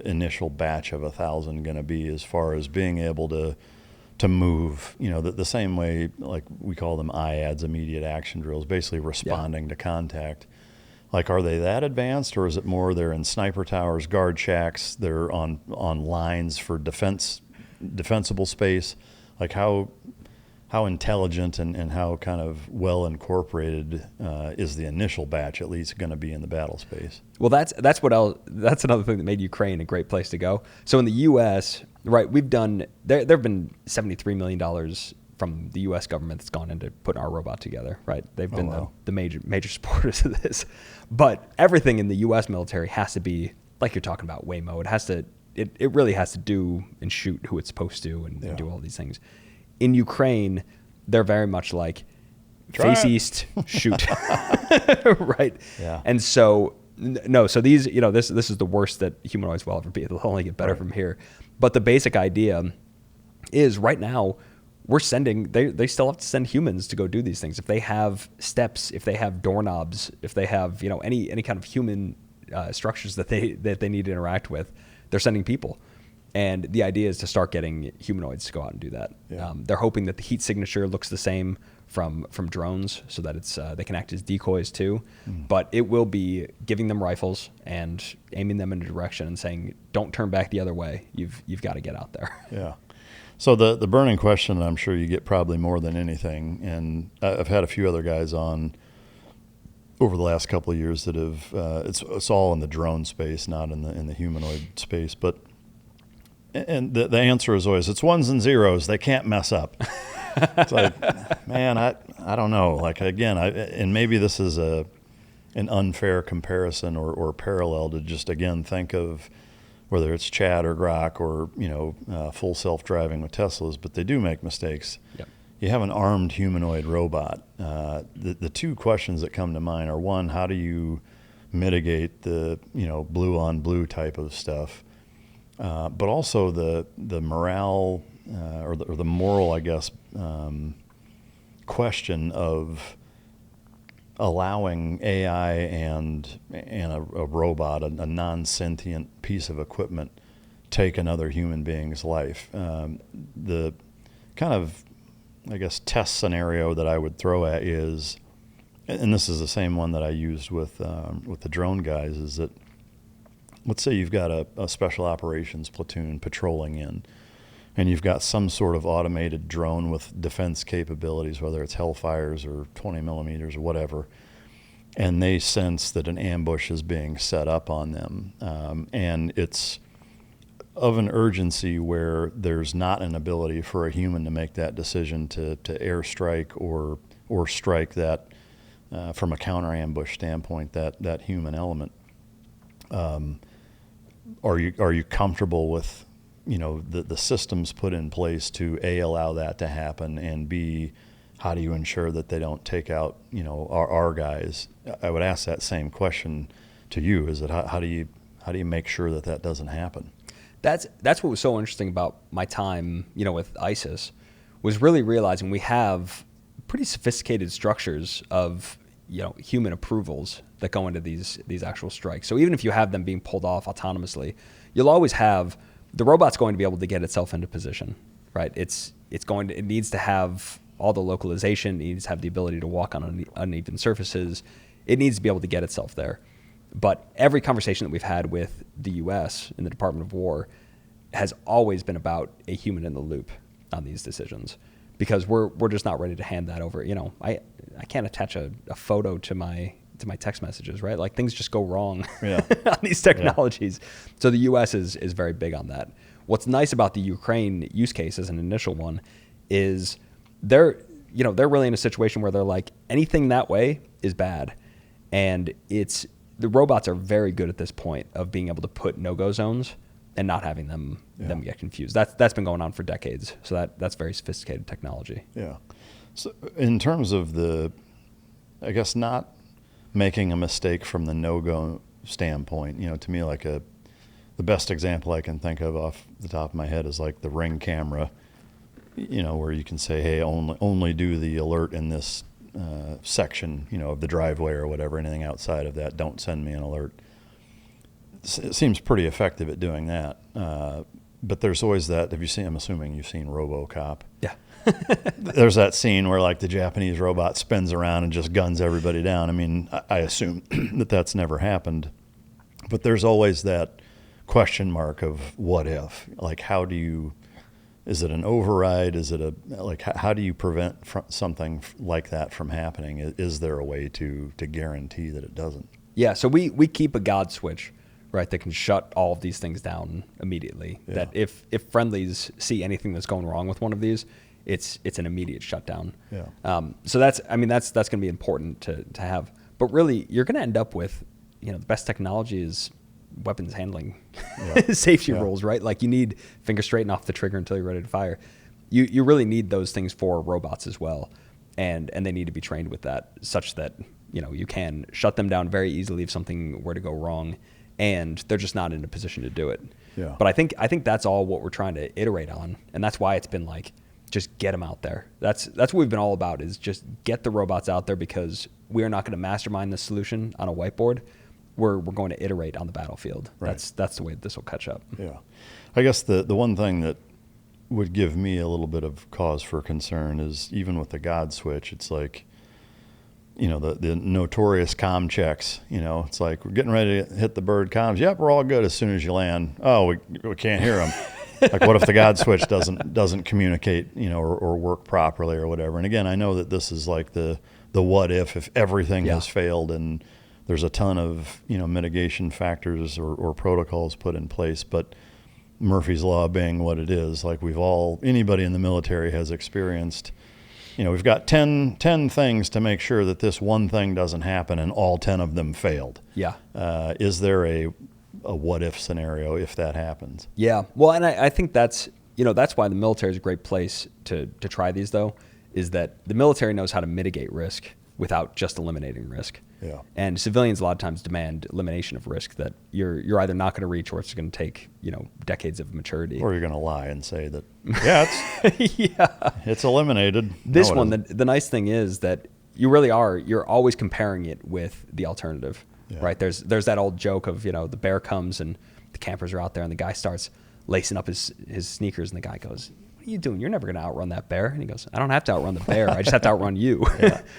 [SPEAKER 2] initial batch of 1,000 going to be as far as being able to move, the same way, like we call them IADs, immediate action drills, basically responding to contact. Like, are they that advanced, or is it more they're in sniper towers, guard shacks, they're on lines for defensible space? Like how intelligent and how kind of well incorporated is the initial batch at least going to be in the battle space?
[SPEAKER 1] Well, that's another thing that made Ukraine a great place to go. So in the U.S., right, we've done there have been $73 million from the U.S. government that's gone into putting our robot together, right? They've been the major supporters of this. But everything in the U.S. military has to be, like you're talking about, Waymo. It really has to do and shoot who it's supposed to and do all these things. In Ukraine, they're very much like face east, shoot, right? Yeah. And so these, this is the worst that humanoids will ever be. It'll only get better from here. But the basic idea is right now we're sending. They still have to send humans to go do these things. If they have steps, if they have doorknobs, if they have any kind of human structures that they need to interact with, they're sending people. And the idea is to start getting humanoids to go out and do that.
[SPEAKER 2] Yeah.
[SPEAKER 1] They're hoping that the heat signature looks the same from drones, so that it's they can act as decoys too. But it will be giving them rifles and aiming them in a direction and saying, "Don't turn back the other way. You've got to get out there."
[SPEAKER 2] Yeah. So the burning question, I'm sure you get probably more than anything, and I've had a few other guys on over the last couple of years that have it's all in the drone space, not in the humanoid space, but. And the answer is always, it's ones and zeros. They can't mess up. It's like, man, I don't know. Like, again, and maybe this is an unfair comparison or parallel to just, again, think of whether it's Chad or Grok or, full self-driving with Teslas, but they do make mistakes.
[SPEAKER 1] Yep.
[SPEAKER 2] You have an armed humanoid robot. The two questions that come to mind are, one, how do you mitigate the, blue on blue type of stuff? But also the morale or the moral, I guess, question of allowing AI and a robot, a non-sentient piece of equipment, take another human being's life. The kind of, I guess, test scenario that I would throw at is, and this is the same one that I used with the drone guys, is that, let's say you've got a special operations platoon patrolling in, and you've got some sort of automated drone with defense capabilities, whether it's Hellfires or 20 millimeters or whatever, and they sense that an ambush is being set up on them. And it's of an urgency where there's not an ability for a human to make that decision to airstrike or strike that, from a counter ambush standpoint, that human element. Are you comfortable with, the systems put in place to A, allow that to happen, and B, how do you ensure that they don't take out, our guys? I would ask that same question to you. Is that how do you make sure that doesn't happen?
[SPEAKER 1] That's what was so interesting about my time, with ISIS, was really realizing we have pretty sophisticated structures of, human approvals that go into these actual strikes. So even if you have them being pulled off autonomously, you'll always have the robot's going to be able to get itself into position, right? It needs to have all the localization. It needs to have the ability to walk on uneven surfaces. It needs to be able to get itself there. But every conversation that we've had with the U.S. in the Department of War has always been about a human in the loop on these decisions, because we're just not ready to hand that over. I can't attach a photo to my text messages, right? Like, things just go wrong on these technologies. Yeah. So the U.S. is very big on that. What's nice about the Ukraine use case as an initial one is they're really in a situation where they're like, anything that way is bad. And the robots are very good at this point of being able to put no-go zones and not having them get confused. That's been going on for decades. So that's very sophisticated technology.
[SPEAKER 2] Yeah. So in terms of I guess not making a mistake from the no-go standpoint, to me, like the best example I can think of off the top of my head is like the Ring camera, where you can say, hey, only do the alert in this section, of the driveway or whatever. Anything outside of that, don't send me an alert. It seems pretty effective at doing that. But there's always that. I'm assuming you've seen Robocop.
[SPEAKER 1] Yeah.
[SPEAKER 2] There's that scene where like the Japanese robot spins around and just guns everybody down. I mean, I assume that's never happened, but there's always that question mark of what if. Like, is it an override? Is it how do you prevent something like that from happening? Is there a way to guarantee that it doesn't?
[SPEAKER 1] Yeah, so we keep a God switch, right, that can shut all of these things down immediately. Yeah. That if friendlies see anything that's going wrong with one of these, it's an immediate shutdown.
[SPEAKER 2] Yeah.
[SPEAKER 1] So that's going to be important to have. But really, you're going to end up with, the best technology is weapons handling safety rules, right? Like, you need finger straighten off the trigger until you're ready to fire. You really need those things for robots as well, and they need to be trained with that, such that you can shut them down very easily if something were to go wrong, and they're just not in a position to do it.
[SPEAKER 2] Yeah.
[SPEAKER 1] But I think that's all what we're trying to iterate on, and that's why it's been like, just get them out there. That's what we've been all about, is just get the robots out there, because we are not going to mastermind the solution on a whiteboard. We are going to mastermind the solution we're going to iterate on the battlefield.
[SPEAKER 2] Right.
[SPEAKER 1] That's the way this will catch up.
[SPEAKER 2] Yeah. I guess the one thing that would give me a little bit of cause for concern is even with the God switch, it's like, you know, the notorious comm checks, you know, it's like we're getting ready to hit the bird comms. Yep, we're all good as soon as you land. Oh, we can't hear them. Like, what if the God switch doesn't communicate, you know, or work properly or whatever? And again, I know that this is like the what if everything has failed, and there's a ton of, you know, mitigation factors or protocols put in place, but Murphy's Law being what it is, like anybody in the military has experienced, you know, we've got 10 things to make sure that this one thing doesn't happen, and all 10 of them failed.
[SPEAKER 1] Yeah.
[SPEAKER 2] Is there a what if scenario if that happens?
[SPEAKER 1] Yeah. Well, and I think that's why the military is a great place to try these, though, is that the military knows how to mitigate risk without just eliminating risk.
[SPEAKER 2] Yeah.
[SPEAKER 1] And civilians a lot of times demand elimination of risk that you're either not going to reach, or it's going to take, you know, decades of maturity.
[SPEAKER 2] Or you're going to lie and say that, it's eliminated.
[SPEAKER 1] This one, the nice thing is that you're always comparing it with the alternative, right? There's that old joke of, you know, the bear comes and the campers are out there and the guy starts lacing up his sneakers, and the guy goes, "What are you doing? You're never going to outrun that bear." And he goes, "I don't have to outrun the bear. I just have to outrun you."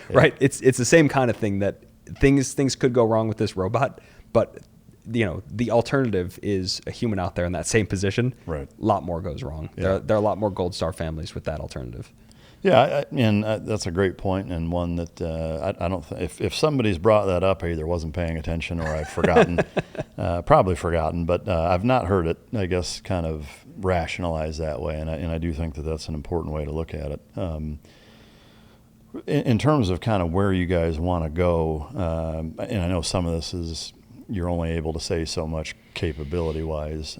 [SPEAKER 1] Right? It's the same kind of thing, that things could go wrong with this robot, but, you know, the alternative is a human out there in that same position.
[SPEAKER 2] Right.
[SPEAKER 1] A lot more goes wrong.
[SPEAKER 2] Yeah.
[SPEAKER 1] There are a lot more gold star families with that alternative.
[SPEAKER 2] Yeah, and that's a great point, and one that I don't if somebody's brought that up, I either wasn't paying attention or I've forgotten, probably forgotten, but I've not heard it, I guess, kind of rationalized that way, and I do think that that's an important way to look at it. In terms of kind of where you guys want to go, and I know some of this is you're only able to say so much capability-wise.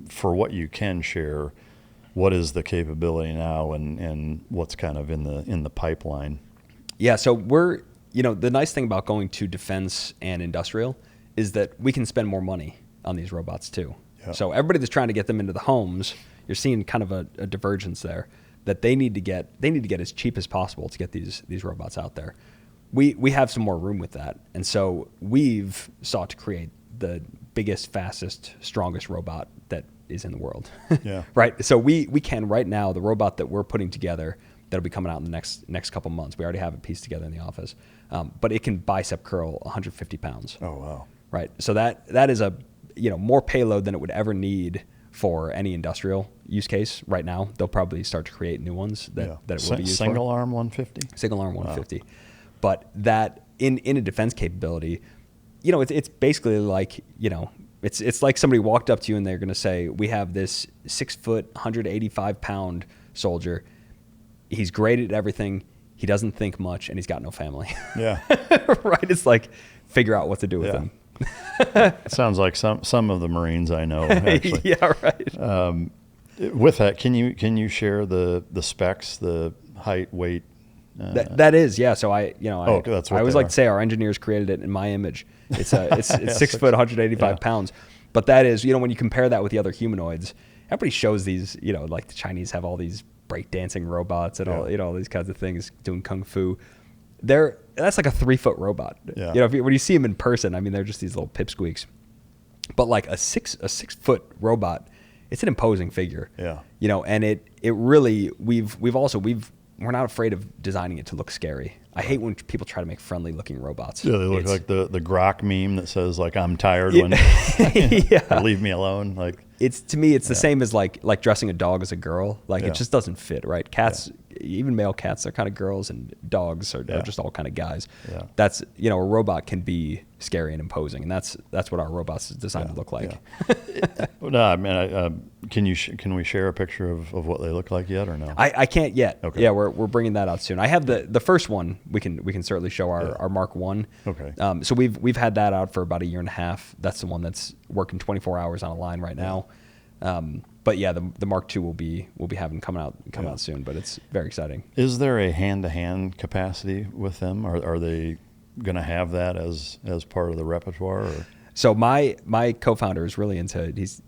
[SPEAKER 2] For what you can share, what is the capability now, and what's kind of in the pipeline?
[SPEAKER 1] Yeah, so we're, you know, the nice thing about going to defense and industrial is that we can spend more money on these robots too. Yeah. So everybody that's trying to get them into the homes, you're seeing kind of a divergence there, that they need to get as cheap as possible to get these robots out there. We have some more room with that, and so we've sought to create the biggest, fastest, strongest robot that is in the world.
[SPEAKER 2] Yeah.
[SPEAKER 1] Right. So we can right now, the robot that we're putting together that'll be coming out in the next couple months. We already have it pieced together in the office, but it can bicep curl 150 pounds.
[SPEAKER 2] Oh wow.
[SPEAKER 1] Right. So that is a, you know, more payload than it would ever need for any industrial use case. Right now, they'll probably start to create new ones that it will be used
[SPEAKER 2] single
[SPEAKER 1] for.
[SPEAKER 2] arm 150.
[SPEAKER 1] Single arm 150. Wow. But that in a defense capability, you know, it's basically like, you know, it's like somebody walked up to you and they're going to say, "We have this 6 foot, 185 pound soldier. He's great at everything. He doesn't think much, and he's got no family."
[SPEAKER 2] Yeah.
[SPEAKER 1] Right. It's like, figure out what to do with him.
[SPEAKER 2] It sounds like some of the Marines I know, actually.
[SPEAKER 1] Yeah. Right.
[SPEAKER 2] With that, can you share the specs, the height, weight?
[SPEAKER 1] That is, yeah. So I always like to say our engineers created it in my image. It's 6 foot, 185 pounds. But that is, you know, when you compare that with the other humanoids, everybody shows these, you know, like the Chinese have all these breakdancing robots and all, you know, all these kinds of things doing kung fu. That's like a 3 foot robot.
[SPEAKER 2] Yeah.
[SPEAKER 1] You know, when you see them in person, I mean, they're just these little pipsqueaks. But like a 6 foot robot, it's an imposing figure.
[SPEAKER 2] Yeah.
[SPEAKER 1] You know, and it really, we're not afraid of designing it to look scary. I hate when people try to make friendly looking robots.
[SPEAKER 2] Yeah, they look like the Grok meme that says, like, "I'm tired when leave me alone." Like,
[SPEAKER 1] it's, to me, it's the same as like dressing a dog as a girl. Like it just doesn't fit, right? Cats, even male cats, they're kind of girls, and dogs are just all kind of guys. Yeah. That's, you know, a robot can be scary and imposing, and that's what our robots is designed to look like.
[SPEAKER 2] Yeah. No, I mean, can we share a picture of what they look like yet, or no?
[SPEAKER 1] I can't yet.
[SPEAKER 2] Okay.
[SPEAKER 1] Yeah, we're bringing that out soon. I have the first one. We can certainly show our Mark 1.
[SPEAKER 2] Okay.
[SPEAKER 1] So we've had that out for about a year and a half. That's the one that's working 24 hours on a line right now. But yeah, the Mark II will be having come out soon. But it's very exciting.
[SPEAKER 2] Is there a hand-to-hand capacity with them? Are they going to have that as part of the repertoire? Or?
[SPEAKER 1] So my co-founder is really into, he's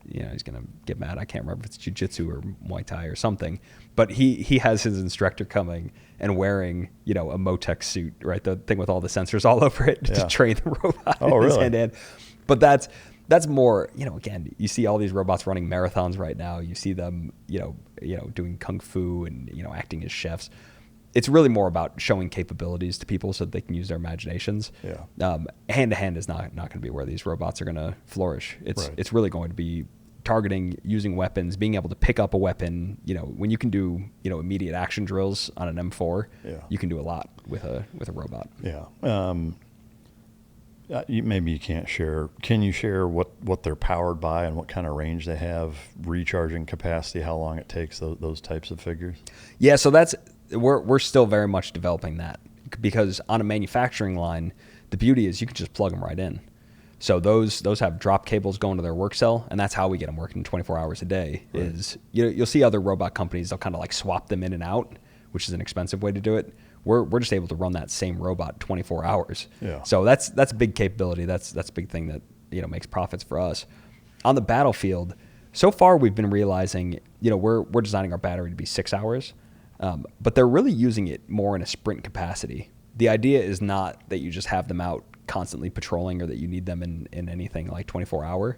[SPEAKER 1] gonna get mad. I can't remember if it's jiu-jitsu or Muay Thai or something, but he has his instructor coming and wearing, a Motec suit, right? The thing with all the sensors all over it to train the robot.
[SPEAKER 2] Oh, really?
[SPEAKER 1] Hand. But that's more, again, you see all these robots running marathons right now. You see them, doing kung fu and, acting as chefs. It's really more about showing capabilities to people so that they can use their imaginations.
[SPEAKER 2] Yeah.
[SPEAKER 1] Hand to hand is not going to be where these robots are going to flourish.
[SPEAKER 2] Right.
[SPEAKER 1] It's really going to be targeting, using weapons, being able to pick up a weapon. When you can do immediate action drills on an M4, you can do a lot with a robot.
[SPEAKER 2] Yeah. Maybe you can't share. Can you share what they're powered by and what kind of range they have, recharging capacity, how long it takes, those types of figures?
[SPEAKER 1] Yeah, so we're still very much developing that, because on a manufacturing line, the beauty is you can just plug them right in. So those have drop cables going to their work cell, and that's how we get them working 24 hours a day. Right. Is you'll see other robot companies, they'll kind of like swap them in and out, which is an expensive way to do it. We're just able to run that same robot 24 hours.
[SPEAKER 2] Yeah.
[SPEAKER 1] So that's a big capability. That's a big thing that makes profits for us. On the battlefield, so far we've been realizing we're designing our battery to be 6 hours, but they're really using it more in a sprint capacity. The idea is not that you just have them out constantly patrolling or that you need them in anything like 24 hour.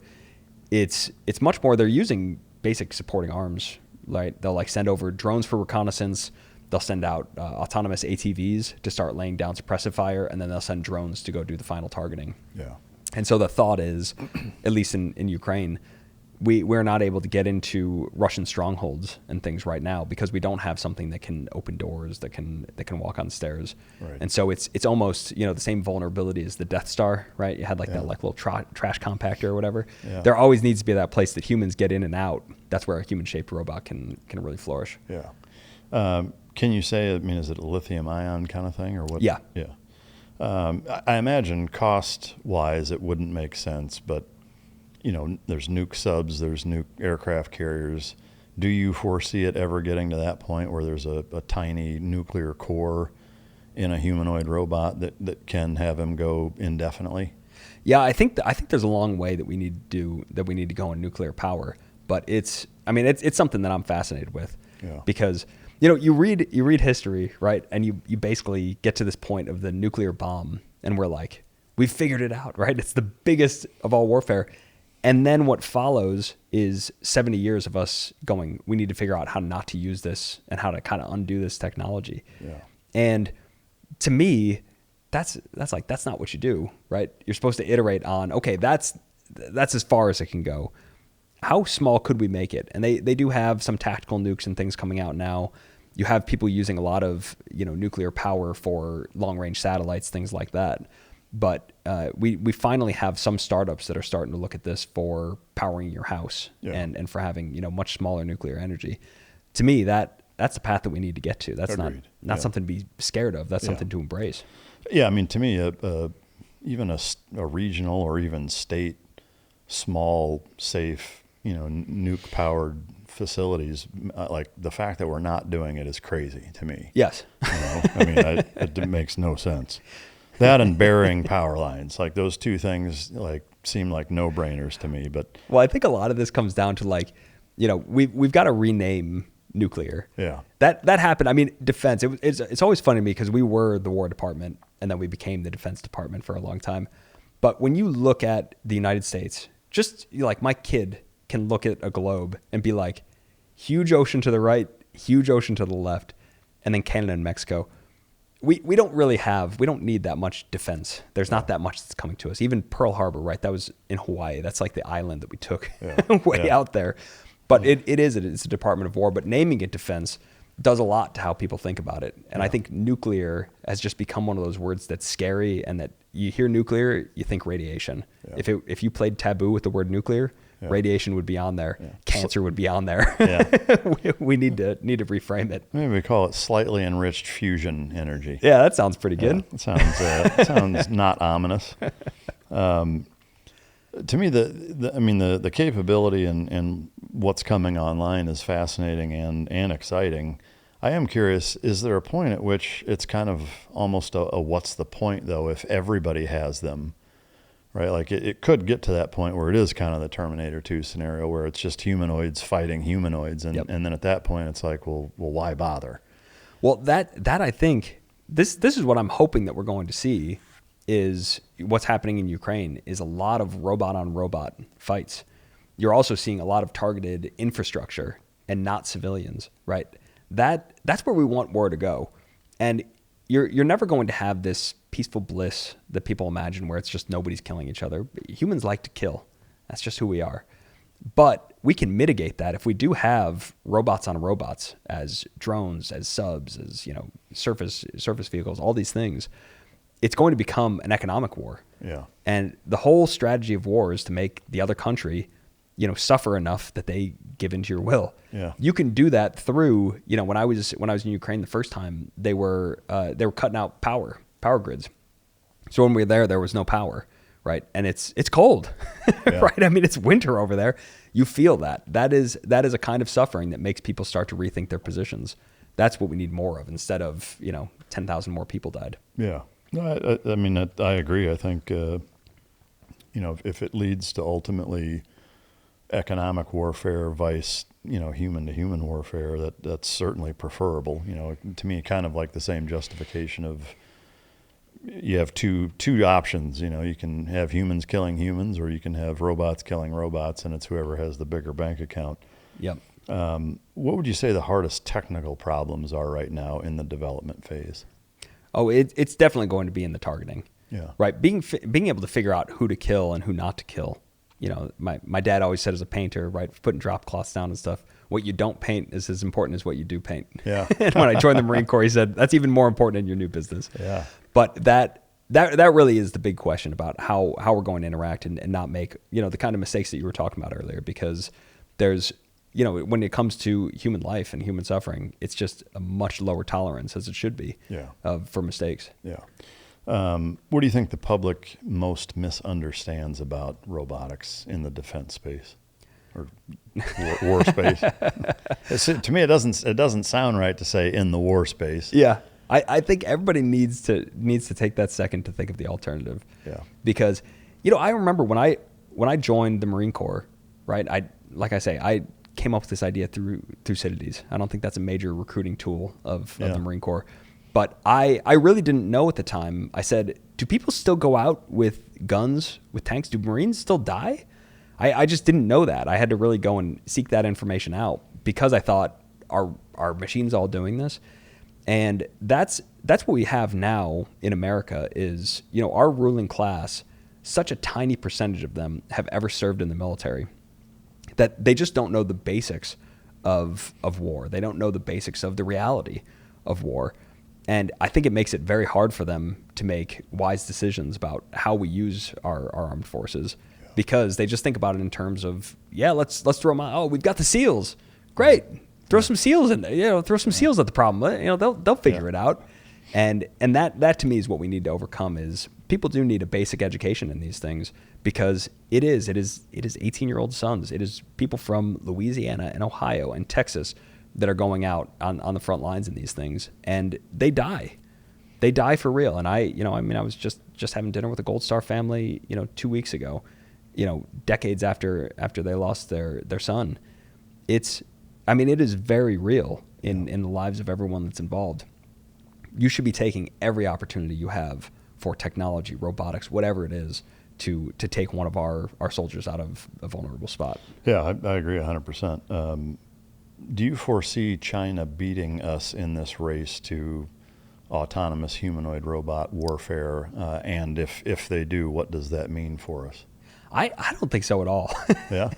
[SPEAKER 1] It's much more they're using basic supporting arms. Right? They'll like send over drones for reconnaissance. They'll send out autonomous ATVs to start laying down suppressive fire, and then they'll send drones to go do the final targeting.
[SPEAKER 2] Yeah.
[SPEAKER 1] And so the thought is, at least in Ukraine, we're not able to get into Russian strongholds and things right now because we don't have something that can open doors, that can walk on stairs.
[SPEAKER 2] Right.
[SPEAKER 1] And so it's almost the same vulnerability as the Death Star, right? You had that like little trash compactor or whatever.
[SPEAKER 2] Yeah.
[SPEAKER 1] There always needs to be that place that humans get in and out. That's where a human-shaped robot can really flourish.
[SPEAKER 2] Yeah. Can you say, is it a lithium ion kind of thing or what?
[SPEAKER 1] Yeah.
[SPEAKER 2] Yeah. I imagine cost-wise it wouldn't make sense, but, there's nuke subs, there's nuke aircraft carriers. Do you foresee it ever getting to that point where there's a tiny nuclear core in a humanoid robot that can have him go indefinitely?
[SPEAKER 1] Yeah, I think there's a long way that we need to go in nuclear power, but it's something that I'm fascinated with.
[SPEAKER 2] Yeah.
[SPEAKER 1] Because you read history, right? And you basically get to this point of the nuclear bomb, and we're like, we've figured it out, right? It's the biggest of all warfare. And then what follows is 70 years of us going, we need to figure out how not to use this and how to kind of undo this technology.
[SPEAKER 2] Yeah.
[SPEAKER 1] And to me, that's not what you do, right? You're supposed to iterate on, okay, that's as far as it can go. How small could we make it? And they do have some tactical nukes and things coming out now. You have people using a lot of nuclear power for long range satellites, things like that. But we finally have some startups that are starting to look at this for powering your house and for having much smaller nuclear energy. To me, that's the path that we need to get to. That's
[SPEAKER 2] Agreed.
[SPEAKER 1] not something to be scared of. That's something to embrace.
[SPEAKER 2] Yeah, to me, even a regional or even state small, safe, nuke powered facilities, like the fact that we're not doing it is crazy to me.
[SPEAKER 1] Yes.
[SPEAKER 2] It makes no sense. That and burying power lines, like those two things, seem like no-brainers to me. But
[SPEAKER 1] I think a lot of this comes down to we've got to rename nuclear.
[SPEAKER 2] Yeah.
[SPEAKER 1] That happened. Defense. It's always funny to me because we were the War Department and then we became the Defense Department for a long time. But when you look at the United States, just my kid can look at a globe and be like, huge ocean to the right, huge ocean to the left, and then Canada and Mexico. We don't need that much defense. There's not that much that's coming to us. Even Pearl Harbor, right? That was in Hawaii. That's like the island that we took way out there. But it's a Department of War. But naming it defense does a lot to how people think about it. And I think nuclear has just become one of those words that's scary, and that you hear nuclear, you think radiation. Yeah. If you played taboo with the word nuclear, radiation would be on there. Yeah. Cancer would be on there. Yeah. we need to reframe it.
[SPEAKER 2] Maybe we call it slightly enriched fusion energy.
[SPEAKER 1] Yeah, that sounds pretty good.
[SPEAKER 2] It sounds not ominous. To me, the capability and what's coming online is fascinating and exciting. I am curious, is there a point at which it's kind of almost a what's the point, though, if everybody has them, right? Like it could get to that point where it is kind of the Terminator 2 scenario where it's just humanoids fighting humanoids. And, and then at that point it's like, well, why bother?
[SPEAKER 1] Well, that I think this is what I'm hoping that we're going to see is what's happening in Ukraine is a lot of robot on robot fights. You're also seeing a lot of targeted infrastructure and not civilians, right? That's where we want war to go. And you're never going to have this peaceful bliss that people imagine where it's just nobody's killing each other. Humans like to kill. That's just who we are. But we can mitigate that if we do have robots on robots as drones, as subs, as surface vehicles, all these things. It's going to become an economic war.
[SPEAKER 2] Yeah.
[SPEAKER 1] And the whole strategy of war is to make the other country, suffer enough that they give into your will.
[SPEAKER 2] Yeah.
[SPEAKER 1] You can do that through, when I was in Ukraine the first time, they were cutting out power grids. So when we were there was no power, right? And it's cold,
[SPEAKER 2] Yeah.
[SPEAKER 1] right? I mean, it's winter over there. You feel that. That is a kind of suffering that makes people start to rethink their positions. That's what we need more of instead of, 10,000 more people died.
[SPEAKER 2] Yeah. No, I mean, I agree. I think, if it leads to ultimately economic warfare vice, human to human warfare, that's certainly preferable. To me, kind of like the same justification of you have two options. You can have humans killing humans, or you can have robots killing robots, and it's whoever has the bigger bank account.
[SPEAKER 1] Yep.
[SPEAKER 2] What would you say the hardest technical problems are right now in the development phase?
[SPEAKER 1] Oh, it's definitely going to be in the targeting.
[SPEAKER 2] Yeah.
[SPEAKER 1] Right. Being able to figure out who to kill and who not to kill. My dad always said as a painter, right, putting drop cloths down and stuff, what you don't paint is as important as what you do paint.
[SPEAKER 2] Yeah.
[SPEAKER 1] And when I joined the Marine Corps, he said, that's even more important in your new business.
[SPEAKER 2] Yeah.
[SPEAKER 1] But that really is the big question about how we're going to interact and not make, the kind of mistakes that you were talking about earlier, because there's, when it comes to human life and human suffering, it's just a much lower tolerance, as it should be, for mistakes.
[SPEAKER 2] Yeah. What do you think the public most misunderstands about robotics in the defense space or war space? To me, it doesn't sound right to say in the war space.
[SPEAKER 1] Yeah. I think everybody needs to take that second to think of the alternative.
[SPEAKER 2] Yeah.
[SPEAKER 1] Because, I remember when I joined the Marine Corps, right? I came up with this idea through Thucydides. I don't think that's a major recruiting tool of the Marine Corps. But I really didn't know at the time. I said, do people still go out with guns, with tanks? Do Marines still die? I just didn't know that. I had to really go and seek that information out because I thought, are machines all doing this? And that's what we have now in America is, our ruling class, such a tiny percentage of them have ever served in the military that they just don't know the basics of war. They don't know the basics of the reality of war. And I think it makes it very hard for them to make wise decisions about how we use our armed forces because they just think about it in terms of, let's throw them out. Oh, we've got the SEALs. Great. Throw some SEALs in there. Throw some SEALs at the problem. They'll figure it out. And that to me is what we need to overcome is people do need a basic education in these things because it is 18-year-old sons. It is people from Louisiana and Ohio and Texas that are going out on the front lines in these things, and they die for real. And I was just having dinner with the Gold Star family, 2 weeks ago, decades after they lost their son. It is very real in the lives of everyone that's involved. You should be taking every opportunity you have for technology, robotics, whatever it is, to take one of our soldiers out of a vulnerable spot.
[SPEAKER 2] Yeah, I agree 100%. Do you foresee China beating us in this race to autonomous humanoid robot warfare? And if they do, what does that mean for us?
[SPEAKER 1] I don't think so at all.
[SPEAKER 2] Yeah.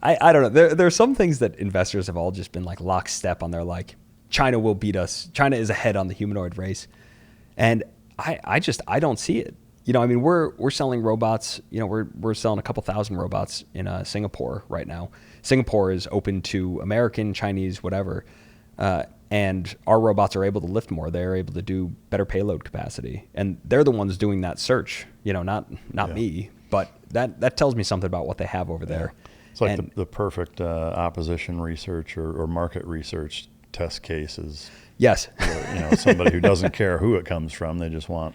[SPEAKER 1] I don't know. There are some things that investors have all just been like lockstep on. They're like, China will beat us. China is ahead on the humanoid race. And I don't see it. We're selling robots. We're selling a couple thousand robots in Singapore right now. Singapore is open to American, Chinese, whatever. And our robots are able to lift more. They're able to do better payload capacity. And they're the ones doing that search, not me. But that tells me something about what they have over there.
[SPEAKER 2] It's like the perfect opposition research or market research test cases.
[SPEAKER 1] Yes.
[SPEAKER 2] Somebody who doesn't care who it comes from. They just want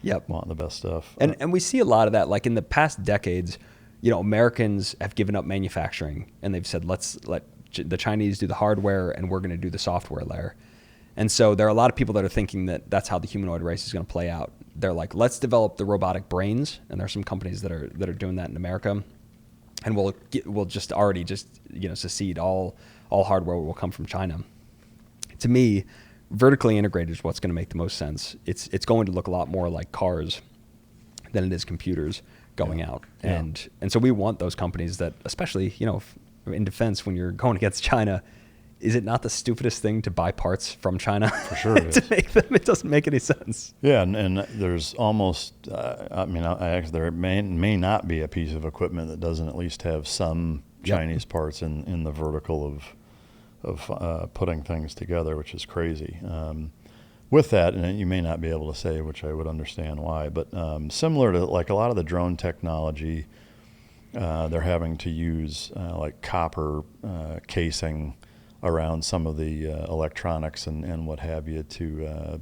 [SPEAKER 1] Yep.
[SPEAKER 2] want the best stuff.
[SPEAKER 1] And we see a lot of that. Like in the past decades, Americans have given up manufacturing and they've said, let's let the Chinese do the hardware and we're going to do the software layer. And so there are a lot of people that are thinking that that's how the humanoid race is going to play out. They're like, let's develop the robotic brains, and there are some companies that are doing that in America, and we'll just secede. All hardware will come from China. To me, vertically integrated is what's going to make the most sense. It's going to look a lot more like cars than it is computers going out, and so we want those companies that, especially in defense, when you're going against China. Is it not the stupidest thing to buy parts from China?
[SPEAKER 2] For sure it
[SPEAKER 1] to make them? It doesn't make any sense.
[SPEAKER 2] Yeah, and there's almost, there may not be a piece of equipment that doesn't at least have some Chinese parts in the vertical of putting things together, which is crazy. With that, and you may not be able to say, which I would understand why, but similar to like a lot of the drone technology, they're having to use like copper casing around some of the electronics and what have you to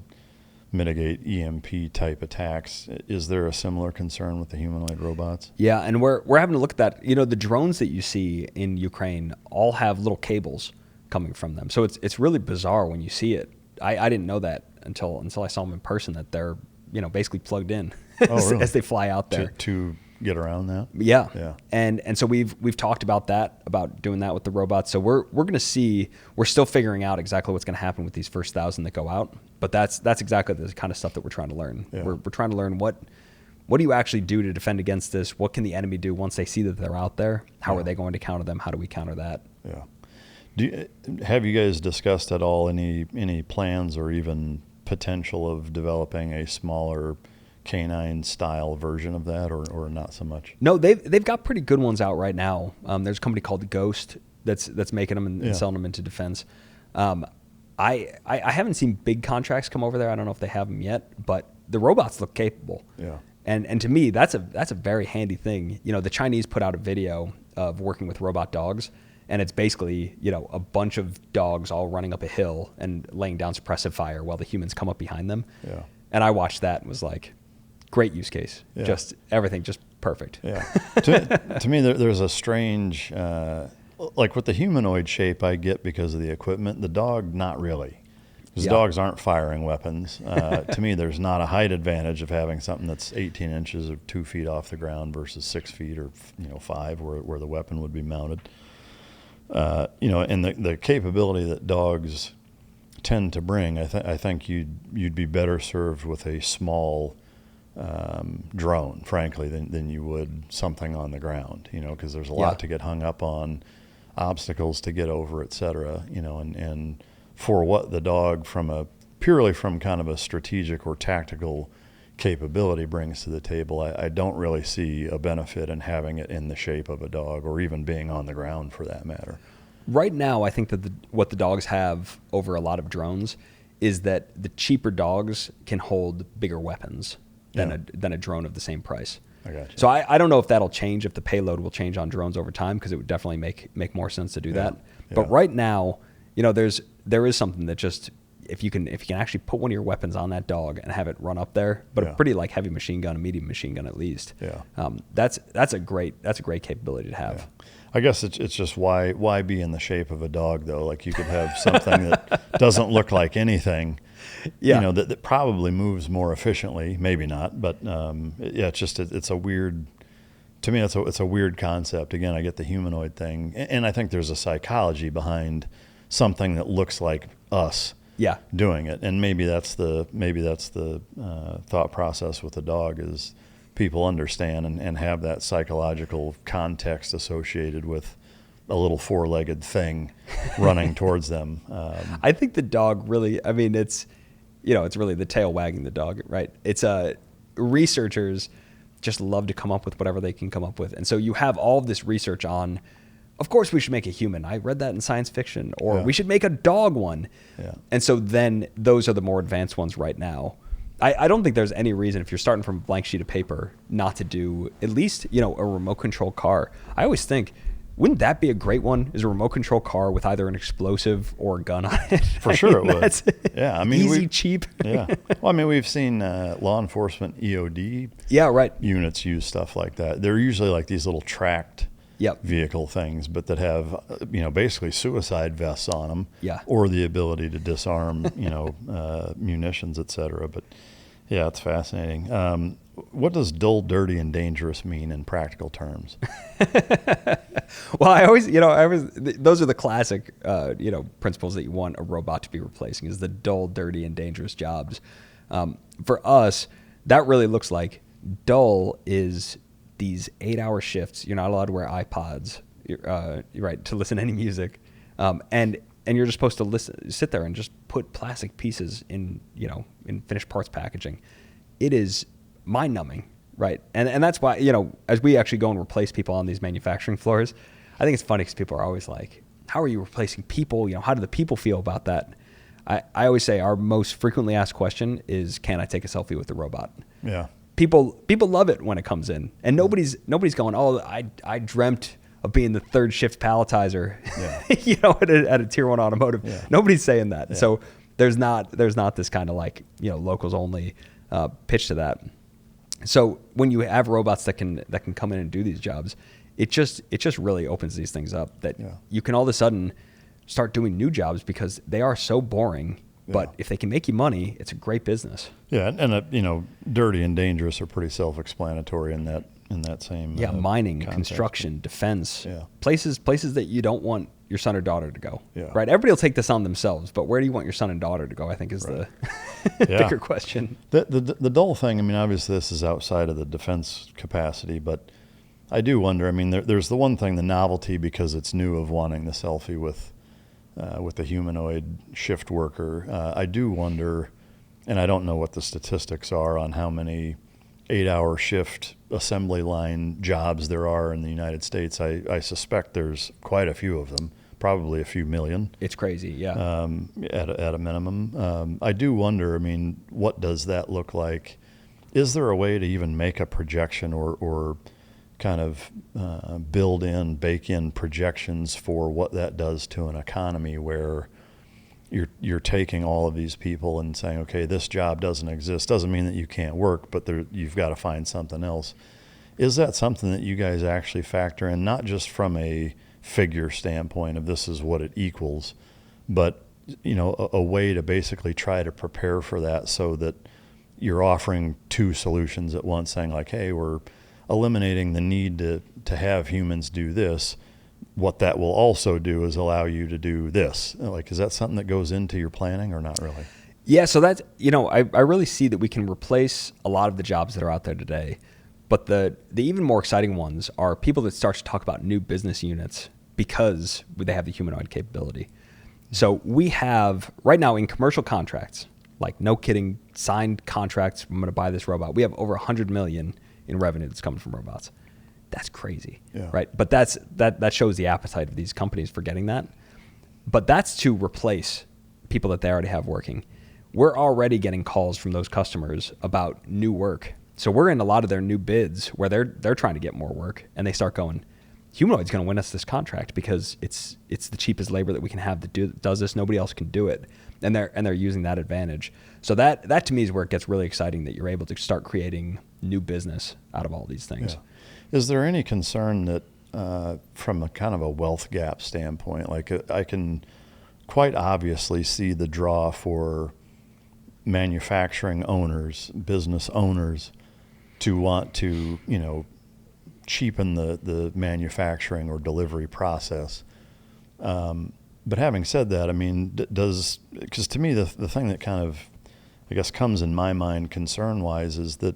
[SPEAKER 2] mitigate EMP type attacks. Is there a similar concern with the humanoid robots?
[SPEAKER 1] Yeah, and we're having to look at that. The drones that you see in Ukraine all have little cables coming from them. So it's really bizarre when you see it. I didn't know that until I saw them in person, that they're basically plugged in as they fly out there.
[SPEAKER 2] To get around that?
[SPEAKER 1] Yeah. And so we've talked about that, about doing that with the robots. So we're going to see, we're still figuring out exactly what's going to happen with these first 1,000 that go out. But that's exactly the kind of stuff that we're trying to learn.
[SPEAKER 2] Yeah.
[SPEAKER 1] We're trying to learn what do you actually do to defend against this? What can the enemy do once they see that they're out there? How are they going to counter them? How do we counter that?
[SPEAKER 2] Yeah. Have you guys discussed at all any plans or even potential of developing a smaller canine style version of that, or not so much?
[SPEAKER 1] No, they've got pretty good ones out right now. There's a company called Ghost that's making them and selling them into defense. I haven't seen big contracts come over there. I don't know if they have them yet, but the robots look capable.
[SPEAKER 2] Yeah.
[SPEAKER 1] And to me, that's a very handy thing. The Chinese put out a video of working with robot dogs, and it's basically a bunch of dogs all running up a hill and laying down suppressive fire while the humans come up behind them.
[SPEAKER 2] Yeah.
[SPEAKER 1] And I watched that and was like, great use case.
[SPEAKER 2] Yeah.
[SPEAKER 1] Just everything, just perfect.
[SPEAKER 2] Yeah. To me, there's a strange, like with the humanoid shape I get because of the equipment, the dog, not really. Because dogs aren't firing weapons. To me, there's not a height advantage of having something that's 18 inches or 2 feet off the ground versus 6 feet or 5 where the weapon would be mounted. And the capability that dogs tend to bring, I think you'd be better served with a small drone, frankly, than you would something on the ground, because there's a lot to get hung up on, obstacles to get over, et cetera, and for what the dog purely from kind of a strategic or tactical capability brings to the table, I don't really see a benefit in having it in the shape of a dog or even being on the ground for that matter.
[SPEAKER 1] Right now, I think that what the dogs have over a lot of drones is that the cheaper dogs can hold bigger weapons than a drone of the same price.
[SPEAKER 2] I got you.
[SPEAKER 1] So I don't know if that'll change, if the payload will change on drones over time, because it would definitely make more sense to do that. But right now, there is something that just, if you can actually put one of your weapons on that dog and have it run up there, but a pretty like heavy machine gun, a medium machine gun at least. That's a great capability to have.
[SPEAKER 2] Yeah. I guess it's just why be in the shape of a dog though? Like you could have something that doesn't look like anything. That probably moves more efficiently, maybe not, but it's a weird, to me, it's a weird concept. Again, I get the humanoid thing, and I think there's a psychology behind something that looks like us doing it, and maybe that's the thought process with the dog is people understand and have that psychological context associated with a little four-legged thing running towards them.
[SPEAKER 1] I think the dog really, it's really the tail wagging the dog, right? It's researchers just love to come up with whatever they can come up with. And so you have all of this research on, of course we should make a human. I read that in science fiction. Or we should make a dog one. Yeah. And so then those are the more advanced ones right now. I don't think there's any reason, if you're starting from a blank sheet of paper, not to do at least, a remote control car. I always think Wouldn't that be a great one? Is a remote control car with either an explosive or a gun on it?
[SPEAKER 2] For sure it would. Yeah, I mean,
[SPEAKER 1] easy, cheap.
[SPEAKER 2] Yeah. Well, I mean, we've seen law enforcement EOD units use stuff like that. They're usually like these little tracked vehicle things, but that have, basically suicide vests on them, or the ability to disarm, munitions, et cetera. But yeah, it's fascinating. What does dull, dirty, and dangerous mean in practical terms?
[SPEAKER 1] Well, I always, those are the classic, principles that you want a robot to be replacing, is the dull, dirty, and dangerous jobs. For us, that really looks like dull is these 8-hour shifts. You're not allowed to wear iPods, to listen to any music. And you're just supposed to sit there and just put plastic pieces in finished parts packaging. It is mind-numbing, right? And that's why, as we actually go and replace people on these manufacturing floors, I think it's funny because people are always like, how are you replacing people? How do the people feel about that? I always say our most frequently asked question is, can I take a selfie with the robot?
[SPEAKER 2] Yeah.
[SPEAKER 1] People love it when it comes in. And nobody's going, oh, I dreamt of being the third shift palletizer, at a tier 1 automotive. Yeah. Nobody's saying that. Yeah. So there's not this kind of like, locals only pitch to that. So when you have robots that can come in and do these jobs, it just really opens these things up that you can all of a sudden start doing new jobs because they are so boring. But if they can make you money, it's a great business. Yeah,
[SPEAKER 2] and dirty and dangerous are pretty self-explanatory in that same
[SPEAKER 1] mining,
[SPEAKER 2] context.
[SPEAKER 1] Construction, defense, places that you don't want your son or daughter to go. Yeah. Right. Everybody will take this on themselves, but where do you want your son and daughter to go? I think is the bigger question.
[SPEAKER 2] The dull thing. I mean, obviously this is outside of the defense capacity, but I do wonder. I mean, there's the one thing, the novelty, because it's new, of wanting the selfie with the humanoid shift worker. I do wonder, and I don't know what the statistics are on how many 8-hour shift assembly line jobs there are in the United States. I suspect there's quite a few of them, probably a few million.
[SPEAKER 1] It's crazy, yeah.
[SPEAKER 2] At a minimum. I do wonder, I mean, what does that look like? Is there a way to even make a projection or kind of bake in projections for what that does to an economy where you're taking all of these people and saying, okay, this job doesn't exist. Doesn't mean that you can't work, but you've got to find something else. Is that something that you guys actually factor in, not just from a figure standpoint of this is what it equals, but a way to basically try to prepare for that so that you're offering two solutions at once, saying like, hey, we're eliminating the need to have humans do this. What that will also do is allow you to do this. Like, is that something that goes into your planning or not really?
[SPEAKER 1] Yeah, so that's, I really see that we can replace a lot of the jobs that are out there today. But the even more exciting ones are people that start to talk about new business units because they have the humanoid capability. So we have, right now in commercial contracts, like no kidding, signed contracts, I'm going to buy this robot. We have over 100 million in revenue that's coming from robots. That's crazy, right? But that shows the appetite of these companies for getting that. But that's to replace people that they already have working. We're already getting calls from those customers about new work. So we're in a lot of their new bids where they're trying to get more work, and they start going, Humanoid's going to win us this contract because it's the cheapest labor that we can have that does this. Nobody else can do it, and they're using that advantage. So that to me is where it gets really exciting, that you're able to start creating new business out of all these things.
[SPEAKER 2] Yeah. Is there any concern that from a kind of a wealth gap standpoint, like I can quite obviously see the draw for manufacturing owners, business owners, to want to, cheapen the manufacturing or delivery process. But having said that, I mean, because to me, the thing that kind of, I guess, comes in my mind concern-wise is that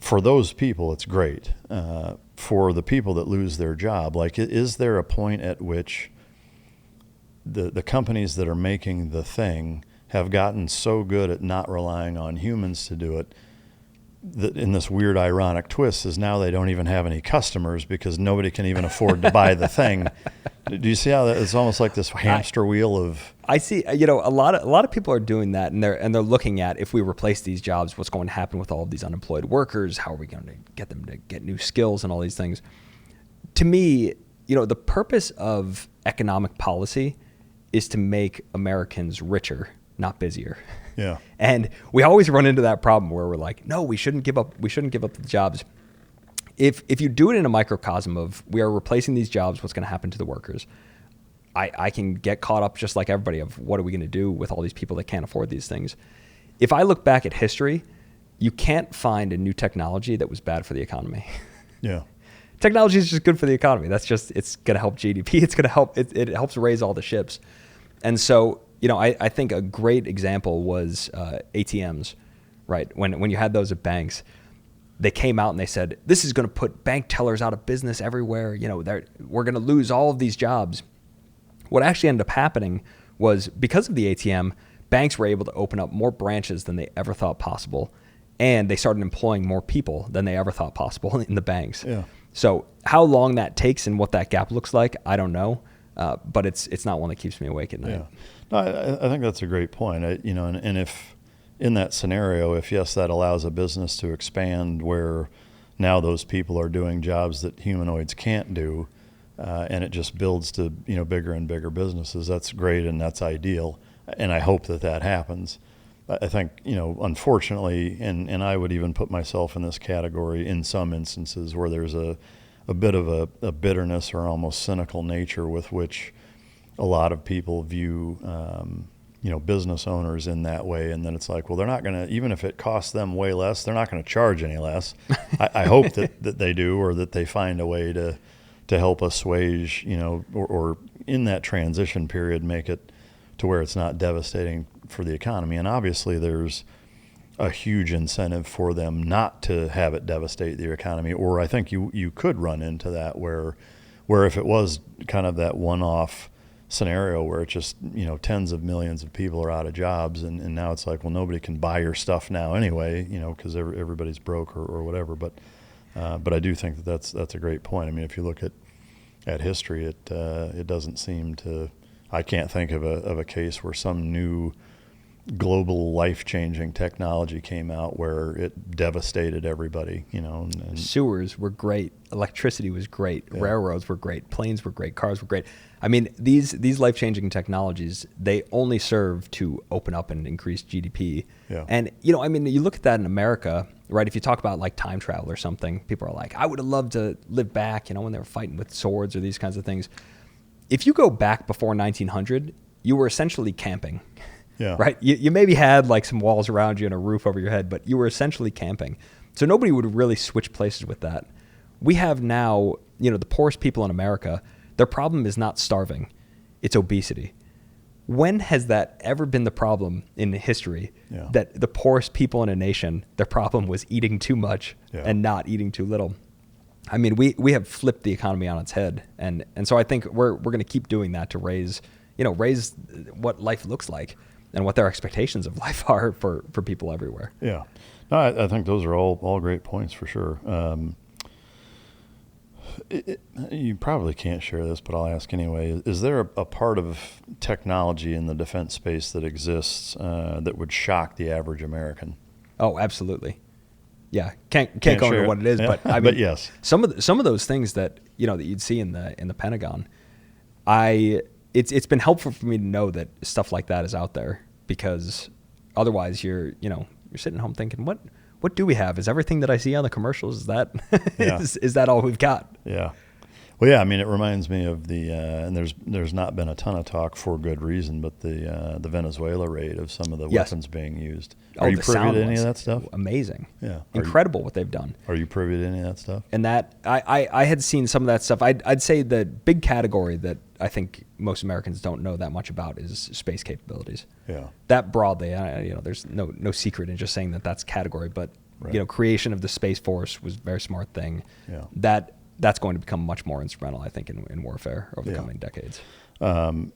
[SPEAKER 2] for those people, it's great. For the people that lose their job, like, is there a point at which the companies that are making the thing have gotten so good at not relying on humans to do it, that in this weird ironic twist is now they don't even have any customers because nobody can even afford to buy the thing. Do you see how it's almost like this hamster wheel of?
[SPEAKER 1] I see. A lot of people are doing that, and they're looking at, if we replace these jobs, what's going to happen with all of these unemployed workers? How are we going to get them to get new skills and all these things? To me, the purpose of economic policy is to make Americans richer, not busier.
[SPEAKER 2] Yeah.
[SPEAKER 1] And we always run into that problem where we're like, no, we shouldn't give up the jobs. If you do it in a microcosm of we are replacing these jobs, what's going to happen to the workers? I can get caught up just like everybody of what are we going to do with all these people that can't afford these things. If I look back at history, you can't find a new technology that was bad for the economy.
[SPEAKER 2] Yeah.
[SPEAKER 1] Technology is just good for the economy. That's just, it's going to help GDP. It's going to help, it helps raise all the ships. And so, I think a great example was ATMs, right? When you had those at banks, they came out and they said, this is going to put bank tellers out of business everywhere. We're going to lose all of these jobs. What actually ended up happening was because of the ATM, banks were able to open up more branches than they ever thought possible. And they started employing more people than they ever thought possible in the banks.
[SPEAKER 2] Yeah.
[SPEAKER 1] So how long that takes and what that gap looks like, I don't know. But it's not one that keeps me awake at night.
[SPEAKER 2] Yeah. No, I think that's a great point. And if in that scenario, if yes, that allows a business to expand where now those people are doing jobs that humanoids can't do, and it just builds to bigger and bigger businesses, that's great and that's ideal. And I hope that happens. I think, unfortunately, and I would even put myself in this category in some instances where there's a bit of a bitterness or almost cynical nature with which a lot of people view, business owners in that way. And then it's like, well, they're not going to, even if it costs them way less, they're not going to charge any less. I hope that they do, or that they find a way to help assuage, or in that transition period, make it to where it's not devastating for the economy. And obviously there's a huge incentive for them not to have it devastate their economy. Or I think you could run into that where if it was kind of that one-off scenario where it's just, tens of millions of people are out of jobs, and now it's like, well, nobody can buy your stuff now anyway, because everybody's broke or whatever. But I do think that's a great point. I mean, if you look at history, it doesn't seem to, I can't think of a case where some new global life-changing technology came out where it devastated everybody, and
[SPEAKER 1] sewers were great, electricity was great,
[SPEAKER 2] Yeah.
[SPEAKER 1] railroads were great, planes were great, cars were great. I mean, these life-changing technologies, they only serve to open up and increase GDP.
[SPEAKER 2] Yeah.
[SPEAKER 1] And you look at that in America, right? If you talk about like time travel or something, people are like, I would have loved to live back, when they were fighting with swords or these kinds of things. If you go back before 1900, you were essentially camping.
[SPEAKER 2] Yeah.
[SPEAKER 1] Right? You maybe had like some walls around you and a roof over your head, but you were essentially camping. So nobody would really switch places with that. We have now, the poorest people in America, their problem is not starving, it's obesity. When has that ever been the problem in history?
[SPEAKER 2] Yeah.
[SPEAKER 1] That the poorest people in a nation, their problem was eating too much
[SPEAKER 2] Yeah.
[SPEAKER 1] and not eating too little? I mean, we have flipped the economy on its head. And so I think we're going to keep doing that to raise what life looks like and what their expectations of life are for people everywhere.
[SPEAKER 2] Yeah. No, I think those are all great points for sure. You probably can't share this, but I'll ask anyway. Is there a part of technology in the defense space that exists that would shock the average American? Oh,
[SPEAKER 1] absolutely. Yeah, can't go into what it is,
[SPEAKER 2] yeah.
[SPEAKER 1] but I mean,
[SPEAKER 2] but yes,
[SPEAKER 1] some of those things that that you'd see in the Pentagon, it's been helpful for me to know that stuff like that is out there, because otherwise you're sitting home thinking, what do we have? Is everything that I see on the commercials, is that
[SPEAKER 2] Yeah.
[SPEAKER 1] is that all we've got?
[SPEAKER 2] Yeah. Well, yeah. I mean, it reminds me of the and there's not been a ton of talk for good reason, but the Venezuela raid of some of the
[SPEAKER 1] Yes.
[SPEAKER 2] weapons being used.
[SPEAKER 1] Oh,
[SPEAKER 2] Are you
[SPEAKER 1] the
[SPEAKER 2] privy
[SPEAKER 1] sound
[SPEAKER 2] to any
[SPEAKER 1] ones.
[SPEAKER 2] of that stuff?
[SPEAKER 1] Amazing.
[SPEAKER 2] Yeah.
[SPEAKER 1] Incredible what they've done.
[SPEAKER 2] Are you privy to any of that stuff?
[SPEAKER 1] And that I had seen some of that stuff. I'd say the big category that I think most Americans don't know that much about is space capabilities.
[SPEAKER 2] Yeah.
[SPEAKER 1] That broadly, there's no secret in just saying that that's category, but
[SPEAKER 2] Right.
[SPEAKER 1] Creation of the Space Force was a very smart thing.
[SPEAKER 2] Yeah.
[SPEAKER 1] That's going to become much more instrumental, I think, in warfare over the coming decades.
[SPEAKER 2] And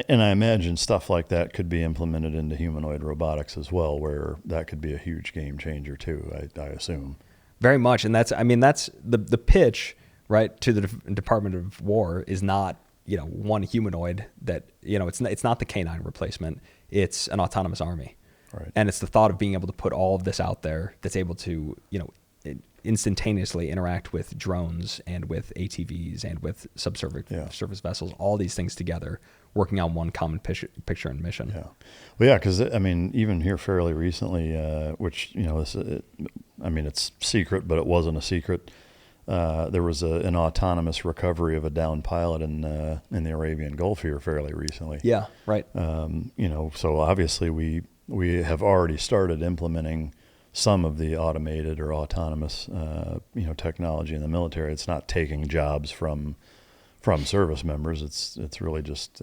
[SPEAKER 2] I imagine stuff like that could be implemented into humanoid robotics as well, where that could be a huge game changer too, I assume.
[SPEAKER 1] Very much, and that's the pitch, right, to the Department of War is not one humanoid that it's not the canine replacement. It's an autonomous army.
[SPEAKER 2] Right.
[SPEAKER 1] And it's the thought of being able to put all of this out there that's able to, instantaneously interact with drones and with ATVs and with subsurface vessels, all these things together, working on one common picture and mission.
[SPEAKER 2] Yeah. Well, yeah, because, I mean, even here fairly recently, which, you know, it's secret, but it wasn't a secret. There was an autonomous recovery of a downed pilot in the Arabian Gulf here fairly recently.
[SPEAKER 1] Yeah, right.
[SPEAKER 2] You know, so obviously we have already started implementing some of the automated or autonomous, technology in the military. It's not taking jobs from service members. It's really just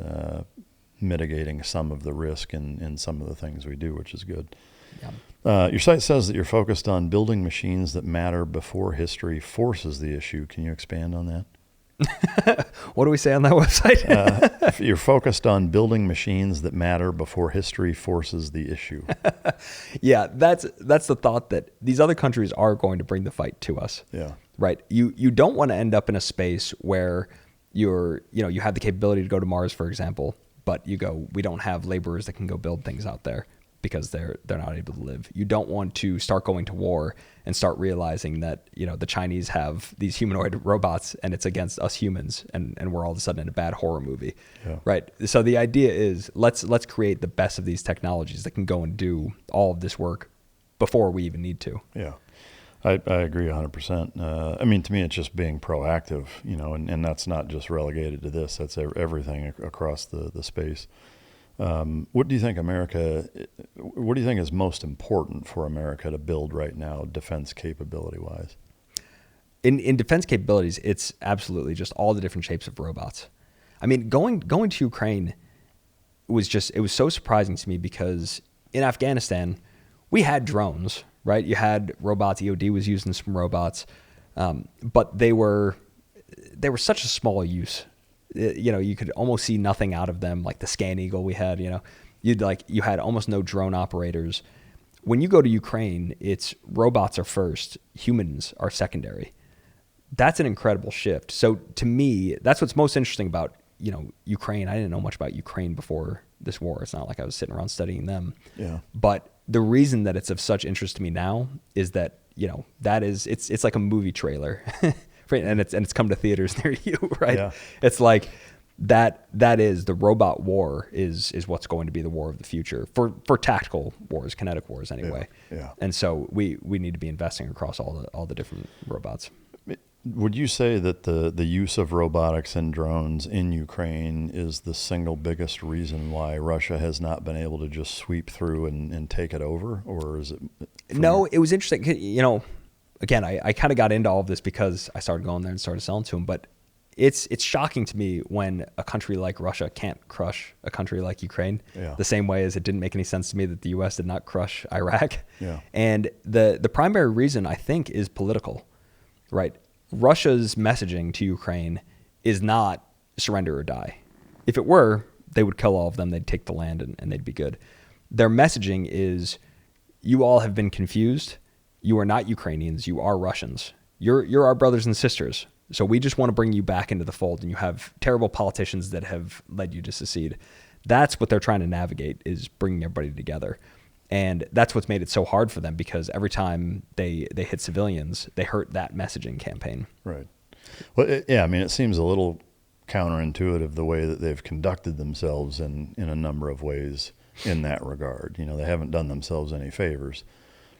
[SPEAKER 2] mitigating some of the risk in some of the things we do, which is good. Yeah. Your site says that you're focused on building machines that matter before history forces the issue. Can you expand on that?
[SPEAKER 1] What do we say on that website?
[SPEAKER 2] You're focused on building machines that matter before history forces the issue.
[SPEAKER 1] Yeah, that's the thought that these other countries are going to bring the fight to us.
[SPEAKER 2] Yeah.
[SPEAKER 1] Right. You don't want to end up in a space where you have the capability to go to Mars, for example, but we don't have laborers that can go build things out there because they're not able to live. You don't want to start going to war and start realizing that, the Chinese have these humanoid robots and it's against us humans and we're all of a sudden in a bad horror movie. Yeah. Right. So the idea is let's create the best of these technologies that can go and do all of this work before we even need to.
[SPEAKER 2] Yeah. I agree 100%. I mean, to me, it's just being proactive, and that's not just relegated to this. That's everything across the space. What do you think is most important for America to build right now, defense capability wise?
[SPEAKER 1] In defense capabilities, it's absolutely just all the different shapes of robots. I mean, going to Ukraine was so surprising to me because in Afghanistan, we had drones, right? You had robots. EOD was using some robots, but they were such a small use. You could almost see nothing out of them, like the Scan Eagle we had. You had almost no drone operators. When you go to Ukraine, it's robots are first, humans are secondary. That's an incredible shift. So to me, that's what's most interesting about Ukraine. I didn't know much about Ukraine before this war. It's not like I was sitting around studying them. Yeah. But the reason that it's of such interest to me now is that it's like a movie trailer. And it's come to theaters near you, right? Yeah. It's like that is the robot war is what's going to be the war of the future for tactical wars, kinetic wars anyway. Yeah. And so we need to be investing across all the different robots.
[SPEAKER 2] Would you say that the use of robotics and drones in Ukraine is the single biggest reason why Russia has not been able to just sweep through and take it over, or is it?
[SPEAKER 1] No, it was interesting. Again, I kind of got into all of this because I started going there and started selling to them. But it's shocking to me when a country like Russia can't crush a country like Ukraine. Yeah. The same way as it didn't make any sense to me that the U.S. did not crush Iraq. Yeah. And the primary reason, I think, is political, right? Russia's messaging to Ukraine is not surrender or die. If it were, they would kill all of them. They'd take the land and they'd be good. Their messaging is, you all have been confused. You are not Ukrainians. You are Russians. You're our brothers and sisters. So we just want to bring you back into the fold. And you have terrible politicians that have led you to secede. That's what they're trying to navigate, is bringing everybody together. And that's what's made it so hard for them, because every time they hit civilians, they hurt that messaging campaign.
[SPEAKER 2] Right. Well, it seems a little counterintuitive the way that they've conducted themselves in a number of ways in that regard. They haven't done themselves any favors.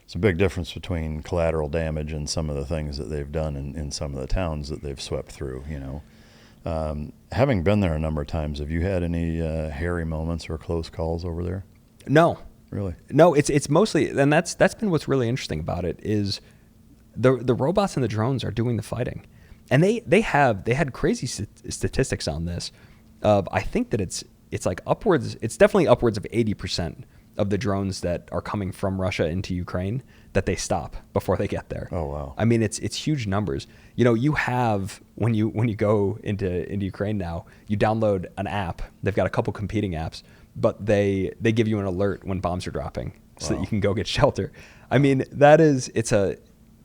[SPEAKER 2] It's a big difference between collateral damage and some of the things that they've done in some of the towns that they've swept through. Having been there a number of times, have you had any hairy moments or close calls over there?
[SPEAKER 1] No.
[SPEAKER 2] Really?
[SPEAKER 1] No, it's mostly, and that's been what's really interesting about it, is the robots and the drones are doing the fighting. And they had crazy statistics on this. I think that it's definitely upwards of 80% of the drones that are coming from Russia into Ukraine that they stop before they get there.
[SPEAKER 2] Oh, wow.
[SPEAKER 1] I mean, it's huge numbers. You have, when you go into Ukraine now, you download an app. They've got a couple competing apps, but they give you an alert when bombs are dropping so that you can go get shelter. I mean, it's a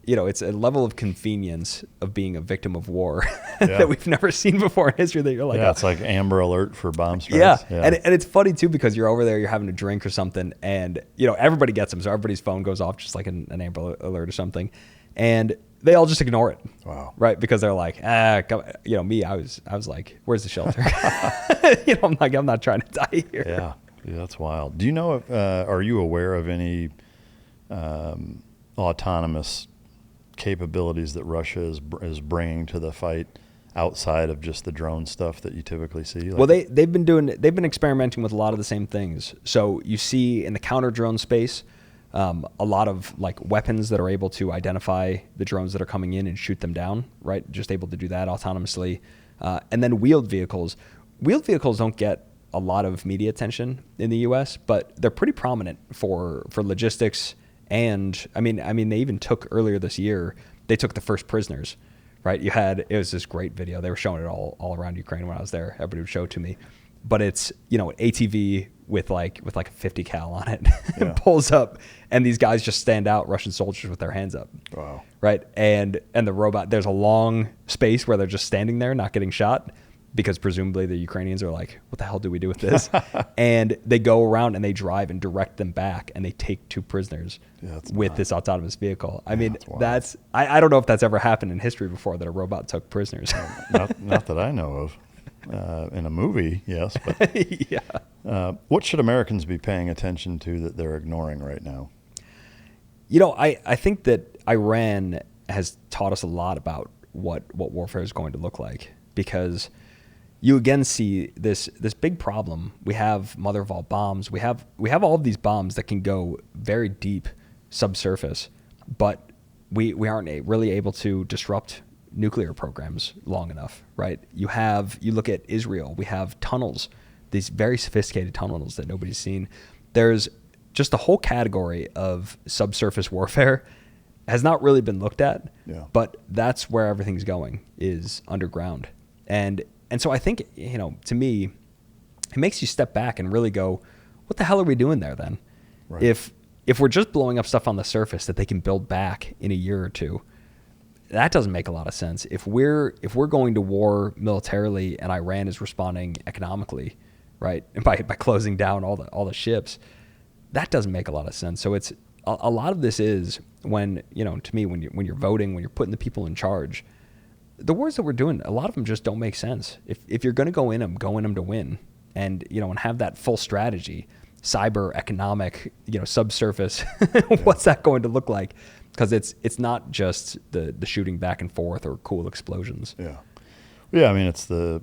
[SPEAKER 1] level of convenience of being a victim of war that we've never seen before in history, that you're like,
[SPEAKER 2] it's like Amber Alert for bomb strikes.
[SPEAKER 1] Yeah. And it's funny too, because you're over there, you're having a drink or something, and everybody gets them, so everybody's phone goes off just like an Amber Alert or something. and they all just ignore it.
[SPEAKER 2] Wow.
[SPEAKER 1] Right, because they're like, me, I was like, where's the shelter? I'm not trying to die here.
[SPEAKER 2] Yeah, that's wild. Do you know if are you aware of any autonomous capabilities that Russia is bringing to the fight outside of just the drone stuff that you typically see?
[SPEAKER 1] Well, they've been experimenting with a lot of the same things. So you see in the counter drone space, a lot of like weapons that are able to identify the drones that are coming in and shoot them down, right? Just able to do that autonomously. And then wheeled vehicles. Wheeled vehicles don't get a lot of media attention in the U.S., but they're pretty prominent for logistics. And I mean, they even took earlier this year, they took the first prisoners, right? It was this great video. They were showing it all around Ukraine when I was there. Everybody would show it to me. But it's, an ATV with like a 50 cal on it.
[SPEAKER 2] Yeah.
[SPEAKER 1] Pulls up, and these guys just stand out, Russian soldiers with their hands up.
[SPEAKER 2] Wow.
[SPEAKER 1] Right? And the robot, there's a long space where they're just standing there, not getting shot, because presumably the Ukrainians are like, what the hell do we do with this? And they go around and they drive and direct them back, and they take 2 prisoners with this autonomous vehicle. I mean, I don't know if that's ever happened in history before, that a robot took prisoners.
[SPEAKER 2] Not that I know of. In a movie, yes. But
[SPEAKER 1] Yeah.
[SPEAKER 2] What should Americans be paying attention to that they're ignoring right now?
[SPEAKER 1] I think that Iran has taught us a lot about what warfare is going to look like, because you again see this big problem. We have mother of all bombs. We have all of these bombs that can go very deep subsurface, but we aren't really able to disrupt nuclear programs long enough, right? You look at Israel. We have tunnels, these very sophisticated tunnels that nobody's seen. There's just the whole category of subsurface warfare has not really been looked at, but that's where everything's going, is underground. And so I think, to me, it makes you step back and really go, what the hell are we doing there then? Right. If we're just blowing up stuff on the surface that they can build back in a year or two, that doesn't make a lot of sense. If we're going to war militarily and Iran is responding economically, right, and by closing down all the ships, that doesn't make a lot of sense. So it's a lot of this is when, to me, when you're voting, when you're putting the people in charge, the wars that we're doing, a lot of them just don't make sense. If you're going to go in them to win, and and have that full strategy, cyber, economic, subsurface, what's that going to look like? Because it's not just the shooting back and forth or cool explosions.
[SPEAKER 2] Yeah. I mean, it's the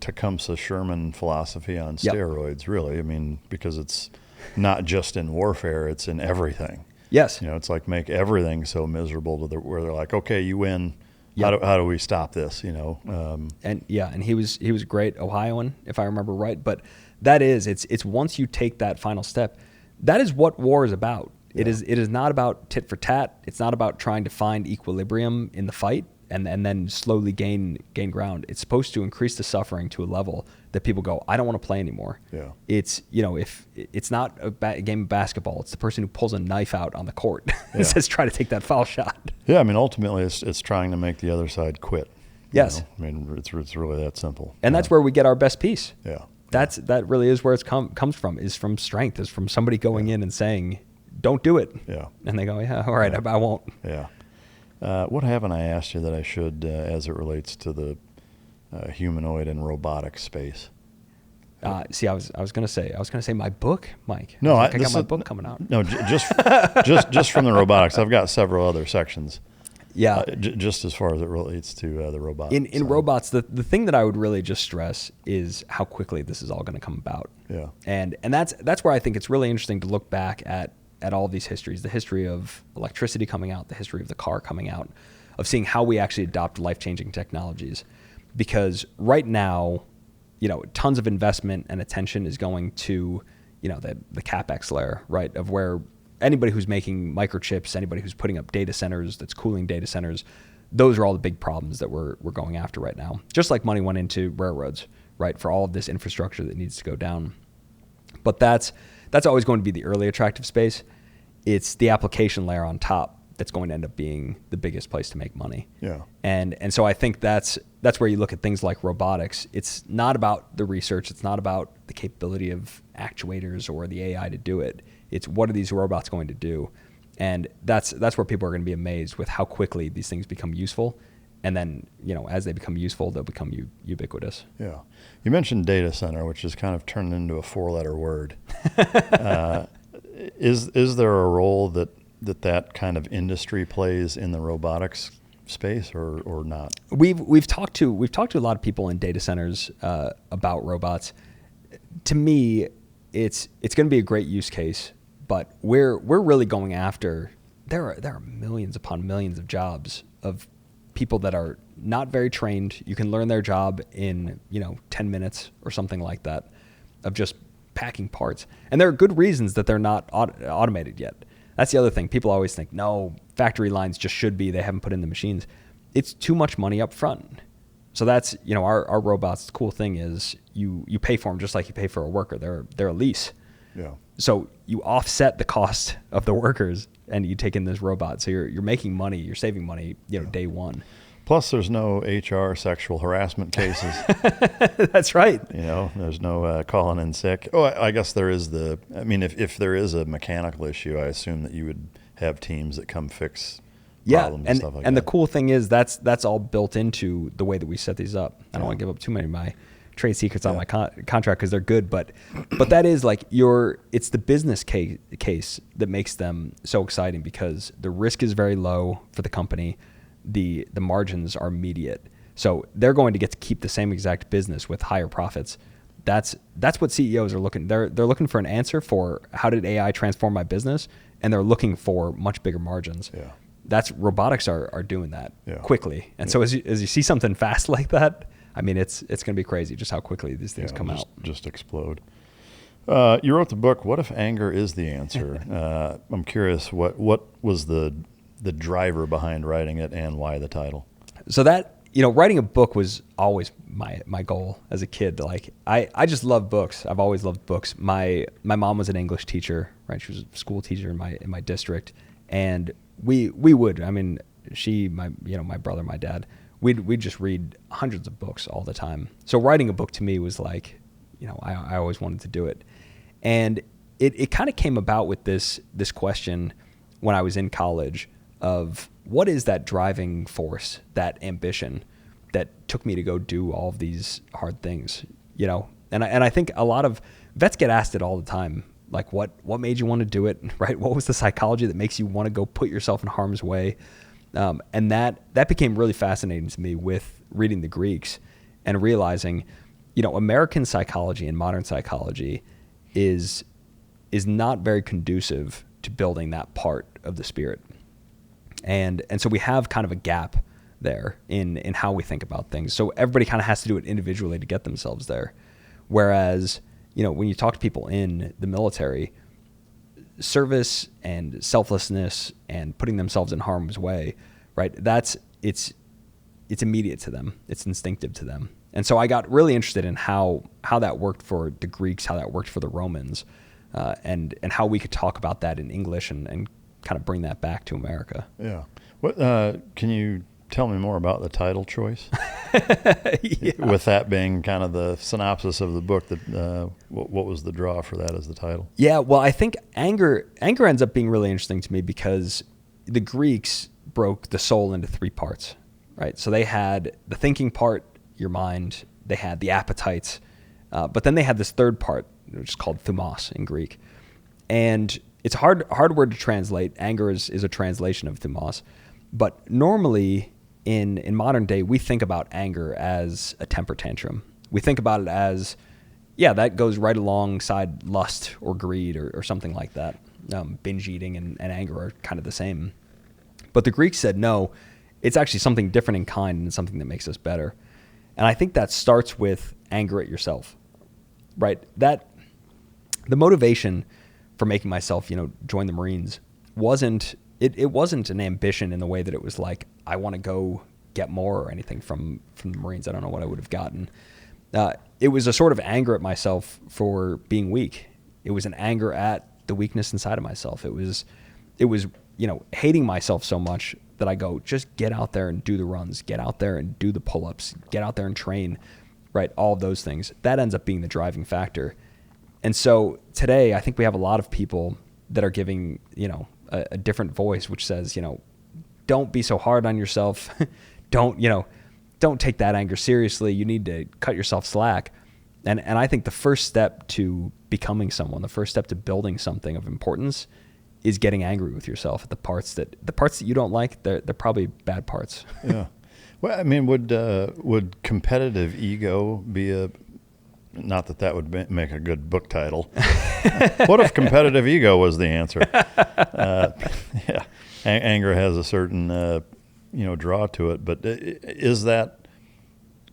[SPEAKER 2] Tecumseh Sherman philosophy on steroids, really. I mean, because it's not just in warfare; it's in everything.
[SPEAKER 1] Yes.
[SPEAKER 2] It's like make everything so miserable where they're like, okay, you win. How do we stop this?
[SPEAKER 1] And he was a great Ohioan, if I remember right. But it's once you take that final step, that is what war is about. Yeah. It is not about tit for tat. It's not about trying to find equilibrium in the fight and then slowly gain ground. It's supposed to increase the suffering to a level that people go, I don't want to play anymore.
[SPEAKER 2] Yeah.
[SPEAKER 1] It's if it's not a game of basketball, it's the person who pulls a knife out on the court and says, try to take that foul shot.
[SPEAKER 2] Yeah, I mean, ultimately, it's trying to make the other side quit.
[SPEAKER 1] Yes.
[SPEAKER 2] I mean, it's really that simple.
[SPEAKER 1] And that's where we get our best peace.
[SPEAKER 2] Yeah.
[SPEAKER 1] That really is where it's comes from, is from strength, is from somebody going in and saying, don't do it.
[SPEAKER 2] Yeah.
[SPEAKER 1] And they go, yeah, all right, I won't.
[SPEAKER 2] Yeah. What haven't I asked you that I should, as it relates to the humanoid and robotic space?
[SPEAKER 1] See, I was gonna say my book, Mike.
[SPEAKER 2] No,
[SPEAKER 1] I got my book coming out.
[SPEAKER 2] No, just from the robotics. I've got several other sections.
[SPEAKER 1] Yeah.
[SPEAKER 2] Just as far as it relates to the robots.
[SPEAKER 1] In robots, the thing that I would really just stress is how quickly this is all going to come about.
[SPEAKER 2] Yeah.
[SPEAKER 1] And that's where I think it's really interesting to look back at all of these histories, the history of electricity coming out, the history of the car coming out, of seeing how we actually adopt life-changing technologies. Because right now, tons of investment and attention is going to, the CapEx layer, right, of where anybody who's making microchips, anybody who's putting up data centers, that's cooling data centers, those are all the big problems that we're going after right now. Just like money went into railroads, right, for all of this infrastructure that needs to go down. But that's always going to be the early attractive space. It's the application layer on top that's going to end up being the biggest place to make money.
[SPEAKER 2] Yeah.
[SPEAKER 1] And so I think that's where you look at things like robotics. It's not about the research. It's not about the capability of actuators or the AI to do it. It's what are these robots going to do? And that's where people are going to be amazed with how quickly these things become useful. And then, as they become useful, they'll become ubiquitous.
[SPEAKER 2] Yeah. You mentioned data center, which is kind of turned into a 4-letter word. Is there a role that kind of industry plays in the robotics space or not?
[SPEAKER 1] We've talked to a lot of people in data centers about robots. To me, it's going to be a great use case, but we're really going after there are millions upon millions of jobs of people that are not very trained. You can learn their job in 10 minutes or something like that, of just packing parts. And there are good reasons that they're not automated yet. That's the other thing. People always think, no, factory lines just should be. They haven't put in the machines. It's too much money up front. So that's, our robots, the cool thing is you pay for them just like you pay for a worker. They're a lease.
[SPEAKER 2] Yeah.
[SPEAKER 1] So you offset the cost of the workers and you take in this robot. So you're making money, you're saving money, day one.
[SPEAKER 2] Plus, there's no HR sexual harassment cases.
[SPEAKER 1] That's right.
[SPEAKER 2] There's no calling in sick. Oh, I guess there is if there is a mechanical issue, I assume that you would have teams that come fix problems and stuff like that.
[SPEAKER 1] And the cool thing is that's all built into the way that we set these up. I don't want to give up too many of my trade secrets on my contract because they're good, but that is like it's the business case that makes them so exciting because the risk is very low for the company. The margins are immediate. So they're going to get to keep the same exact business with higher profits. That's what CEOs are looking. They're looking for an answer for how did AI transform my business, and they're looking for much bigger margins.
[SPEAKER 2] Yeah.
[SPEAKER 1] That's robotics are doing that quickly. And so as you see something fast like that, it's going to be crazy just how quickly these things come out.
[SPEAKER 2] Just explode. You wrote the book, What If Anger is the Answer? I'm curious, what was the driver behind writing it and why the title?
[SPEAKER 1] So that, writing a book was always my goal as a kid. Like I just love books. I've always loved books. My mom was an English teacher, right? She was a school teacher in my district. And we would, my brother, my dad, we'd just read hundreds of books all the time. So writing a book to me was like, I always wanted to do it. And it kind of came about with this question when I was in college of what is that driving force, that ambition that took me to go do all of these hard things, And I think a lot of vets get asked it all the time. Like what made you want to do it, right? What was the psychology that makes you want to go put yourself in harm's way? And that became really fascinating to me with reading the Greeks and realizing, American psychology and modern psychology is not very conducive to building that part of the spirit. And so we have kind of a gap there in how we think about things. So everybody kind of has to do it individually to get themselves there. Whereas, when you talk to people in the military, service and selflessness and putting themselves in harm's way, right? It's immediate to them. It's instinctive to them. And so I got really interested in how that worked for the Greeks, how that worked for the Romans, and how we could talk about that in English and kind of bring that back to America.
[SPEAKER 2] Yeah. What can you tell me more about the title choice? With that being kind of the synopsis of the book, that what was the draw for that as the title?
[SPEAKER 1] Yeah, well, I think anger ends up being really interesting to me because the Greeks broke the soul into 3 parts, right? So they had the thinking part, your mind, they had the appetites, but then they had this third part, which is called thumos in Greek. And it's a hard word to translate. Anger is a translation of thumos. But normally in modern day, we think about anger as a temper tantrum. We think about it as, that goes right alongside lust or greed or something like that. Binge eating and anger are kind of the same. But the Greeks said, no, it's actually something different in kind and something that makes us better. And I think that starts with anger at yourself, right? That the motivation for making myself, join the Marines wasn't an ambition in the way that it was like, I want to go get more or anything from the Marines. I don't know what I would have gotten. It was a sort of anger at myself for being weak. It was an anger at the weakness inside of myself. It was, hating myself so much that I go, just get out there and do the runs, get out there and do the pull-ups, get out there and train, right? All of those things. That ends up being the driving factor. And so today, I think we have a lot of people that are giving, a different voice, which says, don't be so hard on yourself. Don't take that anger seriously. You need to cut yourself slack. And I think the first step to becoming someone, the first step to building something of importance is getting angry with yourself at the parts that you don't like. They're probably bad parts.
[SPEAKER 2] Yeah. Well, I mean, would competitive ego be not that would make a good book title. What if competitive ego was the answer? Yeah. Anger has a certain, draw to it, but is that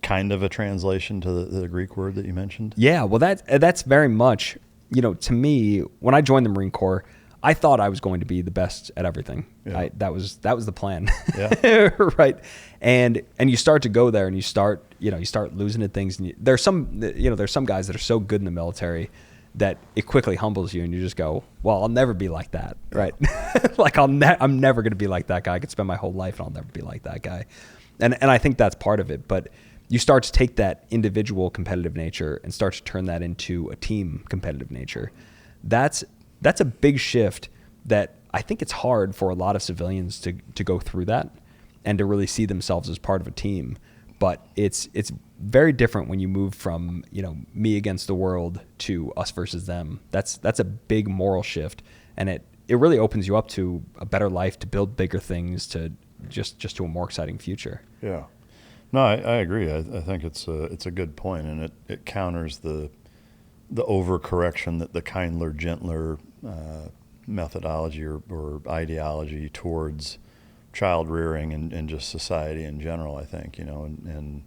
[SPEAKER 2] kind of a translation to the Greek word that you mentioned?
[SPEAKER 1] Yeah, well, that's very much, to me, when I joined the Marine Corps, I thought I was going to be the best at everything.
[SPEAKER 2] Yeah.
[SPEAKER 1] That was the plan.
[SPEAKER 2] Yeah.
[SPEAKER 1] Right. And you start to go there and you start losing at things. And there's some guys that are so good in the military that it quickly humbles you and you just go, well, I'll never be like that. Right. Like I'm never going to be like that guy. I could spend my whole life and I'll never be like that guy. And I think that's part of it. But you start to take that individual competitive nature and start to turn that into a team competitive nature. That's a big shift that I think it's hard for a lot of civilians to go through that and to really see themselves as part of a team. But it's very different when you move from, me against the world to us versus them. That's a big moral shift. And it really opens you up to a better life, to build bigger things, to just to a more exciting future.
[SPEAKER 2] Yeah. No, I agree. I think it's a good point, and it counters the overcorrection that the kindler, gentler methodology or ideology towards child rearing and just society in general, I think, and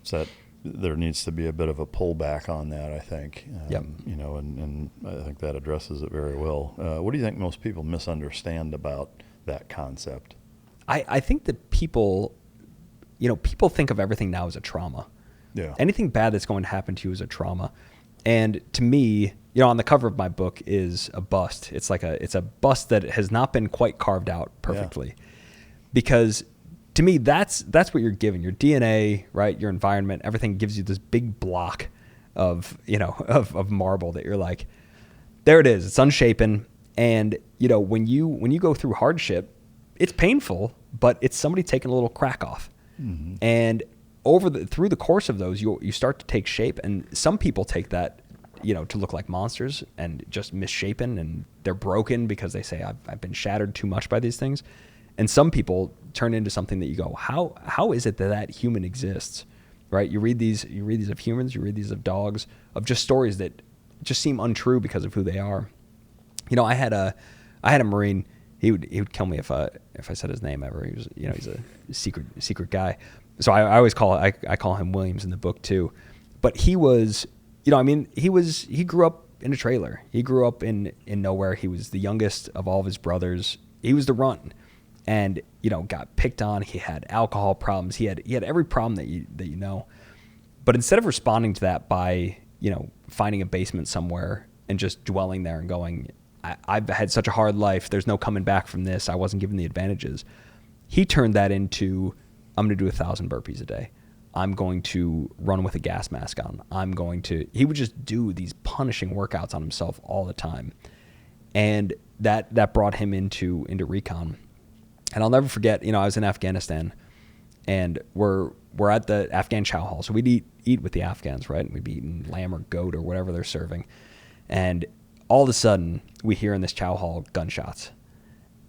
[SPEAKER 2] it's that there needs to be a bit of a pullback on that, I think.
[SPEAKER 1] Yep.
[SPEAKER 2] And I think that addresses it very well. What do you think most people misunderstand about that concept?
[SPEAKER 1] I think that people think of everything now as a trauma.
[SPEAKER 2] Yeah.
[SPEAKER 1] Anything bad that's going to happen to you is a trauma. And to me, on the cover of my book is a bust. It's a bust that has not been quite carved out perfectly. Yeah. Because to me, that's what you're given. Your DNA, right? Your environment, everything gives you this big block of marble that you're like, there it is. It's unshapen. And, when you go through hardship, it's painful, but it's somebody taking a little crack off. Mm-hmm. And through the course of those, you start to take shape. And some people take that, to look like monsters and just misshapen, and they're broken because they say, I've been shattered too much by these things. And some people turn into something that you go, how is it that human exists, right? You read these of humans, you read these of dogs, of just stories that just seem untrue because of who they are. I had a Marine. He would kill me if I said his name ever. He was, he's a secret guy. So I always call him Williams in the book too. But he was, he grew up in a trailer. He grew up in nowhere. He was the youngest of all of his brothers. He was the runt, and got picked on. He had alcohol problems. He had every problem that you know. But instead of responding to that by finding a basement somewhere and just dwelling there and going, I've had such a hard life, there's no coming back from this, I wasn't given the advantages, he turned that into, I'm going to do 1,000 burpees a day. I'm going to run with a gas mask on. He would just do these punishing workouts on himself all the time. And that brought him into recon. And I'll never forget, I was in Afghanistan, and we're at the Afghan chow hall. So we'd eat with the Afghans, right? And we'd be eating lamb or goat or whatever they're serving. And all of a sudden, we hear in this chow hall gunshots.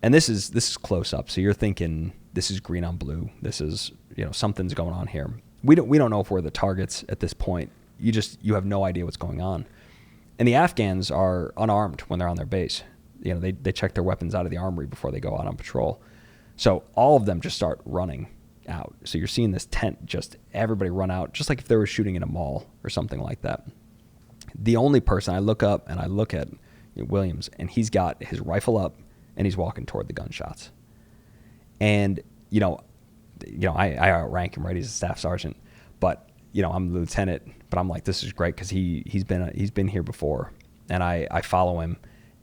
[SPEAKER 1] And this is close up. So you're thinking, this is green on blue. This is, something's going on here. We don't know if we're the targets at this point. You have no idea what's going on. And the Afghans are unarmed when they're on their base. They check their weapons out of the armory before they go out on patrol. So all of them just start running out. So you're seeing this tent, just everybody run out, just like if they were shooting in a mall or something like that. The only person, I look up and I look at Williams, and he's got his rifle up and he's walking toward the gunshots. And, I outrank him, right? He's a staff sergeant, but, I'm the lieutenant, but I'm like, this is great because he's been here before. And I follow him,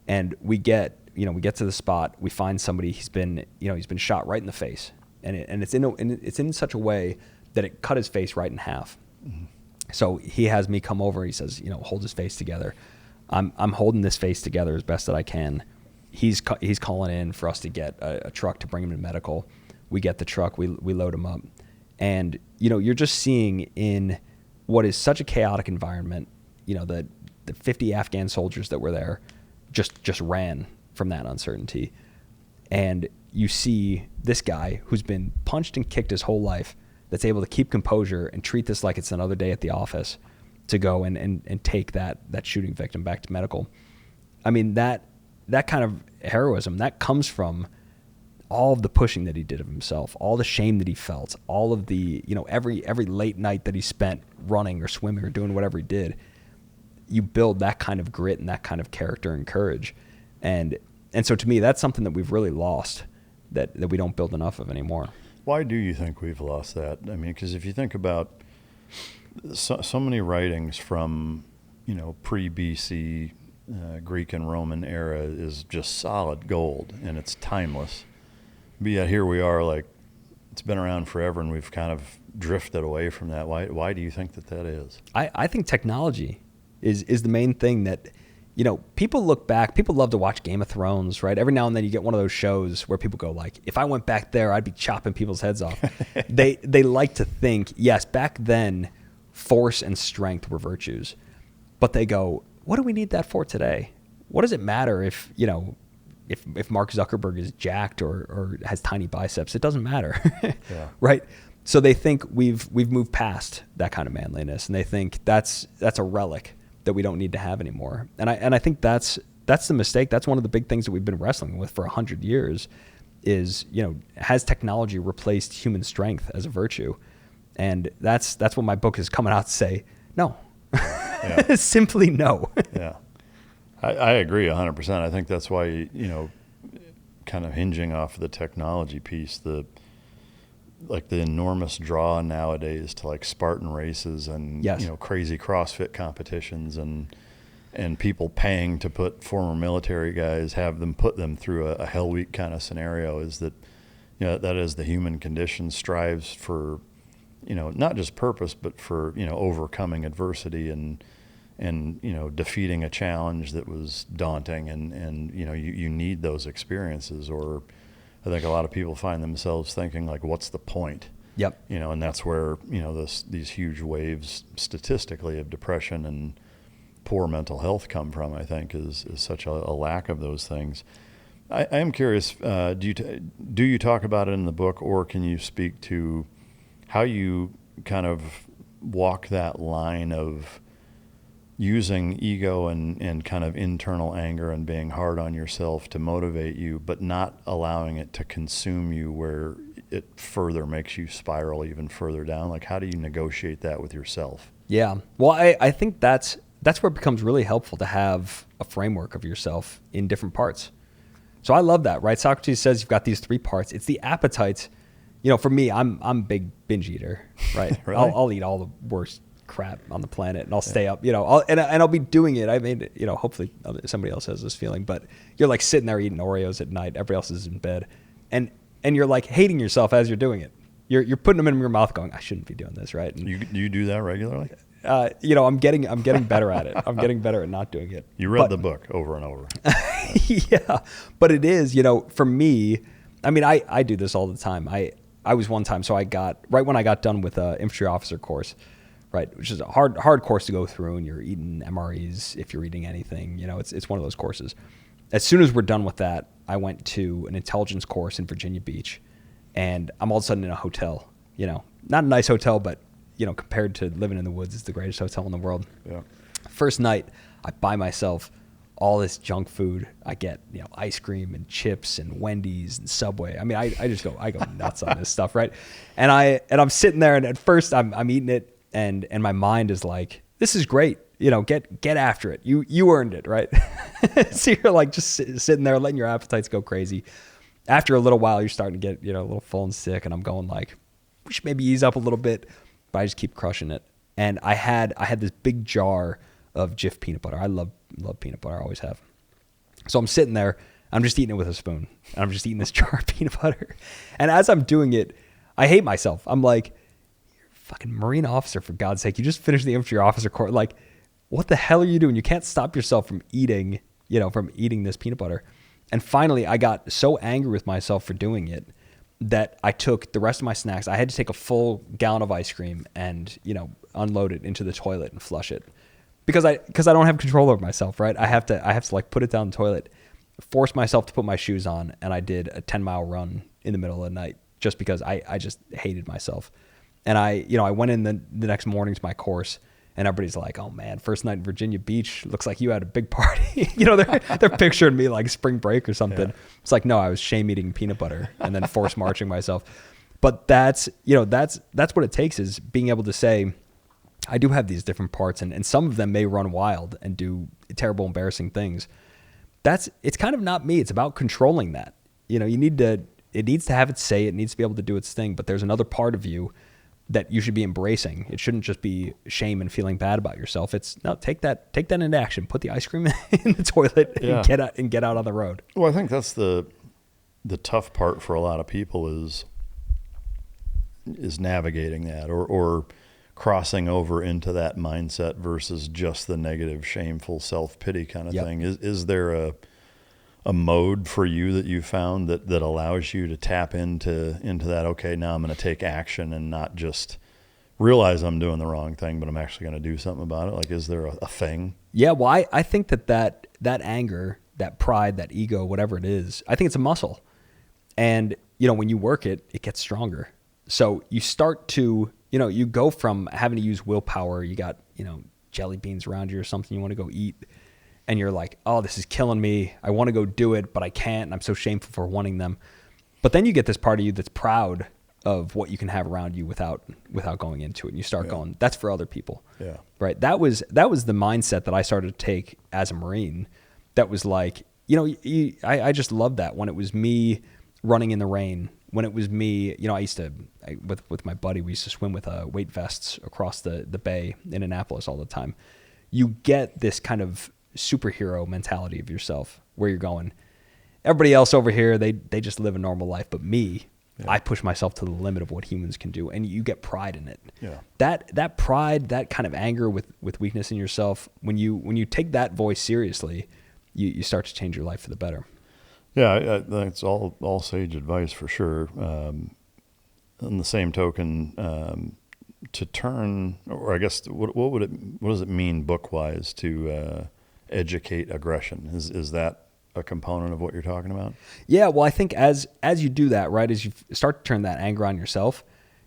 [SPEAKER 1] and we get to the spot, we find somebody, he's been shot right in the face. And it's in such a way that it cut his face right in half. Mm-hmm. So he has me come over. He says, hold his face together. I'm holding this face together as best that I can. he's calling in for us to get a truck to bring him to medical. We get the truck, we load him up. And, you're just seeing in what is such a chaotic environment, the 50 Afghan soldiers that were there just ran from that uncertainty. And you see this guy who's been punched and kicked his whole life that's able to keep composure and treat this like it's another day at the office to go and take that shooting victim back to medical. I mean, that kind of heroism, that comes from all of the pushing that he did of himself, all the shame that he felt, all of the, every late night that he spent running or swimming or doing whatever he did. You build that kind of grit and that kind of character and courage. And so to me, that's something that we've really lost, that we don't build enough of anymore.
[SPEAKER 2] Why do you think we've lost that? I mean, because if you think about so many writings from, pre-BC Greek and Roman era is just solid gold, and it's timeless. But yet here we are, like, it's been around forever, and we've kind of drifted away from that. Why do you think that is?
[SPEAKER 1] I think technology is the main thing that, people look back, people love to watch Game of Thrones, right? Every now and then you get one of those shows where people go like, if I went back there, I'd be chopping people's heads off. They like to think, yes, back then force and strength were virtues, but they go, what do we need that for today? What does it matter if Mark Zuckerberg is jacked or has tiny biceps? It doesn't matter,
[SPEAKER 2] Yeah.
[SPEAKER 1] Right? So they think we've moved past that kind of manliness, and they think that's a relic that we don't need to have anymore. And I think that's the mistake. That's one of the big things that we've been wrestling with for 100 years is, has technology replaced human strength as a virtue? And that's what my book is coming out to say. No, yeah. Simply no.
[SPEAKER 2] Yeah, I agree 100%. I think that's why, kind of hinging off the technology piece, the enormous draw nowadays to like Spartan races and,
[SPEAKER 1] yes.
[SPEAKER 2] Crazy CrossFit competitions and people paying to put former military guys, put them through a Hell Week kind of scenario is that, that is the human condition strives for, not just purpose, but for, overcoming adversity and defeating a challenge that was daunting and you need those experiences, or I think a lot of people find themselves thinking like, what's the point?
[SPEAKER 1] Yep.
[SPEAKER 2] And that's where, these huge waves statistically of depression and poor mental health come from, I think, is such a lack of those things. I am curious, do you talk about it in the book, or can you speak to how you kind of walk that line of using ego and kind of internal anger and being hard on yourself to motivate you, but not allowing it to consume you where it further makes you spiral even further down? Like, how do you negotiate that with yourself?
[SPEAKER 1] Yeah. Well, I think that's where it becomes really helpful to have a framework of yourself in different parts. So I love that, right? Socrates says you've got these three parts. It's the appetites. For me, I'm a big binge eater, right?
[SPEAKER 2] Really?
[SPEAKER 1] I'll eat all the worst crap on the planet, and I'll stay up, I'll be doing it. I mean, hopefully somebody else has this feeling, but you're like sitting there eating Oreos at night. Everybody else is in bed, and you're like hating yourself as you're doing it. You're putting them in your mouth, going, I shouldn't be doing this, right? And,
[SPEAKER 2] you do that regularly?
[SPEAKER 1] I'm getting better at it. I'm getting better at not doing it.
[SPEAKER 2] You read the book over and over.
[SPEAKER 1] Yeah, but it is, for me. I mean, I do this all the time. I was one time, so I got right when I got done with an infantry officer course. Right, which is a hard course to go through, and you're eating MREs if you're eating anything. It's one of those courses. As soon as we're done with that, I went to an intelligence course in Virginia Beach, and I'm all of a sudden in a hotel. Not a nice hotel, but compared to living in the woods, it's the greatest hotel in the world.
[SPEAKER 2] Yeah.
[SPEAKER 1] First night, I buy myself all this junk food. I get ice cream and chips and Wendy's and Subway. I mean, I go nuts on this stuff, right? And I'm sitting there, and at first I'm eating it. And my mind is like, this is great. Get after it. You earned it, right? So you're like just sitting there letting your appetites go crazy. After a little while, you're starting to get a little full and sick, and I'm going like, we should maybe ease up a little bit, but I just keep crushing it. And I had this big jar of Jif peanut butter. I love peanut butter. I always have. So I'm sitting there. I'm just eating it with a spoon, and I'm just eating this jar of peanut butter. And as I'm doing it, I hate myself. I'm like, fucking Marine officer, for God's sake, you just finished the infantry officer course. Like, what the hell are you doing? You can't stop yourself from eating this peanut butter. And finally, I got so angry with myself for doing it that I took the rest of my snacks. I had to take a full gallon of ice cream and, unload it into the toilet and flush it because I don't have control over myself, right? I have to like put it down the toilet, force myself to put my shoes on. And I did a 10-mile run in the middle of the night just because I just hated myself. And I went in the next morning to my course, and everybody's like, "Oh man, first night in Virginia Beach, looks like you had a big party." They're picturing me like spring break or something. Yeah. It's like, no, I was shame eating peanut butter and then force marching myself. But that's what it takes, is being able to say, I do have these different parts, and some of them may run wild and do terrible, embarrassing things. It's kind of not me. It's about controlling that. It needs to have its say. It needs to be able to do its thing. But there's another part of you that you should be embracing. It shouldn't just be shame and feeling bad about yourself. It's no, take that into action. Put the ice cream in the toilet and get out on the road.
[SPEAKER 2] Well, I think that's the tough part for a lot of people is navigating that or crossing over into that mindset versus just the negative, shameful self-pity kind of thing. Is there a mode for you that you found that allows you to tap into that, okay, now I'm going to take action and not just realize I'm doing the wrong thing, but I'm actually going to do something about it? Like, is there a thing?
[SPEAKER 1] Yeah, well, I think that anger, that pride, that ego, whatever it is, I think it's a muscle. And, when you work it, it gets stronger. So you start to, you go from having to use willpower, you got, jelly beans around you or something you want to go eat, and you're like, oh, this is killing me. I want to go do it, but I can't, and I'm so shameful for wanting them. But then you get this part of you that's proud of what you can have around you without going into it. And you start going, that's for other people. Yeah. Right. That was the mindset that I started to take as a Marine. That was like, I just loved that when it was me running in the rain, when it was me, I used to, with my buddy, we used to swim with weight vests across the bay in Annapolis all the time. You get this kind of superhero mentality of yourself where you're going, everybody else over here, they just live a normal life, but me, I push myself to the limit of what humans can do, and you get pride in it. Yeah. That pride, that kind of anger with weakness in yourself, when you take that voice seriously, you start to change your life for the better.
[SPEAKER 2] Yeah, that's all sage advice for sure. On the same token, to turn, or I guess what does it mean book-wise to educate aggression? Is that a component of what you're talking about? Yeah, well, I think as you do that, right, as you start to turn that anger on yourself,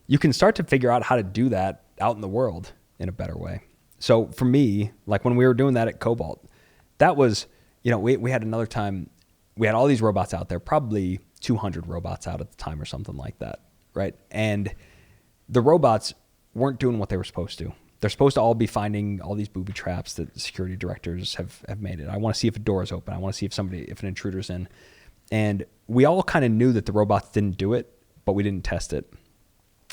[SPEAKER 2] you can start to figure out how to do that out in the world in a better way. So for me, like when we were doing that at Cobalt, that was, we had another time, we had all these robots out there, probably 200 robots out at the time or something like that, right? And the robots weren't doing what they were supposed to. They're supposed to all be finding all these booby traps that security directors have made it. I want to see if a door is open. I want to see if an intruder's in. And we all kind of knew that the robots didn't do it, but we didn't test it.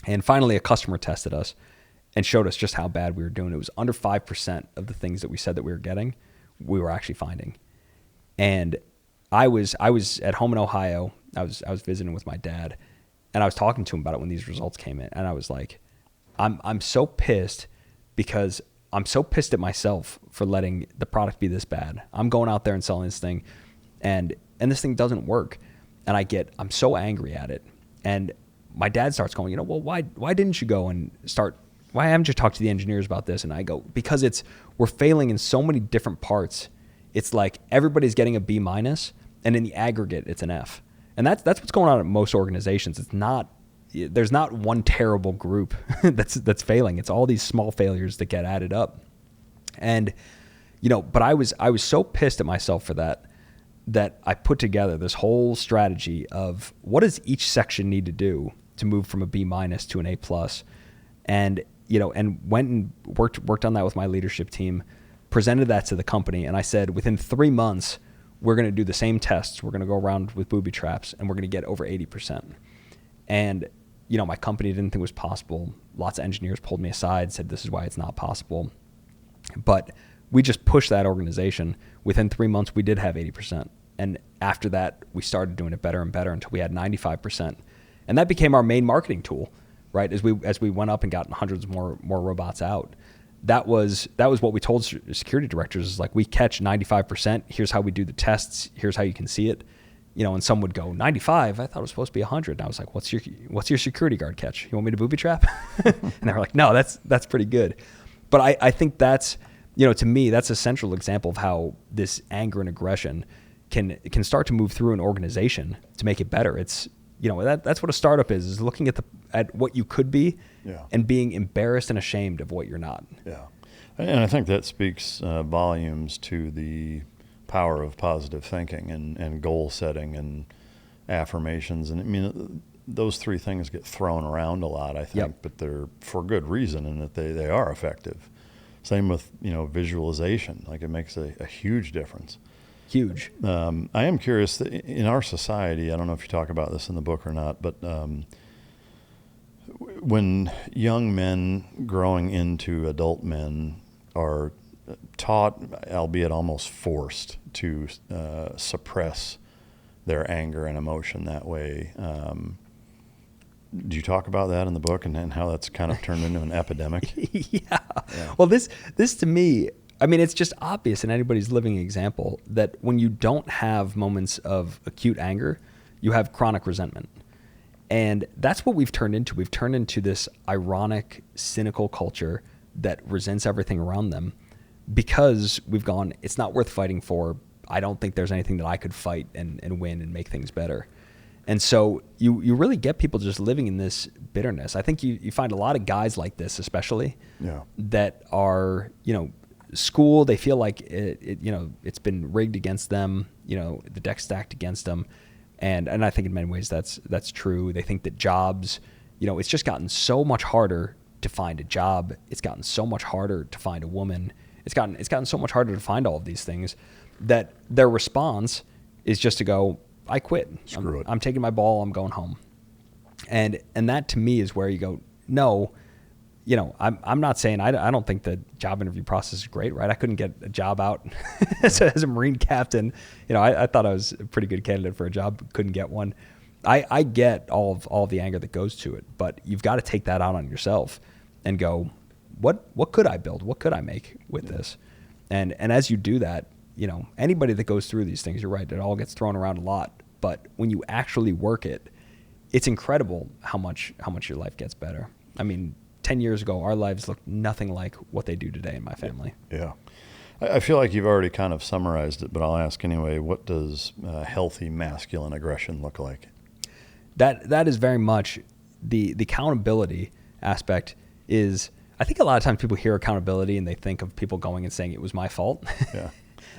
[SPEAKER 2] And finally, a customer tested us and showed us just how bad we were doing. It was under 5% of the things that we said that we were getting, we were actually finding. And I was at home in Ohio. I was visiting with my dad, and I was talking to him about it when these results came in. And I was like, I'm so pissed, because I'm so pissed at myself for letting the product be this bad. I'm going out there and selling this thing, and this thing doesn't work. And I'm so angry at it. And my dad starts going, well, why didn't you go and why haven't you talked to the engineers about this? And I go, because we're failing in so many different parts. It's like everybody's getting a B-, and in the aggregate, it's an F. And that's what's going on at most organizations. There's not one terrible group that's failing. It's all these small failures that get added up. And, but I was so pissed at myself for that I put together this whole strategy of what does each section need to do to move from a B- to an A+. And, and went and worked on that with my leadership team, presented that to the company. And I said, within 3 months, we're going to do the same tests. We're going to go around with booby traps, and we're going to get over 80%. And, my company didn't think it was possible. Lots of engineers pulled me aside, said this is why it's not possible. But we just pushed that organization. Within 3 months, we did have 80%. And after that, we started doing it better and better until we had 95%. And that became our main marketing tool, right? As we went up and got hundreds more robots out. That was what we told security directors, is like, we catch 95%. Here's how we do the tests. Here's how you can see it.
[SPEAKER 1] and some would go 95. I thought it was supposed to be 100. And I was like, what's your security guard catch? You want me to booby trap? And they were like, no, that's pretty good. But I think that's, to me, that's a central example of how this anger and aggression can start to move through an organization to make it better. It's, that's what a startup is looking at what you could be and being embarrassed and ashamed of what you're not.
[SPEAKER 2] Yeah. And I think that speaks volumes to the power of positive thinking and goal setting and affirmations. And I mean, those three things get thrown around a lot, I think, but they're for good reason in that they are effective. Same with, visualization. Like, it makes a huge difference.
[SPEAKER 1] Huge.
[SPEAKER 2] I am curious that in our society, I don't know if you talk about this in the book or not, but when young men growing into adult men are taught, albeit almost forced, to suppress their anger and emotion that way. Do you talk about that in the book and how that's kind of turned into an epidemic?
[SPEAKER 1] Yeah. Well, this to me, I mean, it's just obvious in anybody's living example that when you don't have moments of acute anger, you have chronic resentment. And that's what we've turned into. We've turned into this ironic, cynical culture that resents everything around them because we've gone, it's not worth fighting for. I don't think there's anything that I could fight and win and make things better. And so you really get people just living in this bitterness. I think you find a lot of guys like this, especially, that are, school, they feel like it's been rigged against them, the deck stacked against them. And I think in many ways that's true. They think that jobs, it's just gotten so much harder to find a job. It's gotten so much harder to find a woman. It's gotten so much harder to find all of these things that their response is just to go, I quit.
[SPEAKER 2] Screw it.
[SPEAKER 1] I'm taking my ball. I'm going home. And that to me is where you go, no, I'm not saying, I don't think the job interview process is great, right? I couldn't get a job out as a Marine captain. I thought I was a pretty good candidate for a job, couldn't get one. I get all of the anger that goes to it, but you've got to take that out on yourself and go, what could I build? What could I make with this? And as you do that, anybody that goes through these things, you're right, it all gets thrown around a lot. But when you actually work it, it's incredible how much your life gets better. I mean, 10 years ago, our lives looked nothing like what they do today in my family.
[SPEAKER 2] Yeah. I feel like you've already kind of summarized it, but I'll ask anyway, what does healthy masculine aggression look like?
[SPEAKER 1] That is very much the accountability aspect is, I think a lot of times people hear accountability and they think of people going and saying it was my fault.
[SPEAKER 2] Yeah.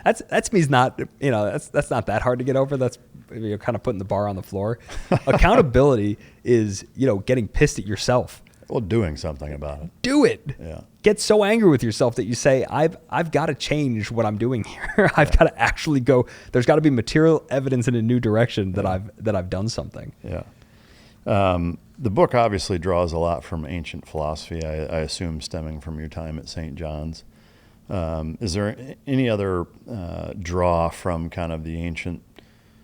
[SPEAKER 1] That's me's not, that's not that hard to get over. That's, you're kind of putting the bar on the floor. Accountability is, getting pissed at yourself.
[SPEAKER 2] Well, doing something about it.
[SPEAKER 1] Do it.
[SPEAKER 2] Yeah.
[SPEAKER 1] Get so angry with yourself that you say, I've got to change what I'm doing here. I've got to actually go. There's got to be material evidence in a new direction that I've done something.
[SPEAKER 2] Yeah. The book obviously draws a lot from ancient philosophy, I assume stemming from your time at St. John's. Is there any other draw from kind of the ancient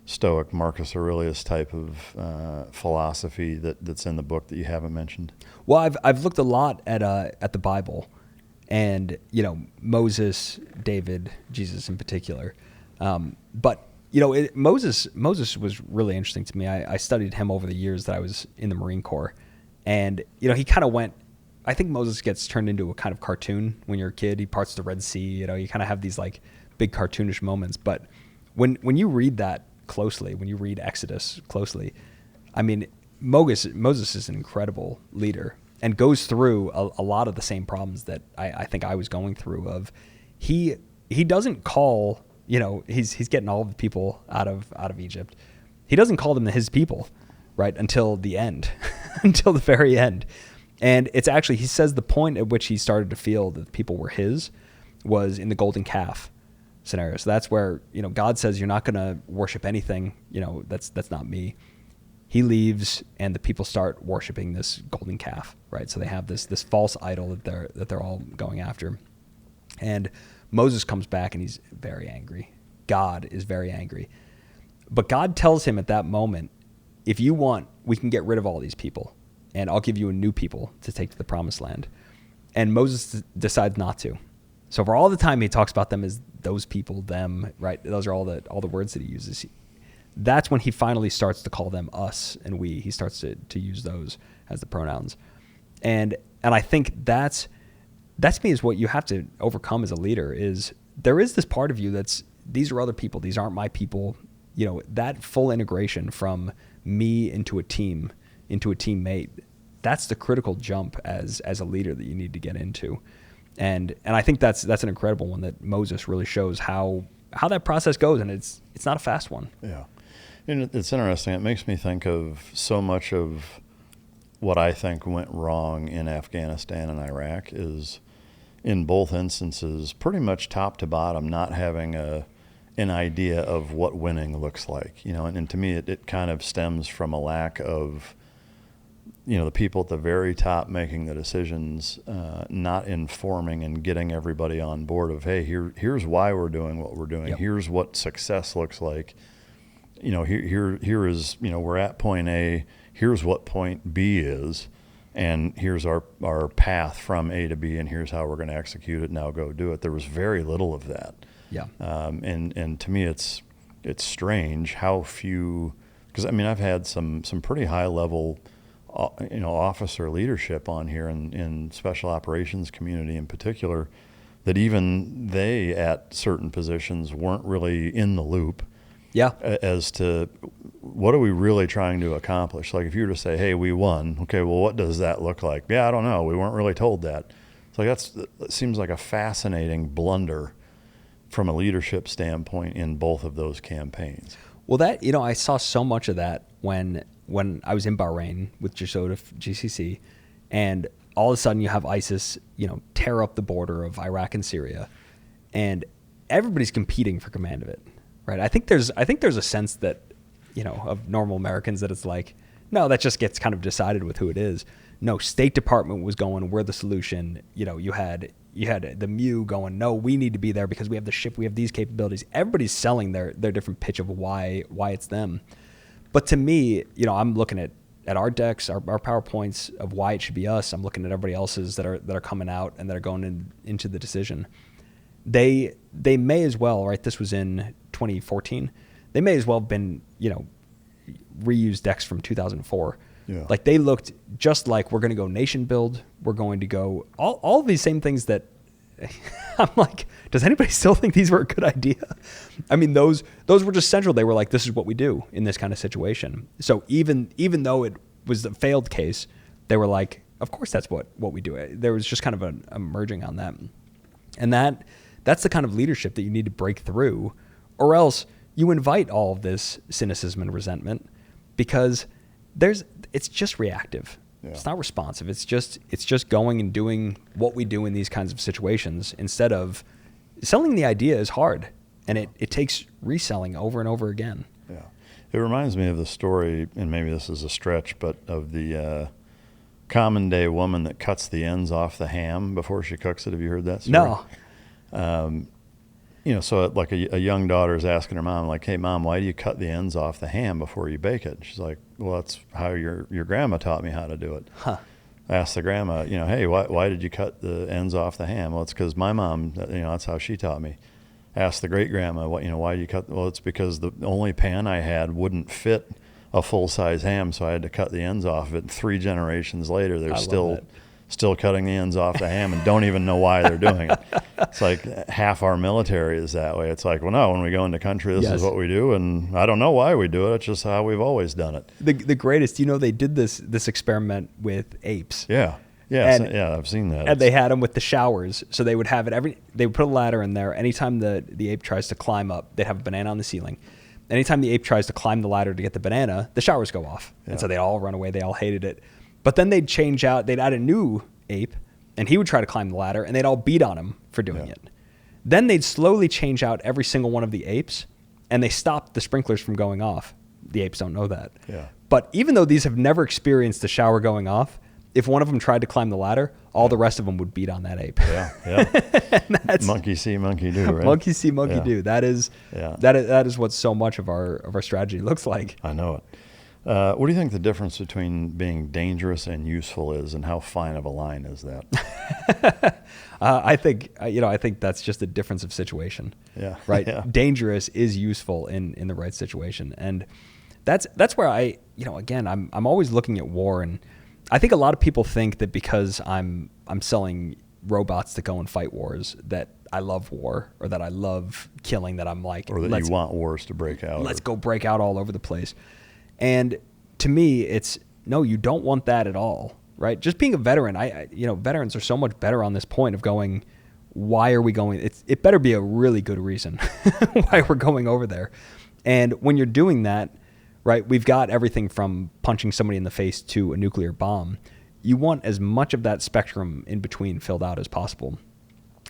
[SPEAKER 2] Stoic Marcus Aurelius type of philosophy that's in the book that you haven't mentioned?
[SPEAKER 1] Well, I've looked a lot at the Bible, and Moses, David, Jesus in particular. But Moses was really interesting to me. I studied him over the years that I was in the Marine Corps, and he kind of went. I think Moses gets turned into a kind of cartoon when you're a kid. He parts the Red Sea. You kind of have these like big cartoonish moments. But when you read that closely, when you read Exodus closely, I mean, Moses is an incredible leader and goes through a lot of the same problems that I think I was going through. Of he doesn't call, he's getting all of the people out of Egypt. He doesn't call them his people, right, until the end, until the very end. And it's actually, he says the point at which he started to feel that people were his was in the golden calf scenario. So that's where, God says, you're not going to worship anything, that's not me. He leaves and the people start worshiping this golden calf, right? So they have this false idol that they're all going after. And Moses comes back and he's very angry. God is very angry. But God tells him at that moment, if you want, we can get rid of all these people and I'll give you a new people to take to the promised land. And Moses decides not to. So for all the time he talks about them as those people, them, right? Those are all the words that he uses. that's when he finally starts to call them us and we. He starts to use those as the pronouns. And I think that's to me is what you have to overcome as a leader. Is there is this part of you these are other people, these aren't my people. You know, that full integration from me into a team, into a teammate, that's the critical jump as a leader that you need to get into. And I think that's an incredible one that Moses really shows how that process goes, and it's not a fast one.
[SPEAKER 2] Yeah. And it's interesting. It makes me think of so much of what I think went wrong in Afghanistan and Iraq is, in both instances, pretty much top to bottom, not having an idea of what winning looks like. You know, and to me, it kind of stems from a lack of, you know, the people at the very top making the decisions, not informing and getting everybody on board of, hey, here's why we're doing what we're doing. Yep. Here's what success looks like. You know, here is, you know, we're at point A. Here's what point B is, and here's our path from A to B, and here's how we're going to execute it. Now go do it. There was very little of that.
[SPEAKER 1] Yeah.
[SPEAKER 2] And to me, it's strange how few, because I mean, I've had some pretty high level, you know, officer leadership on here in special operations community in particular, that even they at certain positions weren't really in the loop.
[SPEAKER 1] Yeah.
[SPEAKER 2] As to what are we really trying to accomplish? Like if you were to say, hey, we won. Okay, well, what does that look like? Yeah, I don't know. We weren't really told that. So that seems like a fascinating blunder from a leadership standpoint in both of those campaigns.
[SPEAKER 1] Well, that, you know, I saw so much of that when I was in Bahrain with GCC, and all of a sudden you have ISIS, you know, tear up the border of Iraq and Syria, and everybody's competing for command of it, right? I think there's a sense that, you know, of normal Americans that it's like, no, that just gets kind of decided with who it is. No, State Department was going, we're the solution. You know, you had the MU going, no, we need to be there because we have the ship, we have these capabilities. Everybody's selling their different pitch of why it's them. But to me, you know, I'm looking at our decks, our PowerPoints of why it should be us. I'm looking at everybody else's that are coming out and that are going into the decision. They may as well, right? This was in 2014. They may as well have been, you know, reused decks from 2004.
[SPEAKER 2] Yeah.
[SPEAKER 1] Like they looked just like, we're going to go nation build. We're going to go all of these same things that I'm like, does anybody still think these were a good idea? I mean, those were just central. They were like, this is what we do in this kind of situation. So even though it was a failed case, they were like, of course that's what we do. There was just kind of a merging on that. And that's the kind of leadership that you need to break through, or else you invite all of this cynicism and resentment because it's just reactive. Yeah. It's not responsive. It's just going and doing what we do in these kinds of situations instead of selling the idea is hard, and it takes reselling over and over again.
[SPEAKER 2] Yeah. It reminds me of the story, and maybe this is a stretch, but of the common day woman that cuts the ends off the ham before she cooks it. Have you heard that story?
[SPEAKER 1] No.
[SPEAKER 2] You know, so like a young daughter is asking her mom, like, hey, Mom, why do you cut the ends off the ham before you bake it? She's like, well, that's how your grandma taught me how to do it. Huh. I asked the grandma, you know, hey, why did you cut the ends off the ham? Well, it's because my mom, you know, that's how she taught me. Asked the great grandma, why do you cut? Well, it's because the only pan I had wouldn't fit a full-size ham, so I had to cut the ends off of it. 3 generations later, they're still cutting the ends off the ham and don't even know why they're doing it. It's like half our military is that way. It's like, well, no, when we go into country, this is what we do, and I don't know why we do it. It's just how we've always done it.
[SPEAKER 1] The greatest, you know, they did this experiment with apes.
[SPEAKER 2] Yeah. Yeah, I've seen that.
[SPEAKER 1] And they had them with the showers, so they would have it they would put a ladder in there. Anytime the ape tries to climb up, they'd have a banana on the ceiling. Anytime the ape tries to climb the ladder to get the banana, the showers go off. Yeah. And so they'd all run away. They all hated it. But then they'd add a new ape, and he would try to climb the ladder, and they'd all beat on him for doing it. Then they'd slowly change out every single one of the apes, and they stopped the sprinklers from going off. The apes don't know that.
[SPEAKER 2] Yeah.
[SPEAKER 1] But even though these have never experienced the shower going off, if one of them tried to climb the ladder, all the rest of them would beat on that ape.
[SPEAKER 2] Yeah. Monkey see, monkey do, right?
[SPEAKER 1] Monkey see, monkey do. That is what so much of our strategy looks like.
[SPEAKER 2] I know it. What do you think the difference between being dangerous and useful is, and how fine of a line is that?
[SPEAKER 1] I think that's just a difference of situation.
[SPEAKER 2] Yeah.
[SPEAKER 1] Right.
[SPEAKER 2] Yeah.
[SPEAKER 1] Dangerous is useful in the right situation, and that's where I'm always looking at war, and I think a lot of people think that because I'm selling robots to go and fight wars that I love war, or that I love killing, that I'm like,
[SPEAKER 2] or that you want wars to break out.
[SPEAKER 1] Let's go break out all over the place. And to me, it's no, you don't want that at all, right? Just being a veteran, veterans are so much better on this point of going, why are we going? It better be a really good reason why we're going over there. And when you're doing that, right, we've got everything from punching somebody in the face to a nuclear bomb. You want as much of that spectrum in between filled out as possible.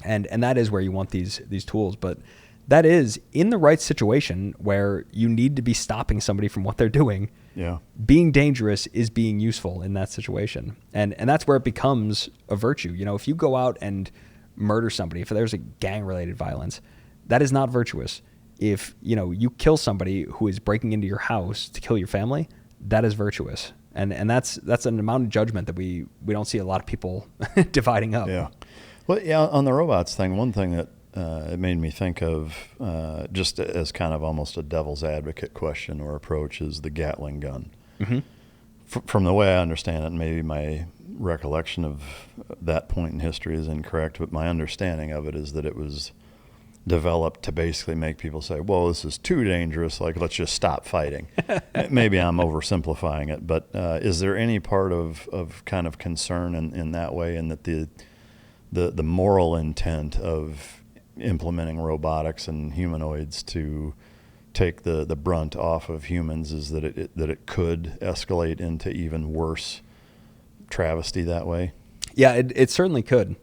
[SPEAKER 1] And that is where you want these tools. But that is in the right situation where you need to be stopping somebody from what they're doing.
[SPEAKER 2] Yeah.
[SPEAKER 1] Being dangerous is being useful in that situation. And that's where it becomes a virtue. If you go out and murder somebody, if there's a gang-related violence, that is not virtuous. If, you kill somebody who is breaking into your house to kill your family, that is virtuous. And that's an amount of judgment that we don't see a lot of people dividing up.
[SPEAKER 2] Yeah. Well, yeah, on the robots thing, one thing that it made me think of, just as kind of almost a devil's advocate question or approach, is the Gatling gun.
[SPEAKER 1] Mm-hmm.
[SPEAKER 2] From the way I understand it, maybe my recollection of that point in history is incorrect, but my understanding of it is that it was developed to basically make people say, whoa, this is too dangerous, like, let's just stop fighting. Maybe I'm oversimplifying it, but is there any part of kind of concern in that way, and that the moral intent of implementing robotics and humanoids to take the brunt off of humans is that it could escalate into even worse travesty that way?
[SPEAKER 1] Yeah, it certainly could.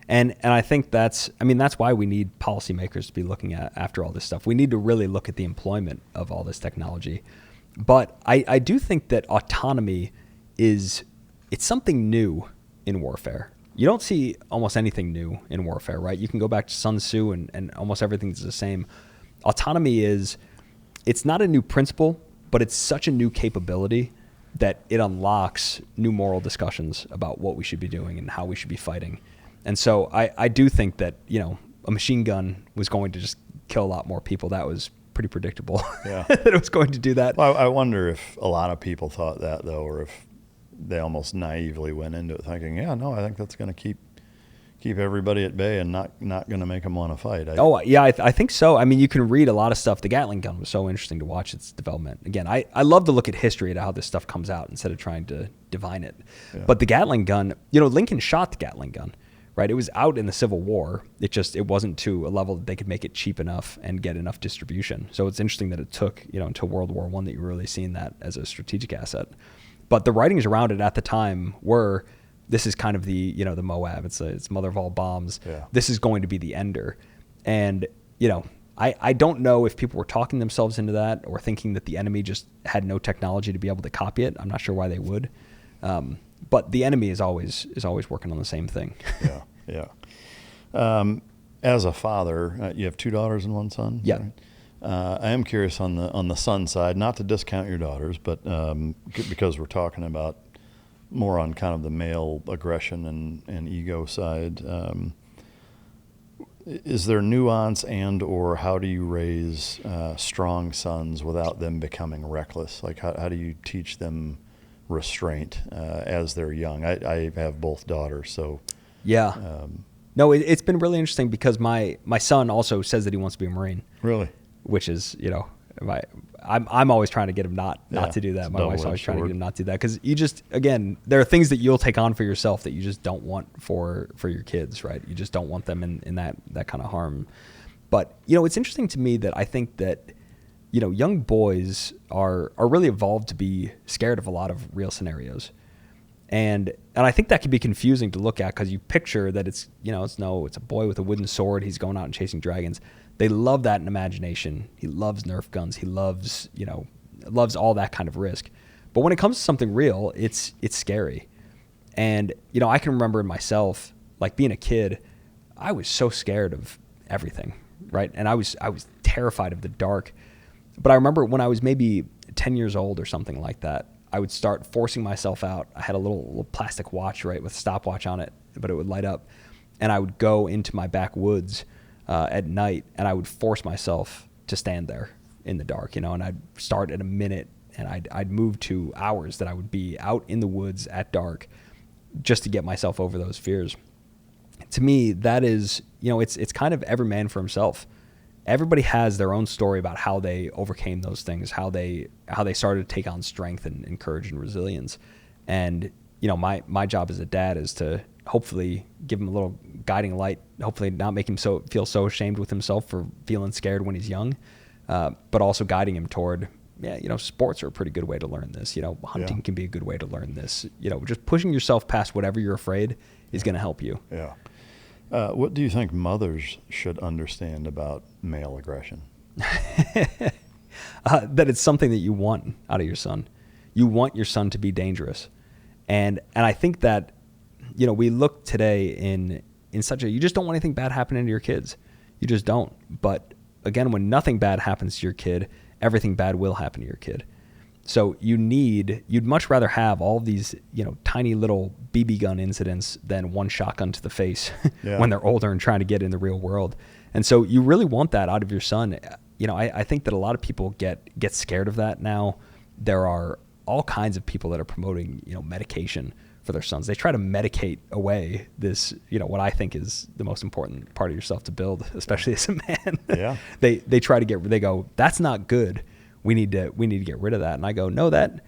[SPEAKER 1] And I think that's why we need policymakers to be looking after all this stuff. We need to really look at the employment of all this technology. But I do think that autonomy it's something new in warfare. You don't see almost anything new in warfare, right? You can go back to Sun Tzu and almost everything's the same. Autonomy it's not a new principle, but it's such a new capability that it unlocks new moral discussions about what we should be doing and how we should be fighting. And so I do think that, a machine gun was going to just kill a lot more people. That was pretty predictable.
[SPEAKER 2] Yeah.
[SPEAKER 1] That it was going to do that.
[SPEAKER 2] Well, I wonder if a lot of people thought that, though, or if they almost naively went into it thinking, I think that's going to keep everybody at bay and not going to make them want to fight.
[SPEAKER 1] I think so. You can read a lot of stuff. The Gatling gun was so interesting to watch its development. Again, I love to look at history at how this stuff comes out instead of trying to divine it. Yeah. But the Gatling gun, Lincoln shot the Gatling gun, right? It was out in the Civil War. It wasn't to a level that they could make it cheap enough and get enough distribution. So it's interesting that it took, until World War I that you were really seeing that as a strategic asset. But the writings around it at the time were, this is kind of the, the Moab. It's mother of all bombs.
[SPEAKER 2] Yeah.
[SPEAKER 1] This is going to be the ender. And, I don't know if people were talking themselves into that or thinking that the enemy just had no technology to be able to copy it. I'm not sure why they would. But the enemy is always working on the same thing.
[SPEAKER 2] Yeah. As a father, you have 2 daughters and 1 son?
[SPEAKER 1] Yeah.
[SPEAKER 2] Right? I am curious on the son side, not to discount your daughters, but because we're talking about more on kind of the male aggression and ego side. Is there nuance or how do you raise strong sons without them becoming reckless? Like how do you teach them restraint as they're young? I have both daughters, so
[SPEAKER 1] yeah. No, it's been really interesting because my son also says that he wants to be a Marine.
[SPEAKER 2] Really?
[SPEAKER 1] Which is, I'm always trying to get him not to do that. My wife's always trying to get him not to do that because you just, again, there are things that you'll take on for yourself that you just don't want for your kids, right? You just don't want them in that kind of harm. But, it's interesting to me that I think that, young boys are really evolved to be scared of a lot of real scenarios. And I think that can be confusing to look at because you picture that it's a boy with a wooden sword. He's going out and chasing dragons. They love that in imagination. He loves Nerf guns. He loves all that kind of risk. But when it comes to something real, it's scary. And, I can remember myself, like being a kid, I was so scared of everything, right? And I was terrified of the dark. But I remember when I was maybe 10 years old or something like that, I would start forcing myself out. I had a little plastic watch, right, with a stopwatch on it, but it would light up. And I would go into my backwoods at night, and I would force myself to stand there in the dark, and I'd start at a minute, and I'd move to hours that I would be out in the woods at dark just to get myself over those fears. To me, that is, it's kind of every man for himself. Everybody has their own story about how they overcame those things, how they started to take on strength and courage and resilience. And, my job as a dad is to hopefully give him a little guiding light, hopefully not make him feel so ashamed with himself for feeling scared when he's young, but also guiding him toward, sports are a pretty good way to learn this. Hunting can be a good way to learn this. Just pushing yourself past whatever you're afraid is going to help you.
[SPEAKER 2] Yeah. What do you think mothers should understand about male aggression?
[SPEAKER 1] That it's something that you want out of your son. You want your son to be dangerous. And I think that, we look today in such you just don't want anything bad happening to your kids. You just don't. But again, when nothing bad happens to your kid, everything bad will happen to your kid. So you'd much rather have all these, tiny little BB gun incidents than one shotgun to the face when they're older and trying to get in the real world. And so you really want that out of your son. I think that a lot of people get scared of that now. There are all kinds of people that are promoting, medication for their sons. They try to medicate away this, what I think is the most important part of yourself to build, especially as a man.
[SPEAKER 2] Yeah.
[SPEAKER 1] They go, that's not good. We need to get rid of that. And I go, no, that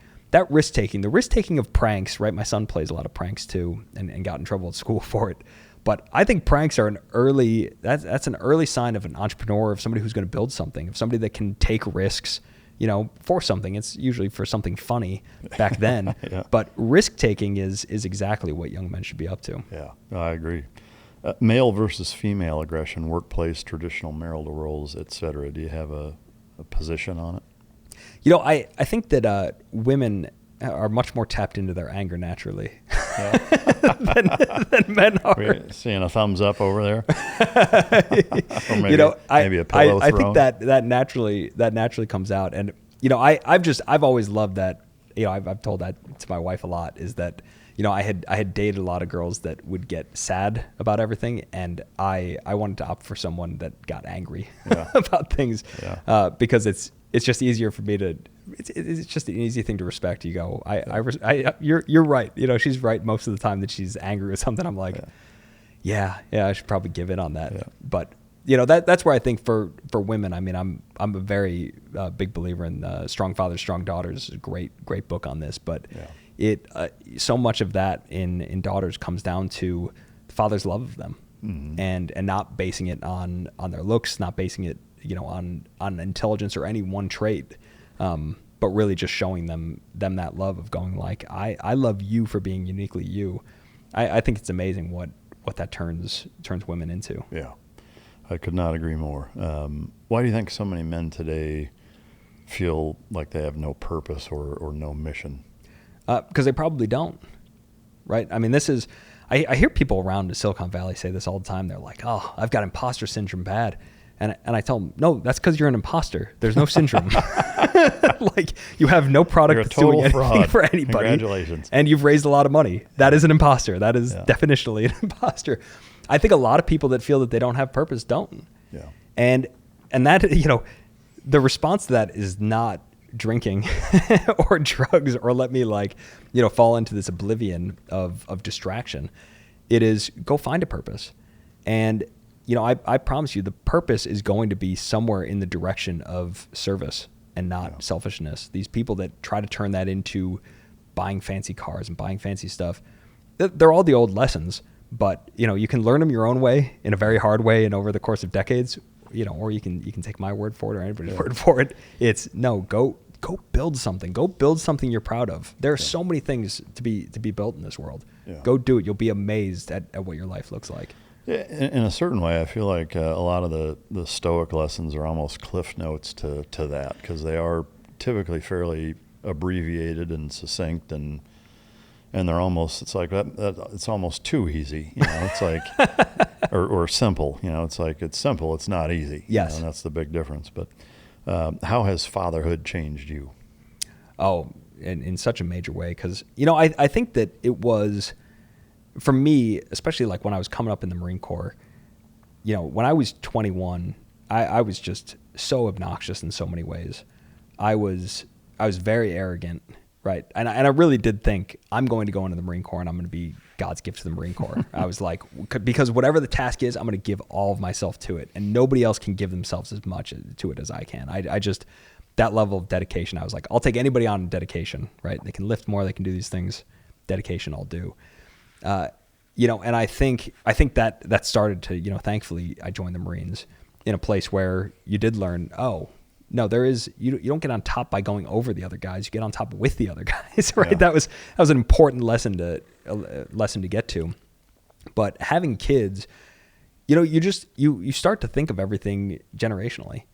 [SPEAKER 1] risk taking, the risk taking of pranks, right? My son plays a lot of pranks too, and got in trouble at school for it. But I think pranks are that's an early sign of an entrepreneur, of somebody who's going to build something, of somebody that can take risks, for something. It's usually for something funny back then.
[SPEAKER 2] Yeah.
[SPEAKER 1] But risk taking is exactly what young men should be up to.
[SPEAKER 2] Yeah, I agree. Male versus female aggression, workplace, traditional marital roles, etc. Do you have a position on it?
[SPEAKER 1] I think that women are much more tapped into their anger naturally than men are.
[SPEAKER 2] We're seeing a thumbs up over there. Or maybe, maybe a pillow
[SPEAKER 1] I
[SPEAKER 2] thrown.
[SPEAKER 1] think that naturally comes out. And, I've always loved that, I've told that to my wife a lot, is that, I had dated a lot of girls that would get sad about everything, and I wanted to opt for someone that got angry about things, because it's just easier for me to. It's just an easy thing to respect. You go, you're right. She's right most of the time that she's angry with something. I'm like, yeah, I should probably give in on that. Yeah. But that's where I think for women. I mean, I'm a very big believer in Strong Fathers, Strong Daughters. It's a great book on this, but. It so much of that in daughters comes down to the father's love of them, and not basing it on their looks, not basing it on intelligence or any one trait, but really just showing them that love of going like, I love you for being uniquely you. I think it's amazing what that turns women into.
[SPEAKER 2] Yeah, I could not agree more. Why do you think so many men today feel like they have no purpose or no mission?
[SPEAKER 1] Because they probably don't, right? I mean, I hear people around Silicon Valley say this all the time. They're like, oh, I've got imposter syndrome bad. And I tell them, no, that's because you're an imposter. There's no syndrome. Like, you have no product that's doing anything
[SPEAKER 2] fraud
[SPEAKER 1] for anybody.
[SPEAKER 2] Congratulations.
[SPEAKER 1] And you've raised a lot of money. That is an imposter. That is definitionally an imposter. I think a lot of people that feel that they don't have purpose don't.
[SPEAKER 2] Yeah.
[SPEAKER 1] And that, the response to that is not drinking or drugs, or let me fall into this oblivion of distraction. It is go find a purpose. And, I promise you the purpose is going to be somewhere in the direction of service and not selfishness. These people that try to turn that into buying fancy cars and buying fancy stuff, they're all the old lessons, but you can learn them your own way, in a very hard way, and over the course of decades, or you can take my word for it or anybody's word for it. It's go build something. Go build something you're proud of. There are so many things to be built in this world. Yeah. Go do it. You'll be amazed at what your life looks like.
[SPEAKER 2] Yeah, in a certain way, I feel like a lot of the Stoic lessons are almost cliff notes to that, because they are typically fairly abbreviated and succinct, and they're almost, it's like that it's almost too easy. It's like or simple. It's like it's simple. It's not easy.
[SPEAKER 1] Yes,
[SPEAKER 2] and that's the big difference. But how has fatherhood changed you?
[SPEAKER 1] Oh, in such a major way. Because, I think that it was, for me, especially like when I was coming up in the Marine Corps, when I was 21, I was just so obnoxious in so many ways. I was very arrogant, right? And I really did think, I'm going to go into the Marine Corps and I'm going to be God's gift to the Marine Corps. I was like, because whatever the task is, I'm going to give all of myself to it. And nobody else can give themselves as much to it as I can. I just, that level of dedication, I was like, I'll take anybody on dedication, right? They can lift more, they can do these things. Dedication, I'll do. And I think that started to, thankfully I joined the Marines in a place where you did learn, oh, no, you don't get on top by going over the other guys. You get on top with the other guys, right? Yeah. That was an important lesson to get to. But having kids, you start to think of everything generationally.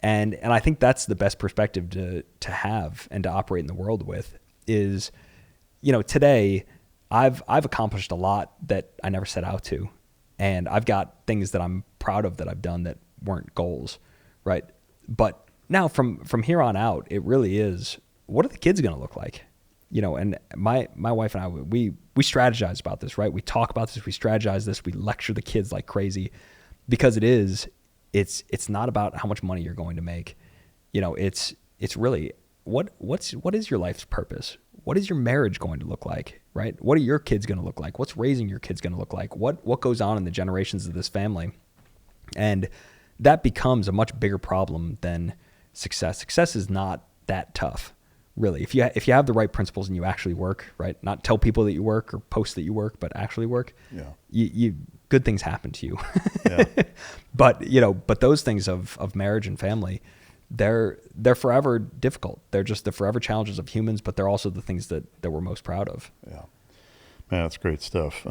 [SPEAKER 1] And I think that's the best perspective to have and to operate in the world with is, today I've accomplished a lot that I never set out to. And I've got things that I'm proud of that I've done that weren't goals, right? But now from here on out, it really is, what are the kids going to look like? And my wife and I, we strategize about this, right? We talk about this, we strategize this, we lecture the kids like crazy, because it's not about how much money you're going to make. It's really what is your life's purpose? What is your marriage going to look like, right? What are your kids going to look like? What's raising your kids going to look like? What goes on in the generations of this family? And that becomes a much bigger problem than success. Success is not that tough, really. If you have the right principles and you actually work, right? Not tell people that you work or post that you work, but actually work. Yeah. You good things happen to you. Yeah. But those things of marriage and family, they're forever difficult. They're just the forever challenges of humans, but they're also the things that we're most proud of.
[SPEAKER 2] Yeah. Man, that's great stuff.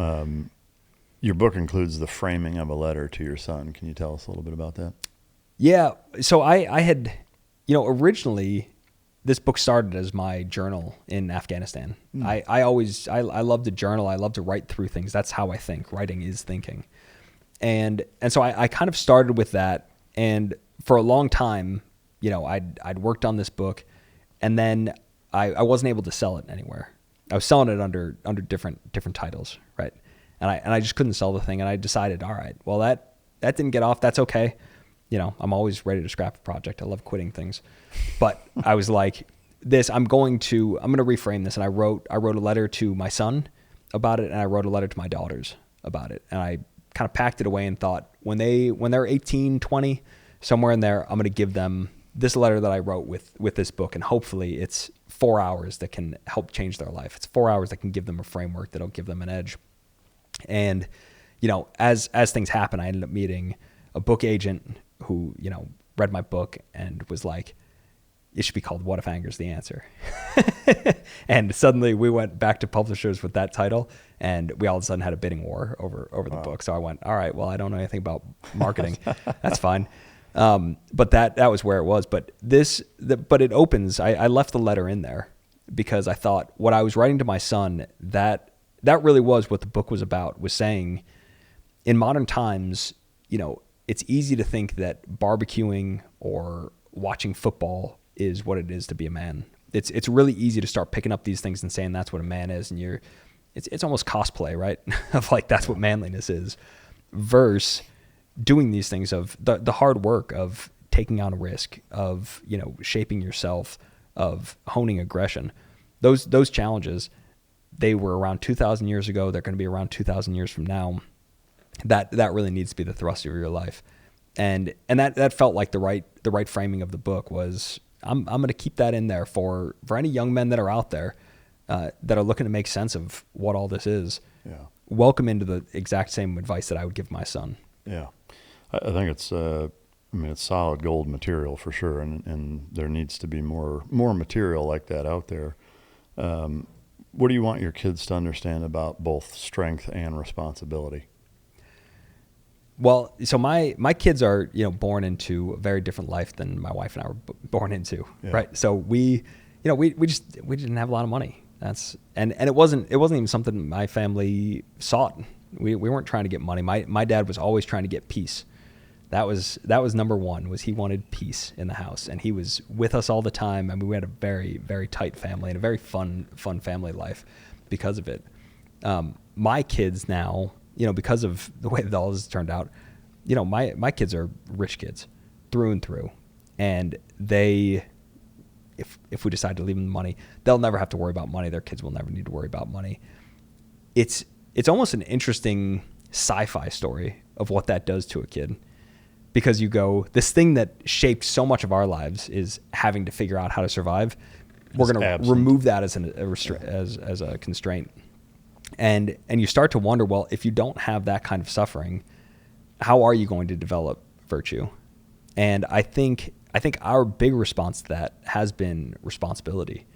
[SPEAKER 2] Your book includes the framing of a letter to your son. Can you tell us a little bit about that? Yeah.
[SPEAKER 1] So I had, originally this book started as my journal in Afghanistan. I love to journal. I love to write through things. That's how I think. Writing is thinking. And so I kind of started with that. And for a long time, I'd worked on this book, and then I wasn't able to sell it anywhere. I was selling it under different titles, right? And I just couldn't sell the thing. And I decided, all right, well, that didn't get off. That's okay. I'm always ready to scrap a project. I love quitting things. But I was like, I'm going to reframe this. And I wrote a letter to my son about it, and I wrote a letter to my daughters about it. And I kind of packed it away and thought, when they're 18, 20, somewhere in there, I'm going to give them this letter that I wrote with this book. And hopefully it's 4 hours that can help change their life. It's 4 hours that can give them a framework that'll give them an edge. And, as things happen, I ended up meeting a book agent who, read my book and was like, it should be called What If Anger's the Answer? And suddenly we went back to publishers with that title, and we all of a sudden had a bidding war over the book. So I went, all right, well, I don't know anything about marketing. That's fine. But that was where it was. But but it opens, I left the letter in there because I thought what I was writing to my son, that really was what the book was about, was saying in modern times, it's easy to think that barbecuing or watching football is what it is to be a man. It's really easy to start picking up these things and saying that's what a man is, and it's almost cosplay, right? Of like, that's what manliness is, versus doing these things of the hard work of taking on a risk, of shaping yourself, of honing aggression. Those challenges, they were around 2,000 years ago. They're going to be around 2,000 years from now. That really needs to be the thrust of your life, and that felt like the right framing of the book was, I'm going to keep that in there for any young men that are out there that are looking to make sense of what all this is. Yeah. Welcome into the exact same advice that I would give my son.
[SPEAKER 2] Yeah, I think it's solid gold material for sure, and there needs to be more material like that out there. What do you want your kids to understand about both strength and responsibility?
[SPEAKER 1] Well, so my kids are, born into a very different life than my wife and I were born into, yeah. Right? So we didn't have a lot of money. And it wasn't even something my family sought. We weren't trying to get money. My dad was always trying to get peace. That was number one, was he wanted peace in the house, and he was with us all the time. I mean, we had a very, very tight family and a very fun family life because of it. My kids now, because of the way that all this turned out, my kids are rich kids through and through, and they, if we decide to leave them the money, they'll never have to worry about money. Their kids will never need to worry about money. It's almost an interesting sci-fi story of what that does to a kid. Because you go, this thing that shaped so much of our lives is having to figure out how to survive. We're going to remove that as as a constraint, and you start to wonder, well, if you don't have that kind of suffering, how are you going to develop virtue? And I think our big response to that has been responsibility.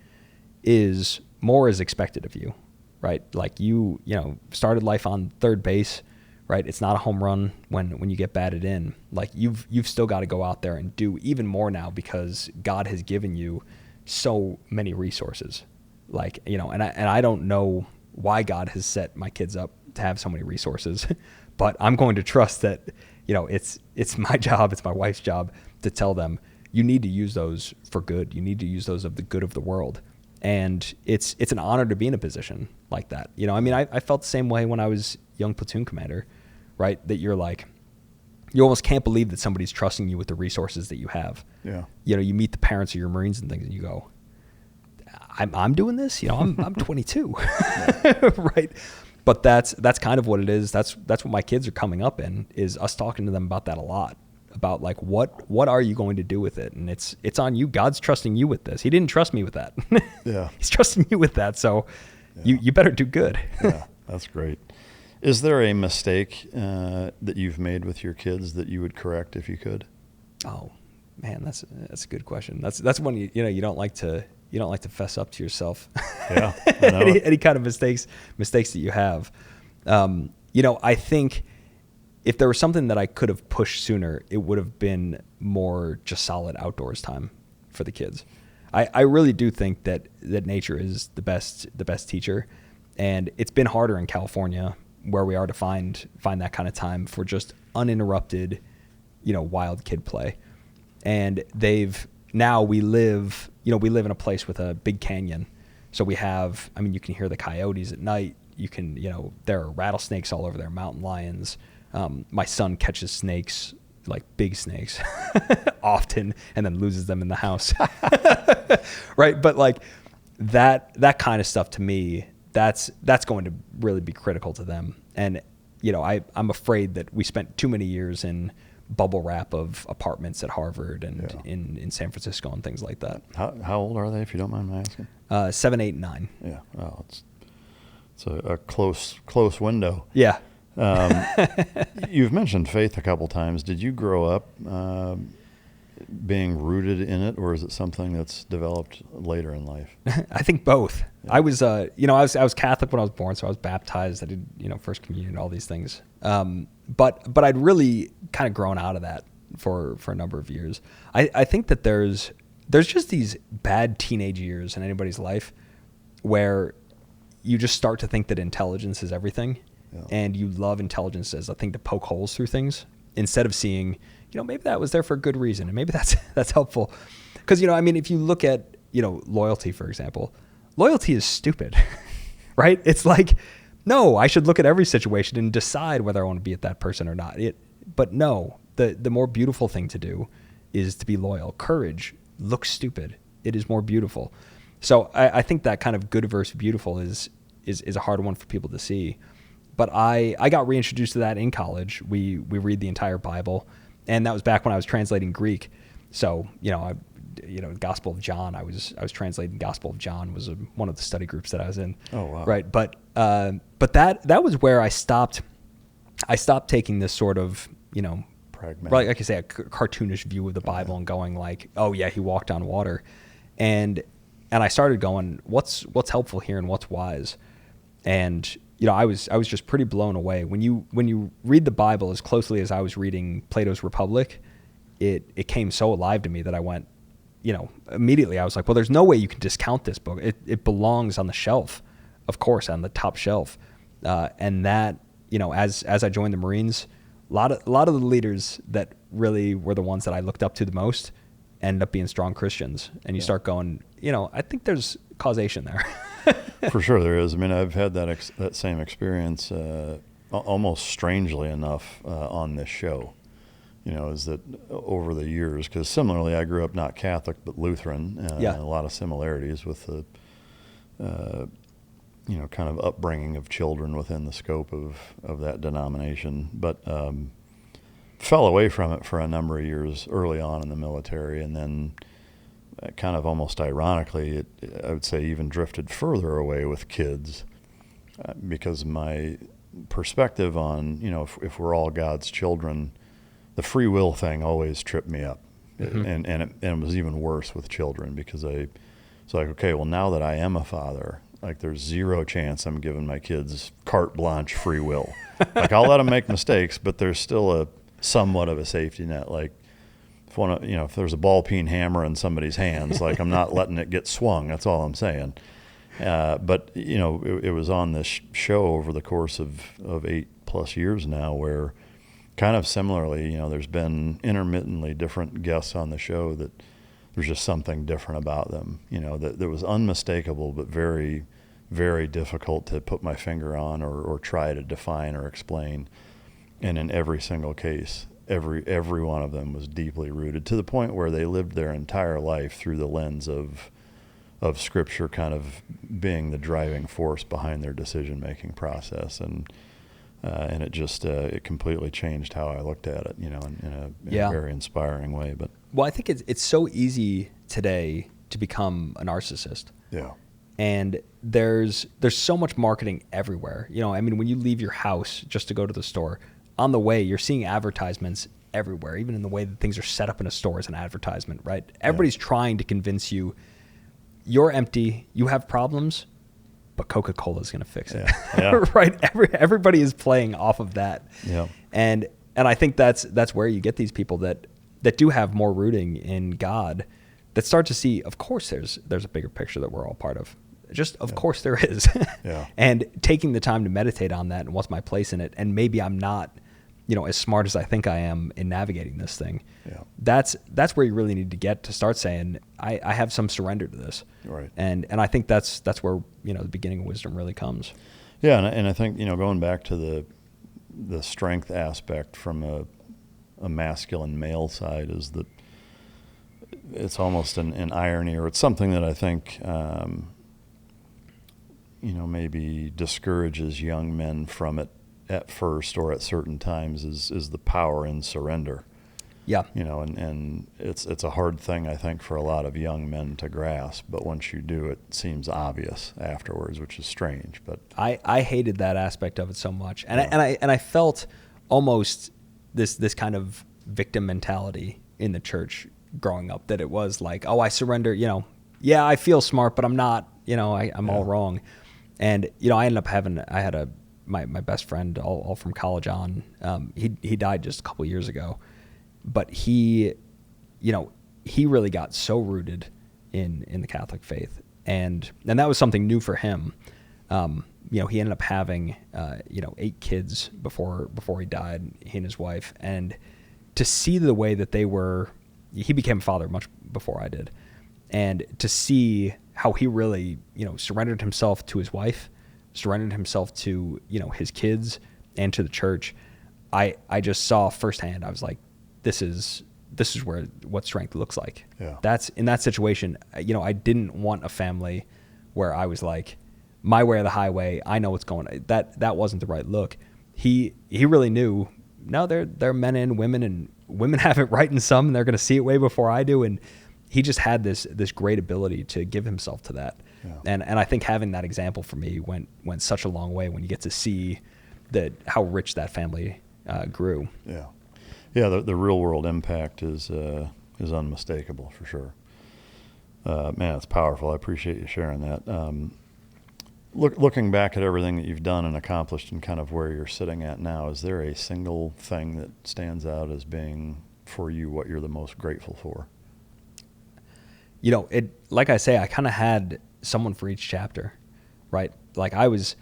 [SPEAKER 1] Is more is expected of you, right? Like you started life on third base. Right, it's not a home run when you get batted in. Like you've still got to go out there and do even more now, because God has given you so many resources. Like and I don't know why God has set my kids up to have so many resources, but I'm going to trust that it's my job, it's my wife's job to tell them, you need to use those for good. You need to use those of the good of the world. And it's an honor to be in a position like that. I felt the same way when I was young platoon commander, right? That you're like, you almost can't believe that somebody's trusting you with the resources that you have.
[SPEAKER 2] Yeah.
[SPEAKER 1] You meet the parents of your Marines and things, and you go, I'm doing this. I'm 22, right? But that's kind of what it is. That's what my kids are coming up in, is us talking to them about that a lot. About like, what are you going to do with it? And it's on you. God's trusting you with this. He didn't trust me with that.
[SPEAKER 2] Yeah.
[SPEAKER 1] He's trusting you with that. So you better do good.
[SPEAKER 2] Yeah, that's great. Is there a mistake that you've made with your kids that you would correct if you could?
[SPEAKER 1] Oh man, that's a good question. That's one you don't like to fess up to yourself.
[SPEAKER 2] Yeah. I know.
[SPEAKER 1] any kind of mistakes that you have. I think if there was something that I could have pushed sooner, it would have been more just solid outdoors time for the kids. I really do think that nature is the best teacher, and it's been harder in California where we are to find that kind of time for just uninterrupted, wild kid play. And we live in a place with a big canyon. So we have, you can hear the coyotes at night. You can, there are rattlesnakes all over there, mountain lions. My son catches snakes, like big snakes, often, and then loses them in the house. Right. But like that kind of stuff, to me, that's going to really be critical to them. And, I'm afraid that we spent too many years in bubble wrap of apartments at Harvard and in San Francisco and things like that.
[SPEAKER 2] How old are they, if you don't mind my asking?
[SPEAKER 1] 7, 8, 9.
[SPEAKER 2] Yeah. Well, it's a close window.
[SPEAKER 1] Yeah.
[SPEAKER 2] You've mentioned faith a couple times. Did you grow up being rooted in it, or is it something that's developed later in life?
[SPEAKER 1] I think both. Yeah. I was Catholic when I was born, so I was baptized. I did, First Communion, all these things. But I'd really kind of grown out of that for a number of years. I think that there's just these bad teenage years in anybody's life where you just start to think that intelligence is everything. Yeah. And you love intelligence as a thing to poke holes through things, instead of seeing, maybe that was there for a good reason, and maybe that's helpful. Because, if you look at, loyalty, for example, loyalty is stupid, right? It's like, no, I should look at every situation and decide whether I want to be with that person or not. But no, the more beautiful thing to do is to be loyal. Courage looks stupid. It is more beautiful. So I think that kind of good versus beautiful is a hard one for people to see. But I got reintroduced to that in college. We read the entire Bible, and that was back when I was translating Greek. So Gospel of John. I was translating Gospel of John, was one of the study groups that I was in.
[SPEAKER 2] Oh wow!
[SPEAKER 1] Right, but that was where I stopped. I stopped taking this sort of
[SPEAKER 2] pragmatic,
[SPEAKER 1] like I say, a cartoonish view of the Bible and going like, oh yeah, he walked on water, and I started going, what's helpful here and what's wise, and I was just pretty blown away when you read the Bible as closely as I was reading Plato's Republic. It came so alive to me that I went, immediately I was like, well, there's no way you can discount this book. It belongs on the shelf, of course, on the top shelf. And that, as I joined the Marines, A lot of the leaders that really were the ones that I looked up to the most end up being strong Christians. And you start going, I think there's causation there.
[SPEAKER 2] For sure there is. I mean, I've had that same experience almost strangely enough on this show. Is that over the years, because similarly I grew up not Catholic but Lutheran, and a lot of similarities with the kind of upbringing of children within the scope of that denomination, but fell away from it for a number of years early on in the military, and then kind of almost ironically, I would say even drifted further away with kids, because my perspective on, if we're all God's children, the free will thing always tripped me up. And it was even worse with children, because it's like, okay, well, now that I am a father, like there's zero chance I'm giving my kids carte blanche free will. Like I'll let them make mistakes, but there's still a somewhat of a safety net. Like if there's a ball peen hammer in somebody's hands, like I'm not letting it get swung. That's all I'm saying. But it was on this show over the course of 8+ years now, where kind of similarly, there's been intermittently different guests on the show that there's just something different about them, that was unmistakable, but very, very difficult to put my finger on or try to define or explain. And in every single case, every one of them was deeply rooted, to the point where they lived their entire life through the lens of Scripture kind of being the driving force behind their decision-making process. And it just it completely changed how I looked at it, in a very inspiring way. But
[SPEAKER 1] I think it's so easy today to become a narcissist.
[SPEAKER 2] Yeah.
[SPEAKER 1] And there's so much marketing everywhere. When you leave your house just to go to the store, on the way you're seeing advertisements everywhere. Even in the way that things are set up in a store as an advertisement, right? Everybody's trying to convince you you're empty, you have problems, but Coca-Cola is going to fix it. Yeah. Right? Everybody is playing off of that.
[SPEAKER 2] Yeah.
[SPEAKER 1] And I think that's where you get these people that do have more rooting in God, that start to see, of course there's a bigger picture that we're all part of. Of course there is.
[SPEAKER 2] Yeah.
[SPEAKER 1] And taking the time to meditate on that and what's my place in it, and maybe I'm not, as smart as I think I am in navigating this thing.
[SPEAKER 2] Yeah.
[SPEAKER 1] That's where you really need to get to start saying, I have some surrender to this.
[SPEAKER 2] Right.
[SPEAKER 1] And I think that's where, the beginning of wisdom really comes.
[SPEAKER 2] Yeah. And I think, going back to the strength aspect from a masculine male side, is that it's almost an irony, or it's something that I think, maybe discourages young men from it at first or at certain times, is the power in surrender.
[SPEAKER 1] Yeah.
[SPEAKER 2] And it's a hard thing, I think, for a lot of young men to grasp, but once you do, it seems obvious afterwards, which is strange. But
[SPEAKER 1] I hated that aspect of it so much. And I felt almost this kind of victim mentality in the church growing up, that it was like, oh, I surrender, I feel smart, but I'm not, I'm all wrong. And, I ended up my best friend all from college on, he died just a couple of years ago, but he really got so rooted in the Catholic faith. And that was something new for him. He ended up having, 8 kids before he died, he and his wife. And to see the way that he became a father much before I did. And to see how he really, surrendered himself to his wife, surrendered himself to, his kids and to the church. I just saw firsthand, I was like, this is what strength looks like.
[SPEAKER 2] Yeah.
[SPEAKER 1] That's in that situation. I didn't want a family where I was like, my way or the highway, I know what's going on. That wasn't the right look. He really knew, no, they're men and women have it right in some, and they're going to see it way before I do. And he just had this great ability to give himself to that. Yeah. And I think having that example for me went such a long way when you get to see how rich that family grew.
[SPEAKER 2] Yeah. Yeah. The real world impact is unmistakable for sure. Man, it's powerful. I appreciate you sharing that. Looking back at everything that you've done and accomplished and kind of where you're sitting at now, is there a single thing that stands out as being for you what you're the most grateful for?
[SPEAKER 1] Like I say, I kind of had someone for each chapter, right? Like I was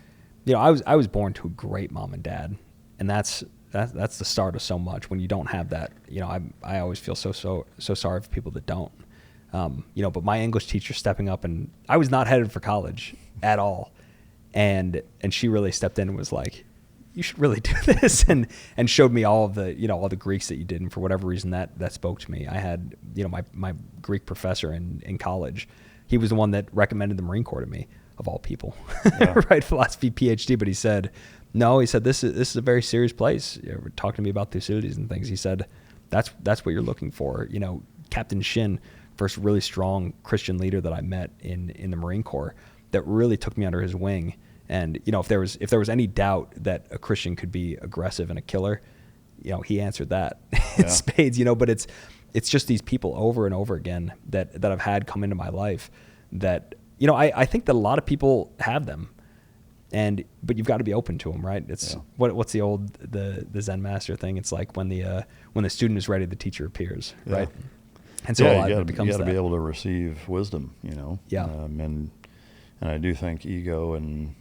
[SPEAKER 1] born to a great mom and dad, and that's that's the start of so much. When you don't have that, I always feel so sorry for people that don't. But my English teacher stepping up, and I was not headed for college at all, and she really stepped in and was like, you should really do this, and showed me all of the all the Greeks that you did, and for whatever reason that spoke to me. I had my Greek professor in college. He was the one that recommended the Marine Corps to me, of all people.
[SPEAKER 2] Yeah.
[SPEAKER 1] Right, philosophy PhD. But he said, no, this is a very serious place. Talking to me about Thucydides and things. He said, that's what you're looking for. Captain Shin, first really strong Christian leader that I met in the Marine Corps, that really took me under his wing. And if there was any doubt that a Christian could be aggressive and a killer, he answered that in spades. But it's just these people over and over again that I've had come into my life that I think that a lot of people have them, but you've got to be open to them, right? It's what's the old the Zen master thing? It's like when the student is ready, the teacher appears, right? And so
[SPEAKER 2] you got to be able to receive wisdom,
[SPEAKER 1] Yeah.
[SPEAKER 2] And I do think ego and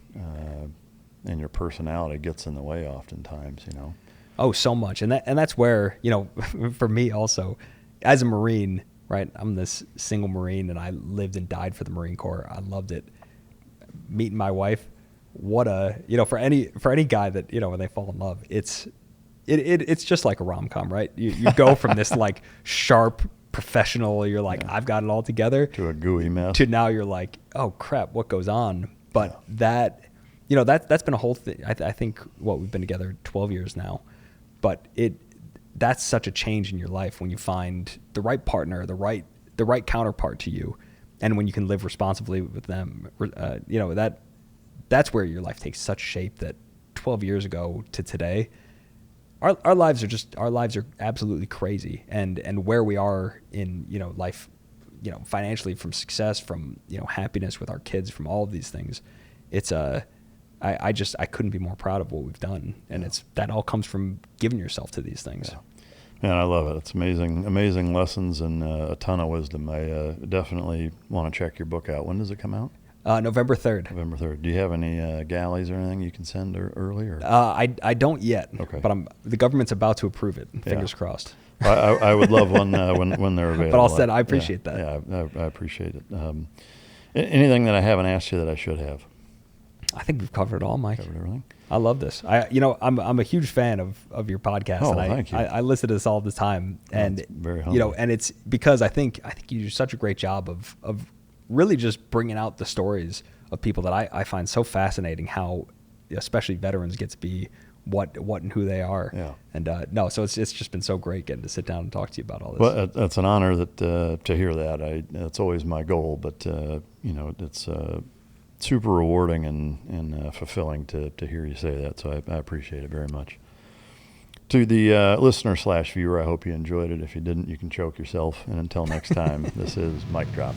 [SPEAKER 2] your personality gets in the way oftentimes,
[SPEAKER 1] Oh, so much. And that's where, for me also, as a Marine, right, I'm this single Marine, and I lived and died for the Marine Corps. I loved it. Meeting my wife, what a, for any guy that, when they fall in love, it's just like a rom-com, right? You go from this like sharp professional, you're like, I've got it all together,
[SPEAKER 2] to a gooey mess,
[SPEAKER 1] to now you're like, oh crap, what goes on? But that's been a whole thing. I think we've been together 12 years now, but that's such a change in your life when you find the right partner, the right counterpart to you, and when you can live responsibly with them. That's where your life takes such shape that 12 years ago to today, our lives are absolutely crazy, and where we are in life, financially, from success, from happiness with our kids, from all of these things, it's I couldn't be more proud of what we've done, and that all comes from giving yourself to these things.
[SPEAKER 2] Yeah. Man, I love it. It's amazing lessons and a ton of wisdom. I definitely want to check your book out. When does it come out?
[SPEAKER 1] November 3rd.
[SPEAKER 2] November 3rd. Do you have any galleys or anything you can send early? Or?
[SPEAKER 1] I don't yet.
[SPEAKER 2] Okay.
[SPEAKER 1] But the government's about to approve it. Fingers crossed.
[SPEAKER 2] I would love one when they're available.
[SPEAKER 1] But all said, I appreciate that.
[SPEAKER 2] Yeah, I appreciate it. Anything that I haven't asked you that I should have?
[SPEAKER 1] I think we've covered it all, Mike.
[SPEAKER 2] Covered everything.
[SPEAKER 1] I love this. I'm a huge fan of your podcast.
[SPEAKER 2] Oh,
[SPEAKER 1] and
[SPEAKER 2] thank you.
[SPEAKER 1] I listen to this all the time, and
[SPEAKER 2] very humbling.
[SPEAKER 1] and it's because I think you do such a great job of really just bringing out the stories of people that I find so fascinating, how especially veterans get to be what and who they are.
[SPEAKER 2] Yeah.
[SPEAKER 1] And so it's just been so great getting to sit down and talk to you about all this.
[SPEAKER 2] Well, it's an honor that to hear that. It's always my goal, but it's super rewarding and fulfilling to hear you say that. So I appreciate it very much. To the listener/viewer, I hope you enjoyed it. If you didn't, you can choke yourself. And until next time, this is Mic Drop.